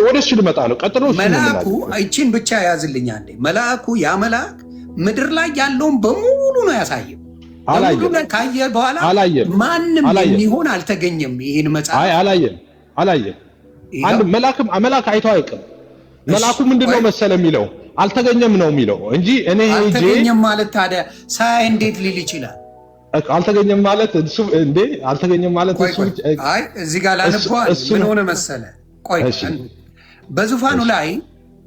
ወደ እሱ ልመጣ ነው። ቀጥሎ መልአኩ እቺን ብቻ ያዝልኝ አንዴ። መልአኩ ያ መልአክ ምድር ላይ ያለውን በሙሉ ነው ያሳየው። በሙሉ ላይ ካየ በኋላ ማንም የሚሆን አልተገኘም። ይሄን መጽሐፍ አላየም። አንድ መልአክ አይቶ አይቀርም። መልአኩ ምንድነው መሰለ የሚለው አልተገኘም ነው የሚለው እንጂ እኔ አልተገኘም ማለት ታዲያ ሳይ እንዴት ሊል ይችላል? አልተገኘም ማለት እሱ እንዴ አልተገኘም ማለት እሱ አይ እዚህ ጋር ላነበዋል። ምን ሆነ መሰለ፣ ቆይ በዙፋኑ ላይ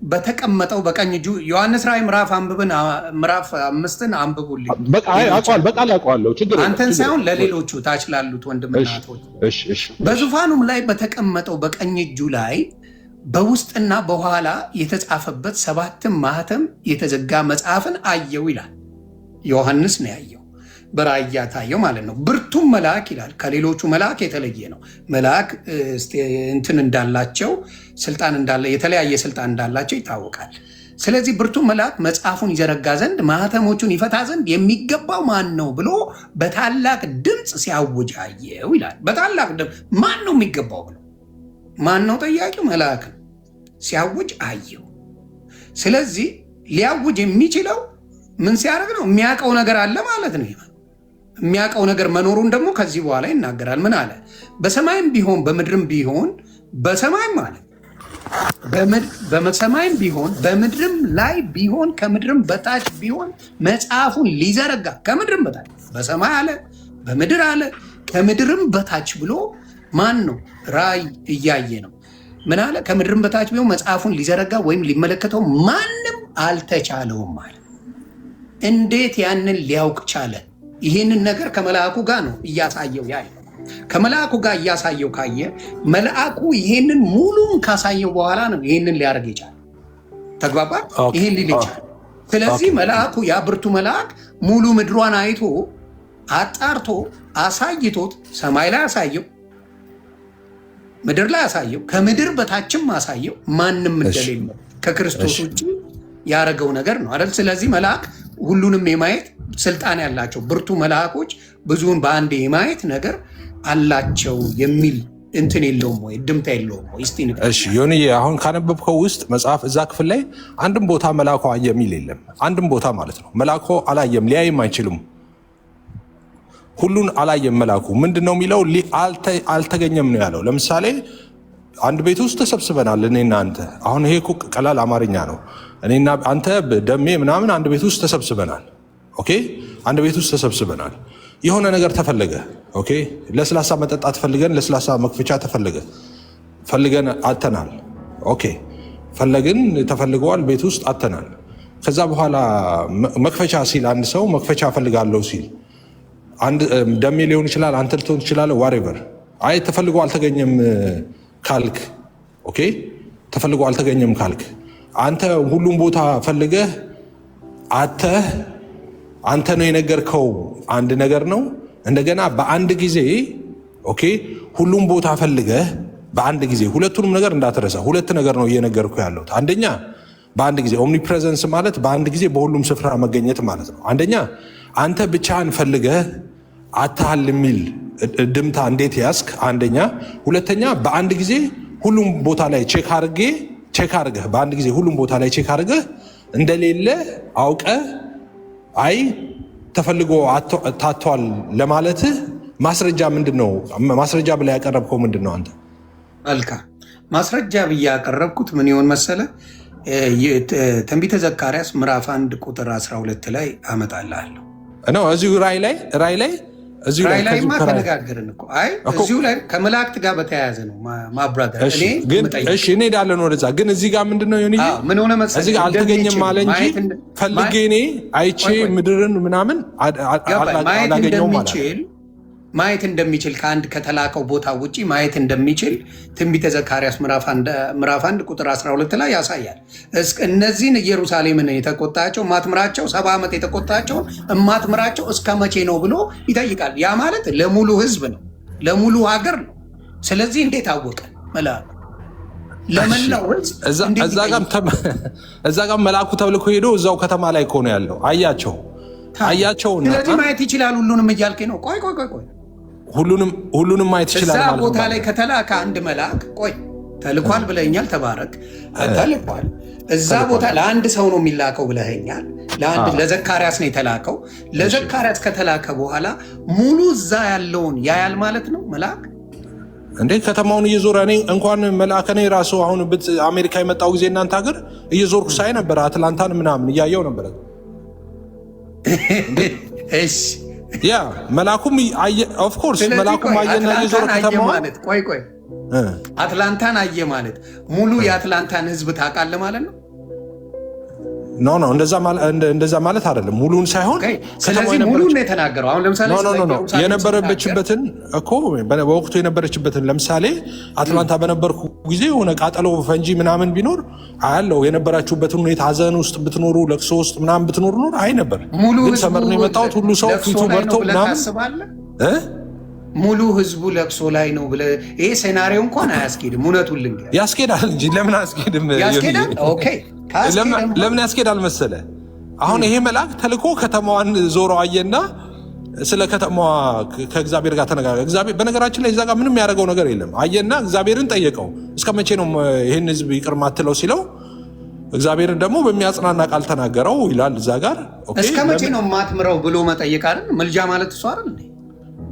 በተቀመጠው በቀኝ እጁ ዮሐንስ ራእይ ምዕራፍ 5ን አንብቡልኝ። በቃ አቋል በቃል አቋለው ችግር አንተን ሳይሆን ለሌሎቹ ታች ላሉት ወንድምና እህቶች። በዙፋኑም ላይ በተቀመጠው በቀኝ እጁ ላይ በውስጥና በኋላ የተጻፈበት 7 ማህተም የተዘጋ መጽሐፍን አየው ይላል። ዮሐንስ ነው ያየው፣ በራእይ ታየው ማለት ነው። ብርቱም መልአክ ይላል። ከሌሎቹ መልአክ የተለየ ነው። መልአክ እንትን እንዳላቸው ስልጣን እንዳለ የተለያየ ስልጣን እንዳላቸው ይታወቃል። ስለዚህ ብርቱ መልአክ መጽሐፉን ይዘረጋ ዘንድ ማህተሞቹን ይፈታ ዘንድ የሚገባው ማን ነው ብሎ በታላቅ ድምፅ ሲያውጅ አየው ይላል። በታላቅ ድምፅ ማን ነው የሚገባው ብሎ ማን ነው ጠያቂው? መልአክ ነው። ሲያውጅ አየው። ስለዚህ ሊያውጅ የሚችለው ምን ሲያደርግ ነው? የሚያውቀው ነገር አለ ማለት ነው። የሚያውቀው ነገር መኖሩን ደግሞ ከዚህ በኋላ ይናገራል። ምን አለ? በሰማይም ቢሆን በምድርም ቢሆን በሰማይም ማለት በሰማይም ቢሆን በምድርም ላይ ቢሆን ከምድርም በታች ቢሆን መጽሐፉን ሊዘረጋ ከምድርም በታች በሰማይ አለ፣ በምድር አለ፣ ከምድርም በታች ብሎ ማን ነው? ራእይ እያየ ነው። ምን አለ? ከምድርም በታች ቢሆን መጽሐፉን ሊዘረጋ ወይም ሊመለከተው ማንም አልተቻለውም አለ። እንዴት ያንን ሊያውቅ ቻለ? ይህንን ነገር ከመልአኩ ጋር ነው እያሳየው ያለ። ከመልአኩ ጋር እያሳየው ካየ መልአኩ ይሄንን ሙሉን ካሳየው በኋላ ነው ይሄንን ሊያደርግ ይቻላል። ተግባባ? ይሄን ሊል ይቻላል። ስለዚህ መልአኩ ያ ብርቱ መልአክ ሙሉ ምድሯን አይቶ አጣርቶ አሳይቶት ሰማይ ላይ አሳየው፣ ምድር ላይ አሳየው፣ ከምድር በታችም አሳየው። ማንም እንደሌለ ከክርስቶስ ውጭ ያደረገው ነገር ነው አይደል? ስለዚህ መልአክ ሁሉንም የማየት ስልጣን ያላቸው ብርቱ መልአኮች ብዙውን በአንድ የማየት ነገር አላቸው የሚል እንትን የለውም ወይ? ድምታ የለውም ወይ? እስቲ ንገረኝ። እሺ ዮኒ፣ አሁን ካነበብከው ውስጥ መጽሐፍ እዛ ክፍል ላይ አንድም ቦታ መልአኩ አየ የሚል የለም። አንድም ቦታ ማለት ነው። መልአኩ አላየም፣ ሊያይም አይችልም። ሁሉን አላየም። መልአኩ ምንድን ነው የሚለው? አልተገኘም ነው ያለው። ለምሳሌ አንድ ቤት ውስጥ ተሰብስበናል እኔና አንተ። አሁን ይሄ እኮ ቀላል አማርኛ ነው። እኔና አንተ ደሜ ምናምን አንድ ቤት ውስጥ ተሰብስበናል። ኦኬ፣ አንድ ቤት ውስጥ ተሰብስበናል። የሆነ ነገር ተፈለገ። ኦኬ፣ ለስላሳ መጠጣት ፈልገን ለስላሳ መክፈቻ ተፈለገ፣ ፈልገን አተናል። ኦኬ፣ ፈለግን፣ ተፈልገዋል፣ ቤት ውስጥ አተናል። ከዛ በኋላ መክፈቻ ሲል አንድ ሰው መክፈቻ ፈልጋለሁ ሲል አንድ ደሜ ሊሆን ይችላል፣ አንተ ልትሆን ትችላለህ፣ ዋሬቨር። አይ ተፈልጎ አልተገኘም ካልክ፣ ኦኬ፣ ተፈልጎ አልተገኘም ካልክ አንተ ሁሉም ቦታ ፈልገህ አተህ አንተ ነው የነገርከው አንድ ነገር ነው። እንደገና በአንድ ጊዜ ኦኬ፣ ሁሉም ቦታ ፈልገህ በአንድ ጊዜ ሁለቱንም ነገር እንዳትረሳ። ሁለት ነገር ነው እየነገርኩ ያለሁት። አንደኛ በአንድ ጊዜ ኦምኒፕሬዘንስ ማለት በአንድ ጊዜ በሁሉም ስፍራ መገኘት ማለት ነው። አንደኛ አንተ ብቻህን ፈልገህ አታሃል የሚል ድምታ እንዴት ያስክ? አንደኛ። ሁለተኛ በአንድ ጊዜ ሁሉም ቦታ ላይ ቼክ አድርገህ በአንድ ጊዜ ሁሉም ቦታ ላይ ቼክ አድርገህ እንደሌለ አውቀህ አይ ተፈልጎ ታቷል ለማለትህ ማስረጃ ምንድን ነው? ማስረጃ ብላ ያቀረብከው ምንድን ነው አንተ? መልካም ማስረጃ ብዬ ያቀረብኩት ምን ይሆን መሰለ? ትንቢተ ዘካርያስ ምዕራፍ 1 ቁጥር 12 ላይ አመጣልሃለሁ ነው። እዚሁ ራእይ ላይ ተነጋገርን እኮ። አይ እዚሁ ላይ ከመላእክት ጋር በተያያዘ ነው ማብራሪያ። እሺ እንሄዳለን ወደዛ። ግን እዚህ ጋር ምንድነው ዮኒ? ምን ሆነ መሰለህ? እዚህ ጋር አልተገኘም ማለ እንጂ ፈልጌ እኔ አይቼ ምድርን ምናምን አላገኘውም ማለት ማየት እንደሚችል ከአንድ ከተላከው ቦታ ውጪ ማየት እንደሚችል ትንቢተ ዘካርያስ ምዕራፍ 1 ቁጥር 12 ላይ ያሳያል። እነዚህን ኢየሩሳሌምን የተቆጣቸው ማትምራቸው 70 ዓመት የተቆጣቸው እማትምራቸው እስከ መቼ ነው ብሎ ይጠይቃል። ያ ማለት ለሙሉ ሕዝብ ነው፣ ለሙሉ ሀገር ነው። ስለዚህ እንዴት አወቀ መልአኩ? ለመላው ሕዝብ እዛ ጋር መልአኩ ተብልኮ ሄዶ እዛው ከተማ ላይ እኮ ነው ያለው። አያቸው። ስለዚህ ማየት ይችላል ሁሉንም እያልከኝ ነው? ቆይ ሁሉንም ማየት ይችላል ማለት ነው። እዛ ቦታ ላይ ከተላከ አንድ መልአክ ተልኳል ብለኛል። ተባረክ፣ ተልኳል። እዛ ቦታ ለአንድ ሰው ነው የሚላከው ብለኸኛል። ለዘካርያስ ነው የተላከው። ለዘካርያስ ከተላከ በኋላ ሙሉ እዛ ያለውን ያያል ማለት ነው መልአክ። እንዴ ከተማውን እየዞረ እኔ እንኳን መልአክ እኔ ራሱ አሁን አሜሪካ የመጣው ጊዜ እናንተ ሀገር እየዞርኩ ሳይ ነበረ። አትላንታን ምናምን እያየው ነበረ። እሺ ያ መልአኩም ኦፍ ኮርስ መልአኩም አየና እየዞረ ከተማው ማለት ቆይ አትላንታን አየ ማለት ሙሉ የአትላንታን ሕዝብ ታውቃለህ ማለት ነው። ኖ እንደዛ ማለት አይደለም። ሙሉን ሳይሆን ስለዚህ ሙሉን ነው የተናገረው። አሁን ለምሳሌ የነበረበችበትን እኮ በወቅቱ የነበረችበትን ለምሳሌ አትላንታ በነበርኩ ጊዜ የሆነ ቃጠሎ ፈንጂ ምናምን ቢኖር አያለው። የነበራችሁበትን ሁኔታ ሀዘን ውስጥ ብትኖሩ ለቅሶ ውስጥ ምናምን ብትኖሩ ኖር አይ ነበር። ግን ሰመር ነው የመጣሁት ሁሉ ሰው ፊቱ በርቶ ምናምን ሙሉ ህዝቡ ለቅሶ ላይ ነው ብለህ ይሄ ሴናሪዮ እንኳን አያስኬድም። እውነቱን ልንገርህ ያስኬዳል እንጂ ለምን አያስኬድም? ለምን ያስኬዳል መሰለ? አሁን ይሄ መልአክ ተልኮ ከተማዋን ዞሮ አየና ስለ ከተማዋ ከእግዚአብሔር ጋር ተነጋገረ። በነገራችን ላይ እዛ ጋር ምንም ያደረገው ነገር የለም። አየና እግዚአብሔርን ጠየቀው፣ እስከ መቼ ነው ይህን ህዝብ ይቅር ማትለው ሲለው እግዚአብሔርን ደግሞ በሚያጽናና ቃል ተናገረው ይላል እዛ ጋር። እስከ መቼ ነው ማትምረው ብሎ መጠየቅ አይደል? ምልጃ ማለት እሱ አይደል?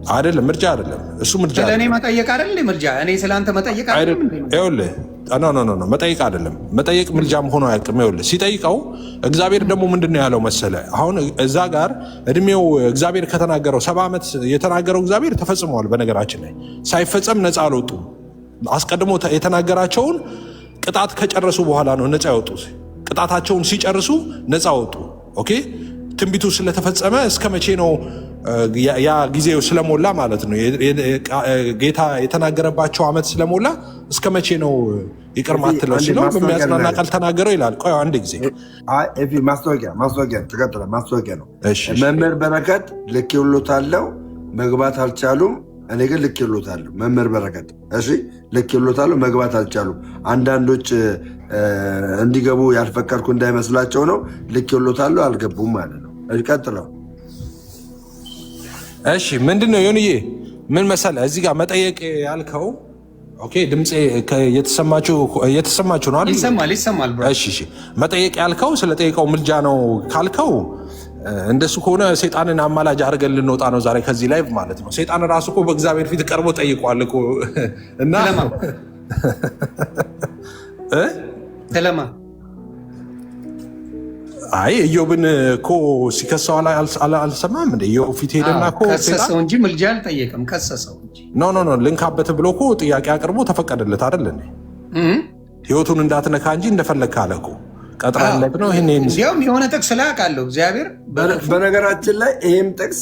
አይደለም ምርጫ አይደለም እሱ ምርጫ አይደለም። ስለኔ መጠየቅ አይደል? ምልጃ እኔ ስላንተ መጠየቅ አይደለም። ይኸውልህ ኖ መጠየቅ አይደለም። መጠየቅ ምልጃም ሆኖ አያውቅም። ይኸውልህ ሲጠይቀው እግዚአብሔር ደግሞ ምንድን ነው ያለው መሰለ? አሁን እዛ ጋር እድሜው እግዚአብሔር ከተናገረው 70 ዓመት የተናገረው እግዚአብሔር ተፈጽመዋል። በነገራችን ላይ ሳይፈጸም ነፃ አልወጡም። አስቀድሞ የተናገራቸውን ቅጣት ከጨረሱ በኋላ ነው ነፃ ያወጡት። ቅጣታቸውን ሲጨርሱ ነፃ ወጡ። ኦኬ ትንቢቱ ስለተፈጸመ እስከ መቼ ነው ያ ጊዜው ስለሞላ ማለት ነው። ጌታ የተናገረባቸው ዓመት ስለሞላ እስከ መቼ ነው ይቅር ማትለው ሲለው በሚያጽናና ቃል ተናገረው ይላል። ቆይ አንድ ጊዜ ማስታወቂያ ተቀጥለ ማስታወቂያ ነው። መምህር በረከት ልክ ይውሎታለው መግባት አልቻሉም። እኔ ግን ልክ ይውሎታለሁ። መምህር በረከት እሺ ልክ ይውሎታለሁ መግባት አልቻሉም። አንዳንዶች እንዲገቡ ያልፈቀድኩ እንዳይመስላቸው ነው። ልክ ይውሎታለሁ አልገቡም ማለት ነው። ቀጥለው እሺ ምንድን ነው ዮኒዬ? ምን መሰለህ እዚህ ጋር መጠየቅ ያልከው ኦኬ፣ ድምጼ እየተሰማችሁ ነው አይደል? ይሰማል ብሮ። እሺ መጠየቅ ያልከው ስለጠየቀው ምልጃ ነው ካልከው እንደሱ ከሆነ ሰይጣንን አማላጅ አድርገን ልንወጣ ነው ዛሬ ከዚህ ላይ ማለት ነው። ሰይጣን ራሱ እኮ በእግዚአብሔር ፊት ቀርቦ ጠይቋል እኮ እና ተለማ አይ ኢዮብን እኮ ሲከሰው አልሰማም እንደ ኢዮብ ፊት ሄደና እኮ ከሰሰው እንጂ ምልጃ አልጠየቀም። ከሰሰው እንጂ ኖ ልንካበት ብሎ እኮ ጥያቄ አቅርቦ ተፈቀደለት አይደል እንዴ? ህይወቱን እንዳትነካ እንጂ እንደፈለግክ አለ እኮ ቀጥራለት ነው። ይሄን እንዲያውም የሆነ ጥቅስ ላይ አውቃለሁ እግዚአብሔር በነገራችን ላይ ይሄም ጥቅስ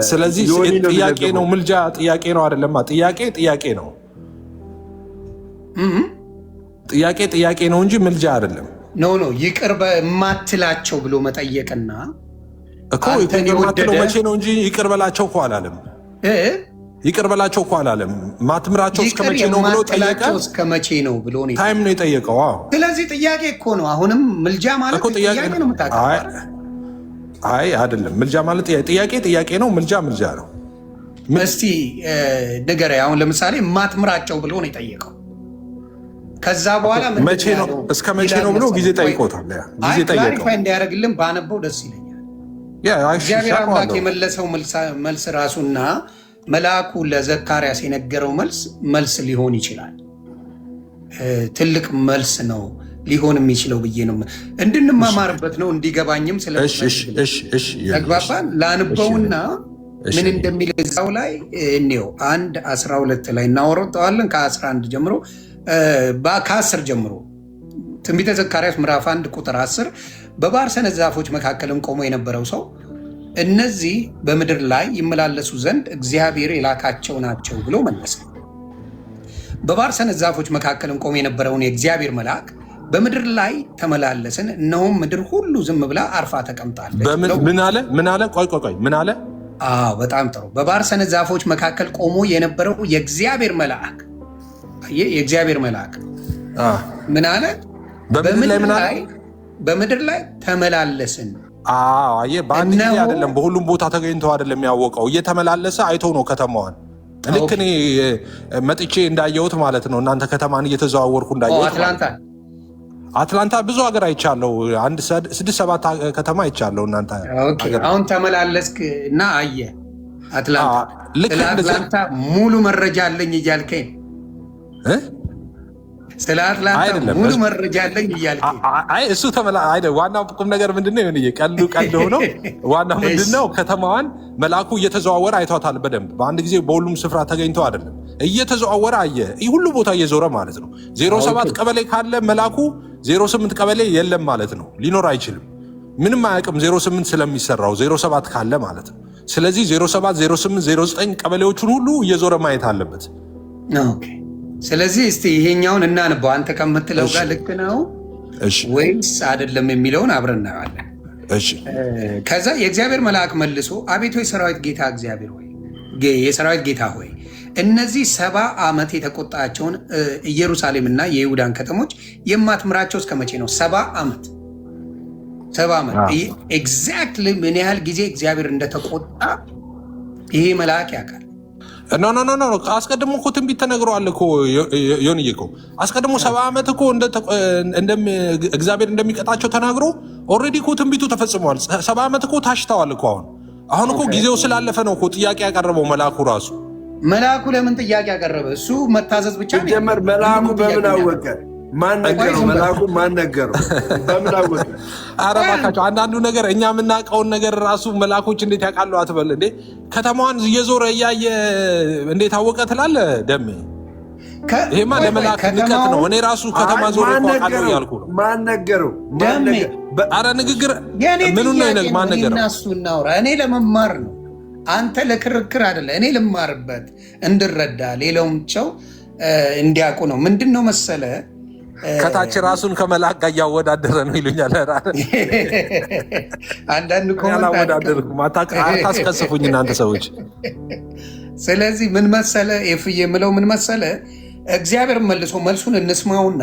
ስለዚህ ጥያቄ ነው ምልጃ ጥያቄ ነው አይደለማ? ጥያቄ ነው ጥያቄ ነው እንጂ ምልጃ አይደለም። ኖ ይቅር በማትላቸው ብሎ መጠየቅና እኮ ይቅር ማትለው መቼ ነው እንጂ ይቅር በላቸው እኮ አላለም። ይቅር በላቸው እኮ አላለም። ማትምራቸው እስከ መቼ ነው ብሎ ጠየቀ። እስከ መቼ ነው ብሎ ነው ታይም ነው የጠየቀው። ስለዚህ ጥያቄ እኮ ነው። አሁንም ምልጃ ማለት ጥያቄ ነው የምታቀርበው። አይ አይደለም። ምልጃ ማለት ጥያቄ ነው። ምልጃ ነው። እስቲ ንገረኝ። አሁን ለምሳሌ ማትምራቸው ብሎ ነው የጠየቀው። ከዛ በኋላ መቼ ነው እስከ መቼ ነው ብሎ ጊዜ ጠይቆታል። ጊዜ ጠይቆታል። ክላሪፋይ እንዲያደርግልን ባነበው ደስ ይለኛል። እግዚአብሔር አምላክ የመለሰው መልስ ራሱና መልአኩ ለዘካርያስ የነገረው መልስ ሊሆን ይችላል። ትልቅ መልስ ነው ሊሆን የሚችለው ብዬ ነው እንድንማማርበት ነው እንዲገባኝም ስለተግባባን ላንበውና ምን እንደሚል እዛው ላይ እኔው 1:12 ላይ እናወራዋለን። ከ11 ጀምሮ ከ10 ጀምሮ ትንቢተ ዘካርያስ ምዕራፍ 1 ቁጥር 10 በባርሰነት ዛፎች መካከልም ቆሞ የነበረው ሰው እነዚህ በምድር ላይ ይመላለሱ ዘንድ እግዚአብሔር የላካቸው ናቸው ብሎ መለሰ። በባርሰነት ዛፎች መካከልም ቆሞ የነበረውን የእግዚአብሔር መልአክ በምድር ላይ ተመላለስን፣ እነሆም ምድር ሁሉ ዝም ብላ አርፋ ተቀምጣለች። ምን አለ? ቆይ ምን አለ? በጣም ጥሩ። በባርሰነት ዛፎች መካከል ቆሞ የነበረው የእግዚአብሔር መልአክ ምን አለ? በምድር ላይ ተመላለስን። በአንድ ጊዜ አይደለም፣ በሁሉም ቦታ ተገኝተው አይደለም ያወቀው፣ እየተመላለሰ አይቶ ነው ከተማዋን። ልክ እኔ መጥቼ እንዳየሁት ማለት ነው። እናንተ ከተማን እየተዘዋወርኩ እንዳየሁት አትላንታ ብዙ ሀገር አይቻለሁ። 6-7 ከተማ አይቻለሁ። እናንተ አሁን ተመላለስክ እና አየ አትላንታ ሙሉ መረጃ አለኝ እያልከኝ ስለ አትላንታ ሙሉ መረጃ አለኝ እያልከኝ እሱ ዋናው ቁም ነገር ምንድነው? ቀልዱ ሆኖ ዋናው ምንድነው? ከተማዋን መልአኩ እየተዘዋወረ አይቷታል በደንብ። በአንድ ጊዜ በሁሉም ስፍራ ተገኝቶ አይደለም፣ እየተዘዋወረ አየ። ሁሉ ቦታ እየዞረ ማለት ነው። 07 ቀበሌ ካለ መልአኩ 08 ቀበሌ የለም ማለት ነው፣ ሊኖር አይችልም። ምንም አያውቅም 08 ስለሚሰራው 07 ካለ ማለት ነው። ስለዚህ 07፣ 08፣ 09 ቀበሌዎቹን ሁሉ እየዞረ ማየት አለበት። ኦኬ። ስለዚህ እስቲ ይሄኛውን እናንበው። አንተ ከምትለው ጋር ልክ ነው ወይስ አይደለም የሚለውን አብረን እናያለን። እሺ። ከዛ የእግዚአብሔር መልአክ መልሶ አቤቱ የሰራዊት ጌታ እግዚአብሔር ሆይ፣ የሰራዊት ጌታ ሆይ እነዚህ 70 ዓመት የተቆጣቸውን ኢየሩሳሌምና የይሁዳን ከተሞች የማትምራቸው እስከ መቼ ነው? 70 ዓመት 70 ዓመት ኤግዛክትሊ ምን ያህል ጊዜ እግዚአብሔር እንደተቆጣ ይሄ መልአክ ያውቃል። ኖ አስቀድሞ እኮ ትንቢት ተነግሯል እኮ ዮኒዬ እኮ አስቀድሞ 70 ዓመት እኮ እግዚአብሔር እንደሚቀጣቸው ተናግሮ ኦልሬዲ እኮ ትንቢቱ ተፈጽሟል። 70 ዓመት እኮ ታሽተዋል እኮ አሁን እኮ ጊዜው ስላለፈ ነው እኮ ጥያቄ ያቀረበው መልአኩ ራሱ። መልአኩ ለምን ጥያቄ ያቀረበ? እሱ መታዘዝ ብቻ ነው። ጀመር መልአኩ በምን አወቀ? ማን ነገረው? መልአኩ ማን ነገረው? በምን አወቀ? ኧረ እባካቸው አንዳንዱ ነገር እኛ የምናውቀውን ነገር ራሱ መልአኮች እንዴት ያውቃሉ አትበል እንዴ። ከተማዋን እየዞረ እያየ እንዴት አወቀ ትላለህ ደሜ? ይሄማ ለመልአክ ንቀት ነው። እኔ ራሱ ከተማ ዞረ አውቃለሁ እያልኩ ነው። ማን ነገረው? ኧረ ንግግር ምኑን ነው ማን ነገረው? እሱ እናውራ። እኔ ለመማር ነው፣ አንተ ለክርክር አይደለ። እኔ ልማርበት እንድረዳ ሌላውም ሰው እንዲያውቁ ነው። ምንድን ነው መሰለ ከታች ራሱን ከመልአክ ጋር እያወዳደረ ነው ይሉኛል። አንዳንድ አላወዳደርኩም፣ አታስቀስፉኝ እናንተ ሰዎች። ስለዚህ ምን መሰለ ኤፍዬ የምለው ምን መሰለ፣ እግዚአብሔር መልሶ መልሱን እንስማውና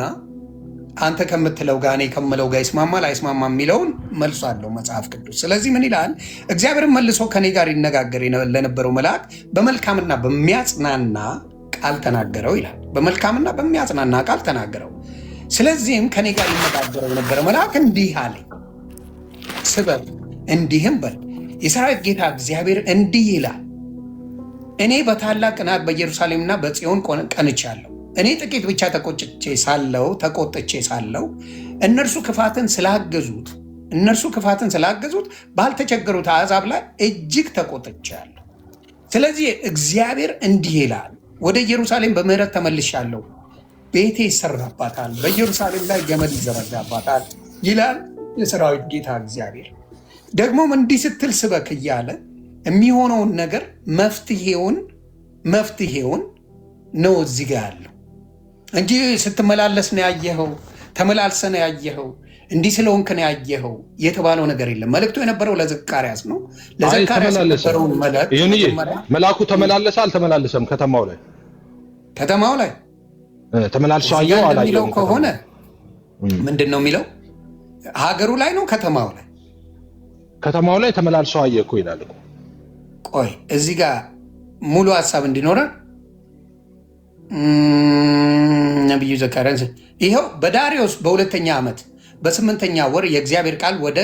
አንተ ከምትለው ጋር እኔ ከምለው ጋር ይስማማል አይስማማም የሚለውን መልሶ አለው መጽሐፍ ቅዱስ። ስለዚህ ምን ይላል? እግዚአብሔርን መልሶ ከኔ ጋር ይነጋገር ለነበረው መልአክ በመልካምና በሚያጽናና ቃል ተናገረው ይላል። በመልካምና በሚያጽናና ቃል ተናገረው። ስለዚህም ከኔ ጋር ይነጋገረው የነበረ መልአክ እንዲህ አለኝ፣ ስበብ እንዲህም በል የሰራዊት ጌታ እግዚአብሔር እንዲህ ይላል፣ እኔ በታላቅ ቅናት በኢየሩሳሌምና በጽዮን ቀንቻለሁ። እኔ ጥቂት ብቻ ተቆጥቼ ሳለው እነርሱ ክፋትን ስላገዙት ባልተቸገሩት አሕዛብ ላይ እጅግ ተቆጥቻለሁ። ስለዚህ እግዚአብሔር እንዲህ ይላል፣ ወደ ኢየሩሳሌም በምሕረት ተመልሻለሁ፣ ቤቴ ይሰራባታል፣ በኢየሩሳሌም ላይ ገመድ ይዘረጋባታል ይላል የሰራዊት ጌታ እግዚአብሔር። ደግሞም እንዲህ ስትል ስበክ እያለ የሚሆነውን ነገር መፍትሄውን ነው እዚህ ጋር ያለው እንጂ ስትመላለስ ነው ያየኸው፣ ተመላልሰ ነው ያየኸው፣ እንዲህ ስለሆንክ ነው ያየኸው የተባለው ነገር የለም። መልእክቱ የነበረው ለዘካርያስ ነው። ለዘካርያስ የነበረውን መልአኩ ተመላለሰ አልተመላለሰም? ከተማው ላይ ተመላልሶ አየው አላየው ከሆነ ምንድን ነው የሚለው? ሀገሩ ላይ ነው ከተማው ላይ ተመላልሶ አየ እኮ ይላል እኮ። ቆይ እዚህ ጋር ሙሉ ሀሳብ እንዲኖረን ነቢዩ ዘካርያስ ይኸው በዳሪዮስ በሁለተኛ ዓመት በ8ኛ ወር የእግዚአብሔር ቃል ወደ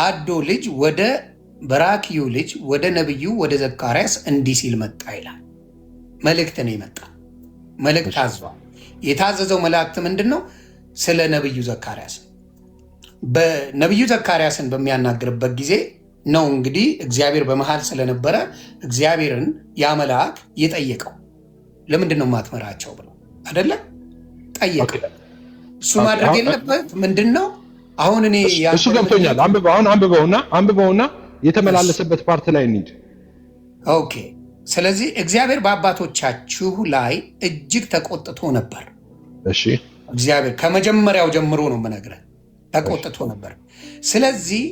አዶ ልጅ ወደ በራክዩ ልጅ ወደ ነቢዩ ወደ ዘካርያስ እንዲህ ሲል መጣ ይላል። መልእክት ነው የመጣ መልእክት ታዟል። የታዘዘው መልእክት ምንድን ነው? ስለ ነቢዩ ዘካርያስ በነቢዩ ዘካርያስን በሚያናግርበት ጊዜ ነው እንግዲህ እግዚአብሔር በመሃል ስለነበረ እግዚአብሔርን ያ መልአክ የጠየቀው ለምንድን ነው የማትመራቸው ብሎ አይደለ ጠየቀ። እሱ ማድረግ የለበት ምንድን ነው? አሁን እኔ እሱ ገብቶኛል። አንብበውና የተመላለሰበት ፓርት ላይ እንሂድ። ኦኬ። ስለዚህ እግዚአብሔር በአባቶቻችሁ ላይ እጅግ ተቆጥቶ ነበር። እሺ፣ እግዚአብሔር ከመጀመሪያው ጀምሮ ነው የምነግርህ፣ ተቆጥቶ ነበር። ስለዚህ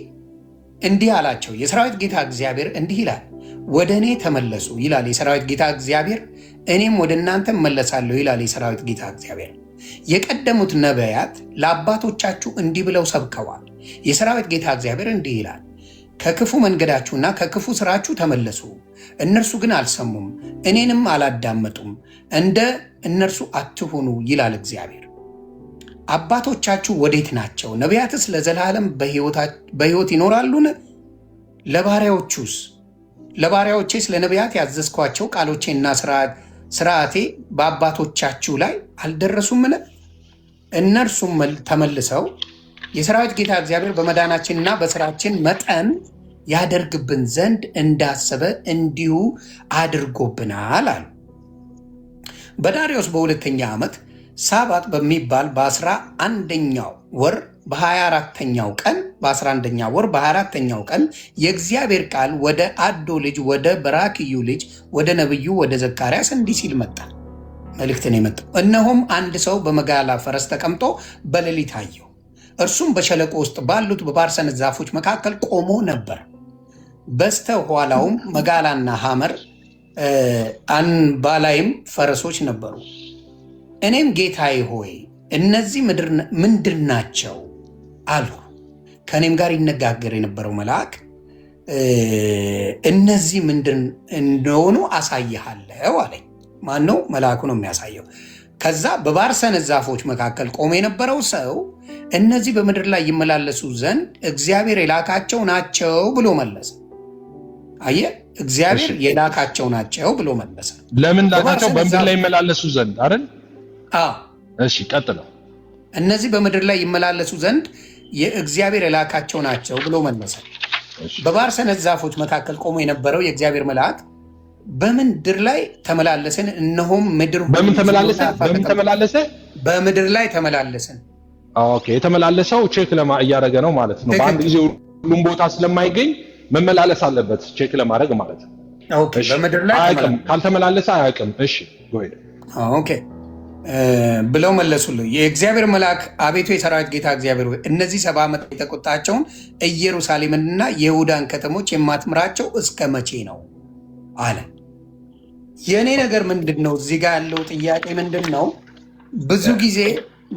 እንዲህ አላቸው፣ የሰራዊት ጌታ እግዚአብሔር እንዲህ ይላል፣ ወደ እኔ ተመለሱ ይላል የሰራዊት ጌታ እግዚአብሔር፣ እኔም ወደ እናንተ እመለሳለሁ ይላል የሰራዊት ጌታ እግዚአብሔር። የቀደሙት ነቢያት ለአባቶቻችሁ እንዲህ ብለው ሰብከዋል። የሰራዊት ጌታ እግዚአብሔር እንዲህ ይላል፣ ከክፉ መንገዳችሁና ከክፉ ስራችሁ ተመለሱ። እነርሱ ግን አልሰሙም፣ እኔንም አላዳመጡም። እንደ እነርሱ አትሁኑ ይላል እግዚአብሔር። አባቶቻችሁ ወዴት ናቸው? ነቢያትስ ለዘላለም በሕይወት ይኖራሉን? ለባሪያዎቼስ ለነቢያት ያዘዝኳቸው ቃሎቼና ስርዓቴ በአባቶቻችሁ ላይ አልደረሱምን? እነርሱም ተመልሰው የሰራዊት ጌታ እግዚአብሔር በመዳናችንና በስራችን መጠን ያደርግብን ዘንድ እንዳሰበ እንዲሁ አድርጎብናል አሉ። በዳሪዮስ በሁለተኛ ዓመት ሳባት በሚባል በ11ኛው ወር በ24ኛው ቀን በ11ኛው ወር በ24ኛው ቀን የእግዚአብሔር ቃል ወደ አዶ ልጅ ወደ በራክዩ ልጅ ወደ ነቢዩ ወደ ዘካርያስ እንዲህ ሲል መጣ። መልእክትን የመጣው እነሆም አንድ ሰው በመጋላ ፈረስ ተቀምጦ በሌሊት አየው። እርሱም በሸለቆ ውስጥ ባሉት በባርሰነት ዛፎች መካከል ቆሞ ነበር። በስተ ኋላውም መጋላና ሐመር አንባላይም ፈረሶች ነበሩ። እኔም ጌታዬ ሆይ እነዚህ ምንድን ናቸው አሉ። ከእኔም ጋር ይነጋገር የነበረው መልአክ እነዚህ ምንድን እንደሆኑ አሳይሃለሁ አለኝ። ማን ነው? መልአኩ ነው የሚያሳየው። ከዛ በባርሰነት ዛፎች መካከል ቆሞ የነበረው ሰው እነዚህ በምድር ላይ ይመላለሱ ዘንድ እግዚአብሔር የላካቸው ናቸው ብሎ መለሰ። አየህ፣ እግዚአብሔር የላካቸው ናቸው ብሎ መለሰ። ለምን ላካቸው? በምድር ላይ ይመላለሱ ዘንድ አይደል? እሺ ቀጥለው። እነዚህ በምድር ላይ ይመላለሱ ዘንድ የእግዚአብሔር የላካቸው ናቸው ብሎ መለሰ። በባርሰነት ዛፎች መካከል ቆሞ የነበረው የእግዚአብሔር መልአክ በምድር ላይ ተመላለስን፣ እነሆም ምድር በምን ተመላለሰ? በምድር ላይ ተመላለስን። ኦኬ፣ የተመላለሰው ቼክ እያደረገ ነው ማለት ነው። በአንድ ጊዜ ሁሉም ቦታ ስለማይገኝ መመላለስ አለበት ቼክ ለማድረግ ማለት ነው። ኦኬ፣ በምድር ላይ ካልተመላለሰ አያውቅም። እሺ ጎይ ኦኬ ብለው መለሱልኝ። የእግዚአብሔር መልአክ አቤቱ የሰራዊት ጌታ እግዚአብሔር ሆይ እነዚህ 70 ዓመት የተቆጣቸውን ኢየሩሳሌምንና የይሁዳን ከተሞች የማትምራቸው እስከ መቼ ነው አለ። የእኔ ነገር ምንድን ነው? እዚህ ጋር ያለው ጥያቄ ምንድን ነው? ብዙ ጊዜ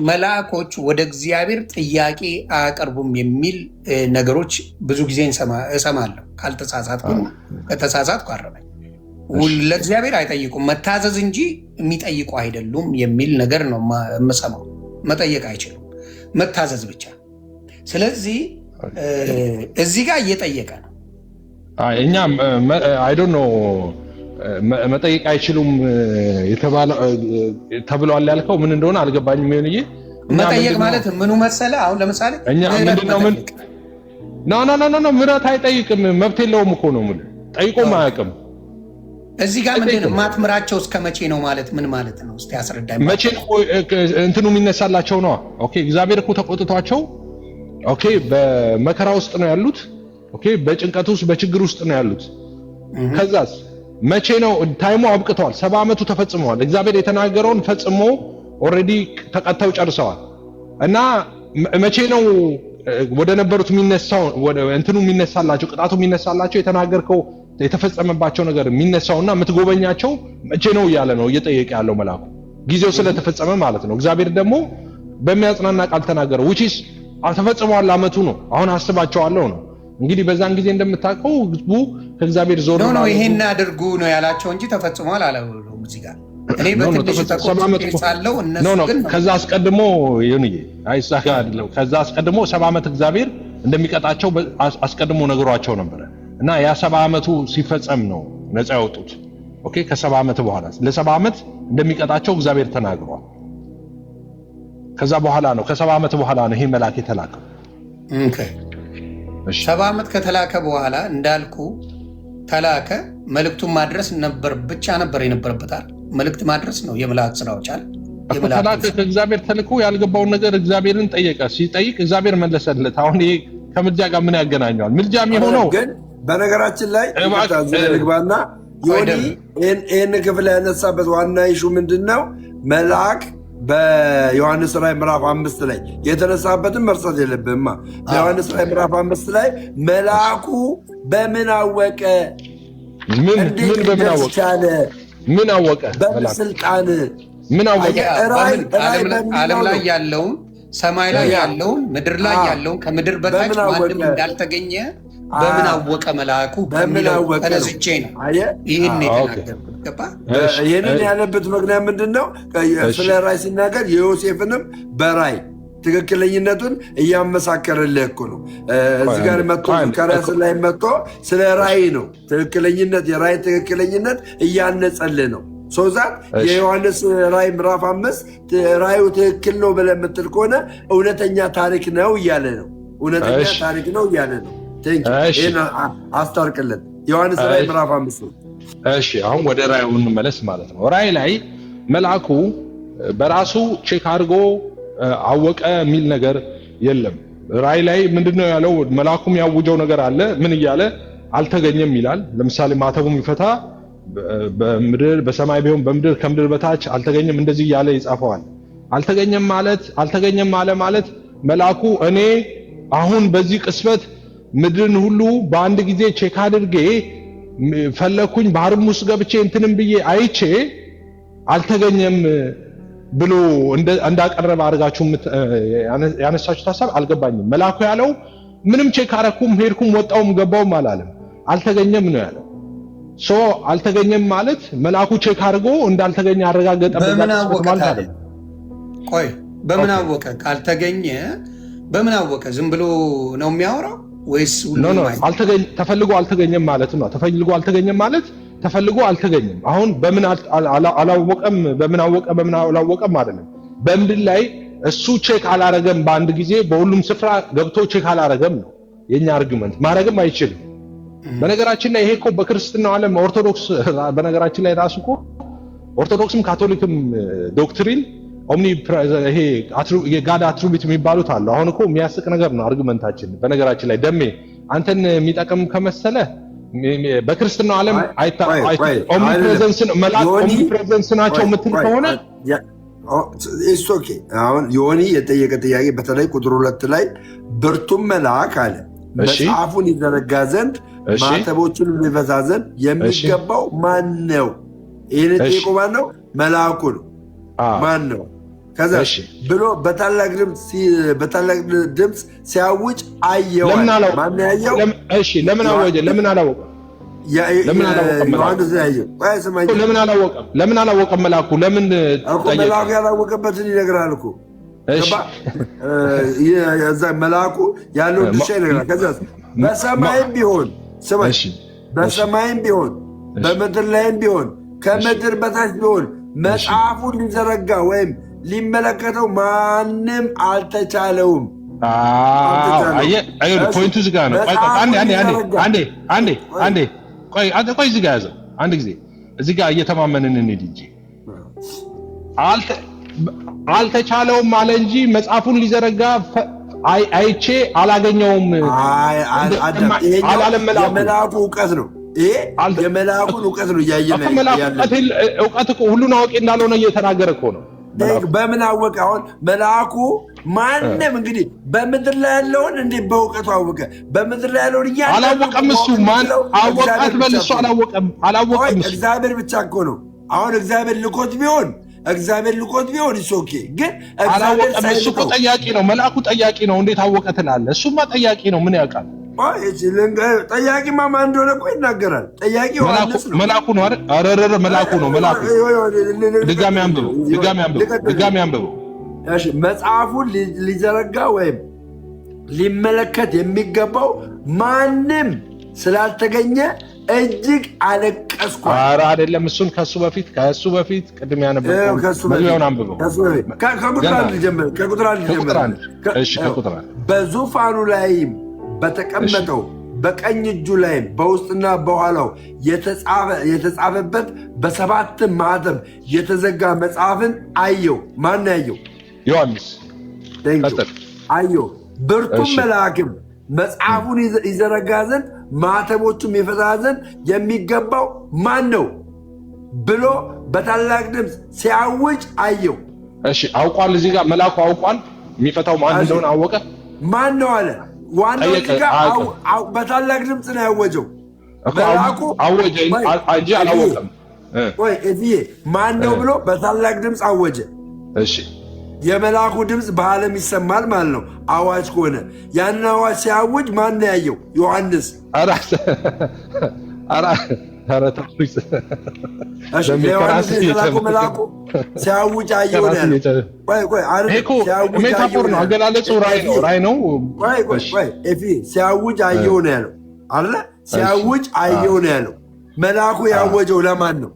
መልአኮች ወደ እግዚአብሔር ጥያቄ አያቀርቡም የሚል ነገሮች ብዙ ጊዜ እሰማለሁ። ካልተሳሳትኩ ከተሳሳትኩ አረመኝ። ለእግዚአብሔር አይጠይቁም፣ መታዘዝ እንጂ የሚጠይቁ አይደሉም የሚል ነገር ነው የምሰማው። መጠየቅ አይችሉም፣ መታዘዝ ብቻ። ስለዚህ እዚህ ጋር እየጠየቀ ነው። እኛ አይ ዶንት ኖ መጠየቅ አይችሉም ተብሏል ያልከው ምን እንደሆነ አልገባኝም። ይሁንዬ መጠየቅ ማለት ምኑ መሰለ? አሁን ለምሳሌ እኛ ምንድነው ኖ ምሕረት አይጠይቅም፣ መብት የለውም እኮ ነው። ምን ጠይቆም አያውቅም። እዚህ ጋር ምንድነው ማትምራቸው እስከ መቼ ነው ማለት ምን ማለት ነው? እስቲ አስረዳኝ። መቼ ነው እንትኑ የሚነሳላቸው ነው? ኦኬ እግዚአብሔር እኮ ተቆጥቷቸው፣ ኦኬ በመከራ ውስጥ ነው ያሉት፣ ኦኬ በጭንቀት ውስጥ በችግር ውስጥ ነው ያሉት። ከዛስ መቼ ነው? ታይሙ አብቅተዋል። 70 ዓመቱ ተፈጽመዋል። እግዚአብሔር የተናገረውን ፈጽሞ ኦልሬዲ ተቀጥተው ጨርሰዋል። እና መቼ ነው ወደ ነበሩት የሚነሳው እንትኑ የሚነሳላቸው ቅጣቱ የሚነሳላቸው የተናገርከው የተፈጸመባቸው ነገር የሚነሳውና የምትጎበኛቸው መቼ ነው እያለ ነው እየጠየቀ ያለው መልአኩ። ጊዜው ስለተፈጸመ ማለት ነው። እግዚአብሔር ደግሞ በሚያጽናና ቃል ተናገረው which is ተፈጽሟል፣ ዓመቱ ነው፣ አሁን አስባቸዋለሁ ነው። እንግዲህ በዛን ጊዜ እንደምታውቀው ህዝቡ ከእግዚአብሔር ዞር ነው ይሄን አድርጉ ነው ያላቸው እንጂ ተፈጽሟል አላሉም። እዚህ ጋር እኔ በትንሽ ተቆጥቻለሁ። እነሱ ግን ከዛ አስቀድሞ ይሁንዬ አይሳካለው። ከዛ አስቀድሞ 70 ዓመት እግዚአብሔር እንደሚቀጣቸው አስቀድሞ ነግሯቸው ነበር። እና ያ 70 ዓመቱ ሲፈጸም ነው ነፃ ያወጡት። ኦኬ ከ70 ዓመት በኋላ ለ70 ዓመት እንደሚቀጣቸው እግዚአብሔር ተናግሯል። ከዛ በኋላ ነው ከ70 ዓመት በኋላ ነው ይሄ መልአክ የተላከው። ኦኬ 70 ዓመት ከተላከ በኋላ እንዳልኩ ተላከ። መልእክቱን ማድረስ ብቻ ነበር የነበረበት አይደል? መልእክት ማድረስ ነው የመልአክ ስራዎች አይደል? ተላከ ከእግዚአብሔር ተልኮ ያልገባውን ነገር እግዚአብሔርን ጠየቀ። ሲጠይቅ እግዚአብሔር መለሰለት። አሁን ይሄ ከምልጃ ጋር ምን ያገናኘዋል? ምልጃ የሚሆነው ግን በነገራችን ላይ ልግባና ዮኒ ይህን ክፍል ያነሳበት ዋና ይሹ ምንድን ነው? መልአክ በዮሐንስ ራዕይ ምዕራፍ 5 ላይ የተነሳበትን መርሳት የለብህማ። በዮሐንስ ራዕይ ምዕራፍ 5 ላይ መልአኩ በምን አወቀ? እንዴት ሊደርስ ቻለ? ምን አወቀ? በምን ስልጣን? ምን አወቀ? ዓለም ላይ ያለውን ሰማይ ላይ ያለውን ምድር ላይ ያለውን ከምድር በታች ማንም እንዳልተገኘ በምን አወቀ መልአኩ? በሚለው ተነስቼ ነው ይህን የተናገርኩት። ገባ? ይህንን ያለበት ምክንያት ምንድን ነው? ስለ ራዕይ ሲናገር የዮሴፍንም በራዕይ ትክክለኝነቱን እያመሳከረልህ እኮ ነው። እዚህ ጋር መጥቶ ዘካርያስ ላይ መጥቶ ስለ ራዕይ ነው ትክክለኝነት፣ የራዕይ ትክክለኝነት እያነጸልህ ነው። ሶዛት የዮሐንስ ራዕይ ምዕራፍ 5 ራዕዩ ትክክል ነው ብለህ የምትል ከሆነ እውነተኛ ታሪክ ነው እያለ ነው። እውነተኛ ታሪክ ነው እያለ ነው። ይህን አስታርቅልን። ዮሐንስ ራዕይ ምዕራፍ 5 ነው። እሺ አሁን ወደ ራዕዩ እንመለስ ማለት ነው። ራዕይ ላይ መልአኩ በራሱ ቼክ አድርጎ አወቀ የሚል ነገር የለም። ራእይ ላይ ምንድነው ያለው? መልአኩም ያውጀው ነገር አለ። ምን እያለ አልተገኘም ይላል። ለምሳሌ ማተቡም ይፈታ በምድር በሰማይ ቢሆን በምድር ከምድር በታች አልተገኘም እንደዚህ እያለ ይጻፈዋል። አልተገኘም ማለት መልአኩ እኔ አሁን በዚህ ቅስበት ምድርን ሁሉ በአንድ ጊዜ ቼክ አድርጌ ፈለኩኝ ባህርም ውስጥ ገብቼ እንትንም ብዬ አይቼ አልተገኘም ብሎ እንዳቀረበ አድርጋችሁ ያነሳችሁት ሐሳብ አልገባኝም። መልአኩ ያለው ምንም ቼክ አረኩም ሄድኩም ወጣውም ገባውም አላለም። አልተገኘም ነው ያለው። ሶ አልተገኘም ማለት መልአኩ ቼክ አድርጎ እንዳልተገኘ አረጋገጠ ማለት አይደለም። ቆይ በምን አወቀ? ካልተገኘ በምን አወቀ? ዝም ብሎ ነው የሚያወራው ወይስ ተፈልጎ አልተገኘም ማለት ነው? ተፈልጎ አልተገኘም ማለት ተፈልጎ አልተገኘም። አሁን በምን አላወቀም፣ በምን አወቀ፣ በምን አላወቀም አይደለም። በምድር ላይ እሱ ቼክ አላረገም፣ በአንድ ጊዜ በሁሉም ስፍራ ገብቶ ቼክ አላረገም ነው የኛ አርጊመንት። ማረግም አይችልም። በነገራችን ላይ ይሄ እኮ በክርስትናው ዓለም ኦርቶዶክስ በነገራችን ላይ ራሱ እኮ ኦርቶዶክስም ካቶሊክም ዶክትሪን ኦምኒ ይሄ የጋድ አትሪቢዩት የሚባሉት አሉ። አሁን እኮ የሚያስቅ ነገር ነው አርጊመንታችን። በነገራችን ላይ ደሜ አንተን የሚጠቅም ከመሰለ በክርስትናው ዓለም ኦምኒ ፕሬዘንስ መልአክ ኦምኒ ፕሬዘንስ ናቸው የምትል ከሆነ ኢትስ ኦኬ። አሁን ዮኒ የጠየቀ ጥያቄ በተለይ ቁጥር 2 ላይ ብርቱም መልአክ አለ መጽሐፉን ይዘረጋ ዘንድ ማተቦቹን ሊፈታ ዘንድ የሚገባው ማን ነው? ይህን ጠይቆ ማን ነው? መልአኩ ነው። ማን ነው? ከዛ ብሎ በታላቅ ድምፅ ሲያውጅ አየው። ማን ያየው? እሺ ለምን አወጀ? ለምን አላወቀም? ለምን አላወቀም? ለምን አላወቀም? መልአኩ ለምን መልአኩ ያላወቀበትን ይነግራል እኮ መልአኩ ያለውን ድርሻ ይነግራል። ከዛ በሰማይም ቢሆን በሰማይም ቢሆን በምድር ላይም ቢሆን ከምድር በታች ቢሆን መጽሐፉን ሊዘረጋ ወይም ሊመለከተው ማንም አልተቻለውም። ፖይንቱ እዚህ ጋር ነው። ቆይ እዚህ ጋር ያዘው አንድ ጊዜ እዚህ ጋር እየተማመንን እንሂድ እንጂ አልተቻለውም አለ እንጂ መጽሐፉን ሊዘረጋ አይቼ አላገኘውም አላለም። የመልአኩ እውቀት ነው። ይሄ የመልአኩን እውቀት ነው እያየን እውቀት እኮ ሁሉን አዋቂ እንዳልሆነ እየተናገረ እኮ ነው። በምን አወቀ? አሁን መልአኩ ማንም እንግዲህ በምድር ላይ ያለውን እንዴት በእውቀቱ አወቀ? በምድር ላይ ያለውን አላወቀም። እሱ ማን አወቃት? በልሱ አላወቀም። እግዚአብሔር ብቻ እኮ ነው። አሁን እግዚአብሔር ልኮት ቢሆን ኦኬ። ግን አላወቀም። እሱ እኮ ጠያቂ ነው። መልአኩ ጠያቂ ነው። እንዴት አወቀ ትላለህ? እሱማ ጠያቂ ነው። ምን ያውቃል? ጠያቂማ ማን እንደሆነ እኮ ይናገራል። ጠያቂ ዮሐንስ ነው። መልአኩ ነው አይደል? አረረረ መልአኩ ነው። መልአኩ ድጋሚ አንብበው። እሺ መጽሐፉን ሊዘረጋ ወይም ሊመለከት የሚገባው ማንም ስላልተገኘ እጅግ አለቀስኩ። ኧረ አይደለም። እሱን ከሱ በፊት ቅድም ያነበብከው መግቢያውን አንብበው። ከቁጥር አንድ ጀምር። እሺ ከቁጥር አንድ በዙፋኑ ላይም በተቀመጠው በቀኝ እጁ ላይም በውስጥና በኋላው የተጻፈበት በሰባት ማኅተም የተዘጋ መጽሐፍን አየው። ማን ያየው? ዮሐንስ አየው። ብርቱም መልአክም መጽሐፉን ይዘረጋ ዘንድ ማኅተሞቹም ይፈታ ዘንድ የሚገባው ማን ነው ብሎ በታላቅ ድምፅ ሲያውጅ አየው። እሺ አውቋል። እዚህ ጋር መልአኩ አውቋል። የሚፈታው ማን እንደሆነ አወቀ። ማን ነው አለ። ዋናው እዚህ ጋር በታላቅ ድምፅ ነው ያወጀው። መልአኩ አወጀ እንጂ አላወቀም። ወይ እዚህ ማን ነው ብሎ በታላቅ ድምፅ አወጀ። እሺ የመልአኩ ድምፅ በዓለም ይሰማል ማለት ነው። አዋጅ ከሆነ ያንን አዋጅ ሲያውጅ ማን ነው ያየው? ዮሐንስ። መልአኩ ሲያውጅ አየው ነው ያለው። ሜታፎር ነው አገላለጹ። ራእይ ነው። ሲያውጅ አየው ነው ያለው አለ። ሲያውጅ አየው ነው ያለው። መልአኩ ያወጀው ለማን ነው?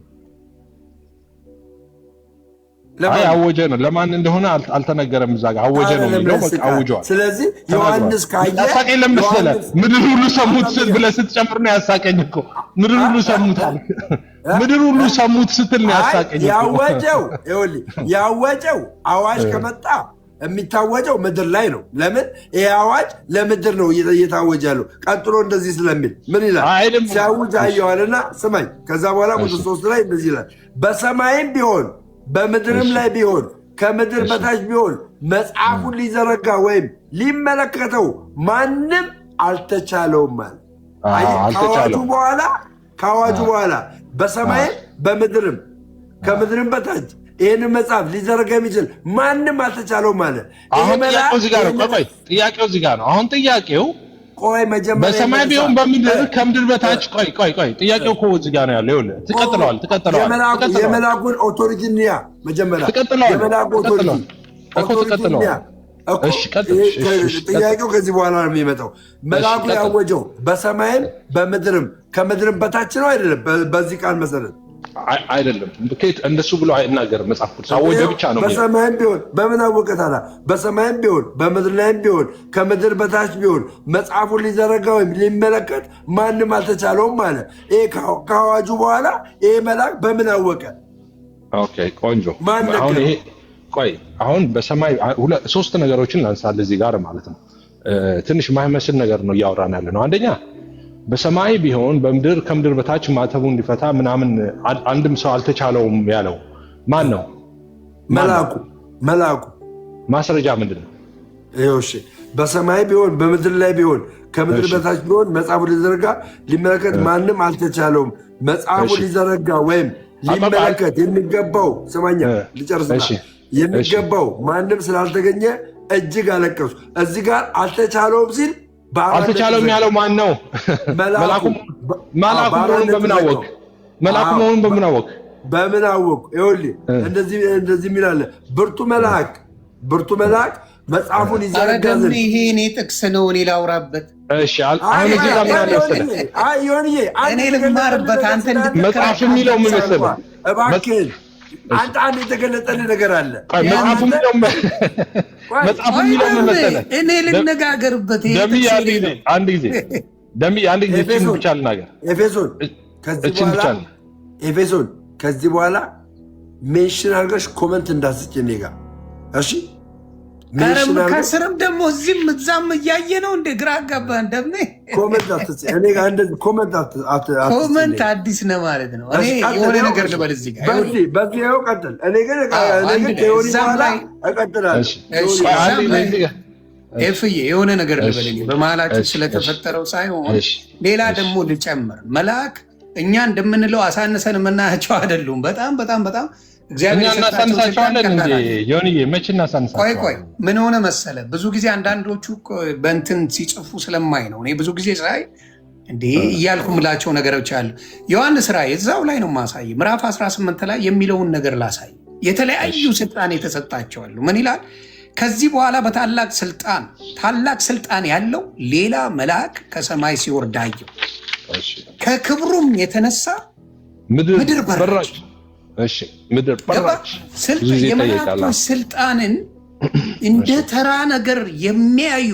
አወጀ ነው። ለማን እንደሆነ አልተነገረም። እዛ ጋር አወጀ ነው የሚለው በቃ አውጇል። ስለዚህ ዮሐንስ ካየ ያሳቀኝ ለምሳሌ ምድር ሁሉ ሰሙት ስትል ብለህ ስትጨምር ነው ያሳቀኝ እኮ። ምድር ሁሉ ሰሙታል። ምድር ሁሉ ሰሙት ስትል ነው ያሳቀኝ እኮ። ያወጀው አዋጅ ከመጣ የሚታወጀው ምድር ላይ ነው። ለምን ይሄ አዋጅ ለምድር ነው እየታወጀ ያለው። ቀጥሎ እንደዚህ ስለሚል ምን ይላል? ሲያውጅ አየዋልና ስማኝ። ከዛ በኋላ ቁጥር 3 ላይ እንደዚህ ይላል፣ በሰማይም ቢሆን በምድርም ላይ ቢሆን ከምድር በታች ቢሆን መጽሐፉን ሊዘረጋ ወይም ሊመለከተው ማንም አልተቻለውም አለ። ከአዋጁ በኋላ በሰማይም በምድርም ከምድርም በታች ይህንን መጽሐፍ ሊዘረጋ የሚችል ማንም አልተቻለውም አለ። አሁን ጥያቄው እዚህ ጋር ነው። ጥያቄው እዚህ ጋር ነው። አሁን ጥያቄው መጀመሪያ በሰማይ ቢሆን በምድር ከምድር በታች ቆይ ጥያቄው እኮ እዚህ ጋር ነው ያለው። ይኸውልህ ትቀጥለዋል። የመላኩን ኦቶሪቲ እንያ መጀመሪያ የመላኩ ኦቶሪቲ እሺ፣ ጥያቄው ከዚህ በኋላ ነው የሚመጣው። መላኩ ያወጀው በሰማይም በምድርም ከምድርም በታች ነው አይደለም? በዚህ ቃል መሰረት አይደለም። እንደሱ ብሎ አይናገርም መጽሐፍ ቅዱስ። አወጀ ብቻ ነው። በሰማይም ቢሆን በምን አወቀ ታዲያ? በሰማይም ቢሆን በምድር ላይም ቢሆን ከምድር በታች ቢሆን መጽሐፉን ሊዘረጋ ወይም ሊመለከት ማንም አልተቻለውም አለ። ይሄ ከአዋጁ በኋላ ይሄ መልአክ በምን አወቀ? ኦኬ ቆንጆ። አሁን ይሄ አሁን በሰማይ ሶስት ነገሮችን ላንሳል እዚህ ጋር ማለት ነው። ትንሽ ማይመስል ነገር ነው እያወራን ያለ ነው። አንደኛ በሰማይ ቢሆን በምድር ከምድር በታች ማተቡን እንዲፈታ ምናምን አንድም ሰው አልተቻለውም ያለው ማን ነው? መልአኩ። ማስረጃ ምንድን ነው? እሺ፣ በሰማይ ቢሆን በምድር ላይ ቢሆን ከምድር በታች ቢሆን መጽሐፉን ሊዘረጋ ሊመለከት ማንም አልተቻለውም። መጽሐፉን ሊዘረጋ ወይም ሊመለከት የሚገባው ስማኛ ልጨርስና የሚገባው ማንም ስላልተገኘ እጅግ አለቀሱ። እዚህ ጋር አልተቻለውም ሲል አልተቻለውም ያለው ማን ነው? መልአኩ መሆኑን በምን አወቅ? መልአኩ መሆኑን በምን አወቅ? በምን አወቅ? ይኸውልህ እንደዚህ የሚል አለ። ብርቱ መልአክ መጽሐፉን ይዘረጋ ዘንድ። ይሄ እኔ ጥቅስ ነው፣ እኔ ላውራበት። እሺ፣ አሁን እዚህ ጋር ምን አለ መሰለህ? እኔ ልማርበት፣ አንተ መጽሐፍ የሚለው ምን መሰለህ? እባክህን አንድ የተገለጠልህ ነገር አለ። መጽሐፉ የሚለው ምን መሰለህ? እኔ ልነጋገርበት። አንድ ጊዜ እችን ብቻ ልናገር። ኤፌሶን ከዚህ በኋላ ሜንሽን አድርገሽ ኮመንት እንዳስጭ እኔ ጋር እሺ። ከስርም ደግሞ እዚህም እዛም እያየ ነው እንደ ግራ አጋባ እንደምን ኮመንት አዲስ ነው ማለት ነው። እኔ የሆነ ነገር ልበል እዚህ ጋር በዚህ ቀጥል። እኔ ግን ከሆነ በኋላ እቀጥላለሁ። ኤፍዬ የሆነ ነገር ልበል በመሀላችን ስለተፈጠረው ሳይሆን ሌላ ደግሞ ልጨምር። መልአክ እኛ እንደምንለው አሳንሰን የምናያቸው አይደሉም። በጣም በጣም በጣም እግዚአብሔር ቆይ ምን ሆነ መሰለ፣ ብዙ ጊዜ አንዳንዶቹ በእንትን ሲጽፉ ስለማይ ነው። እኔ ብዙ ጊዜ ሳይ እንዴ እያልኩ ምላቸው ነገሮች አሉ። ዮሐንስ ራእይ እዛው ላይ ነው ማሳይ፣ ምዕራፍ 18 ላይ የሚለውን ነገር ላሳይ። የተለያዩ ስልጣን የተሰጣቸዋሉ። ምን ይላል? ከዚህ በኋላ በታላቅ ስልጣን ያለው ሌላ መልአክ ከሰማይ ሲወርድ አየሁ። ከክብሩም የተነሳ ምድር በራች። የመላእክቶች ስልጣንን እንደ ተራ ነገር የሚያዩ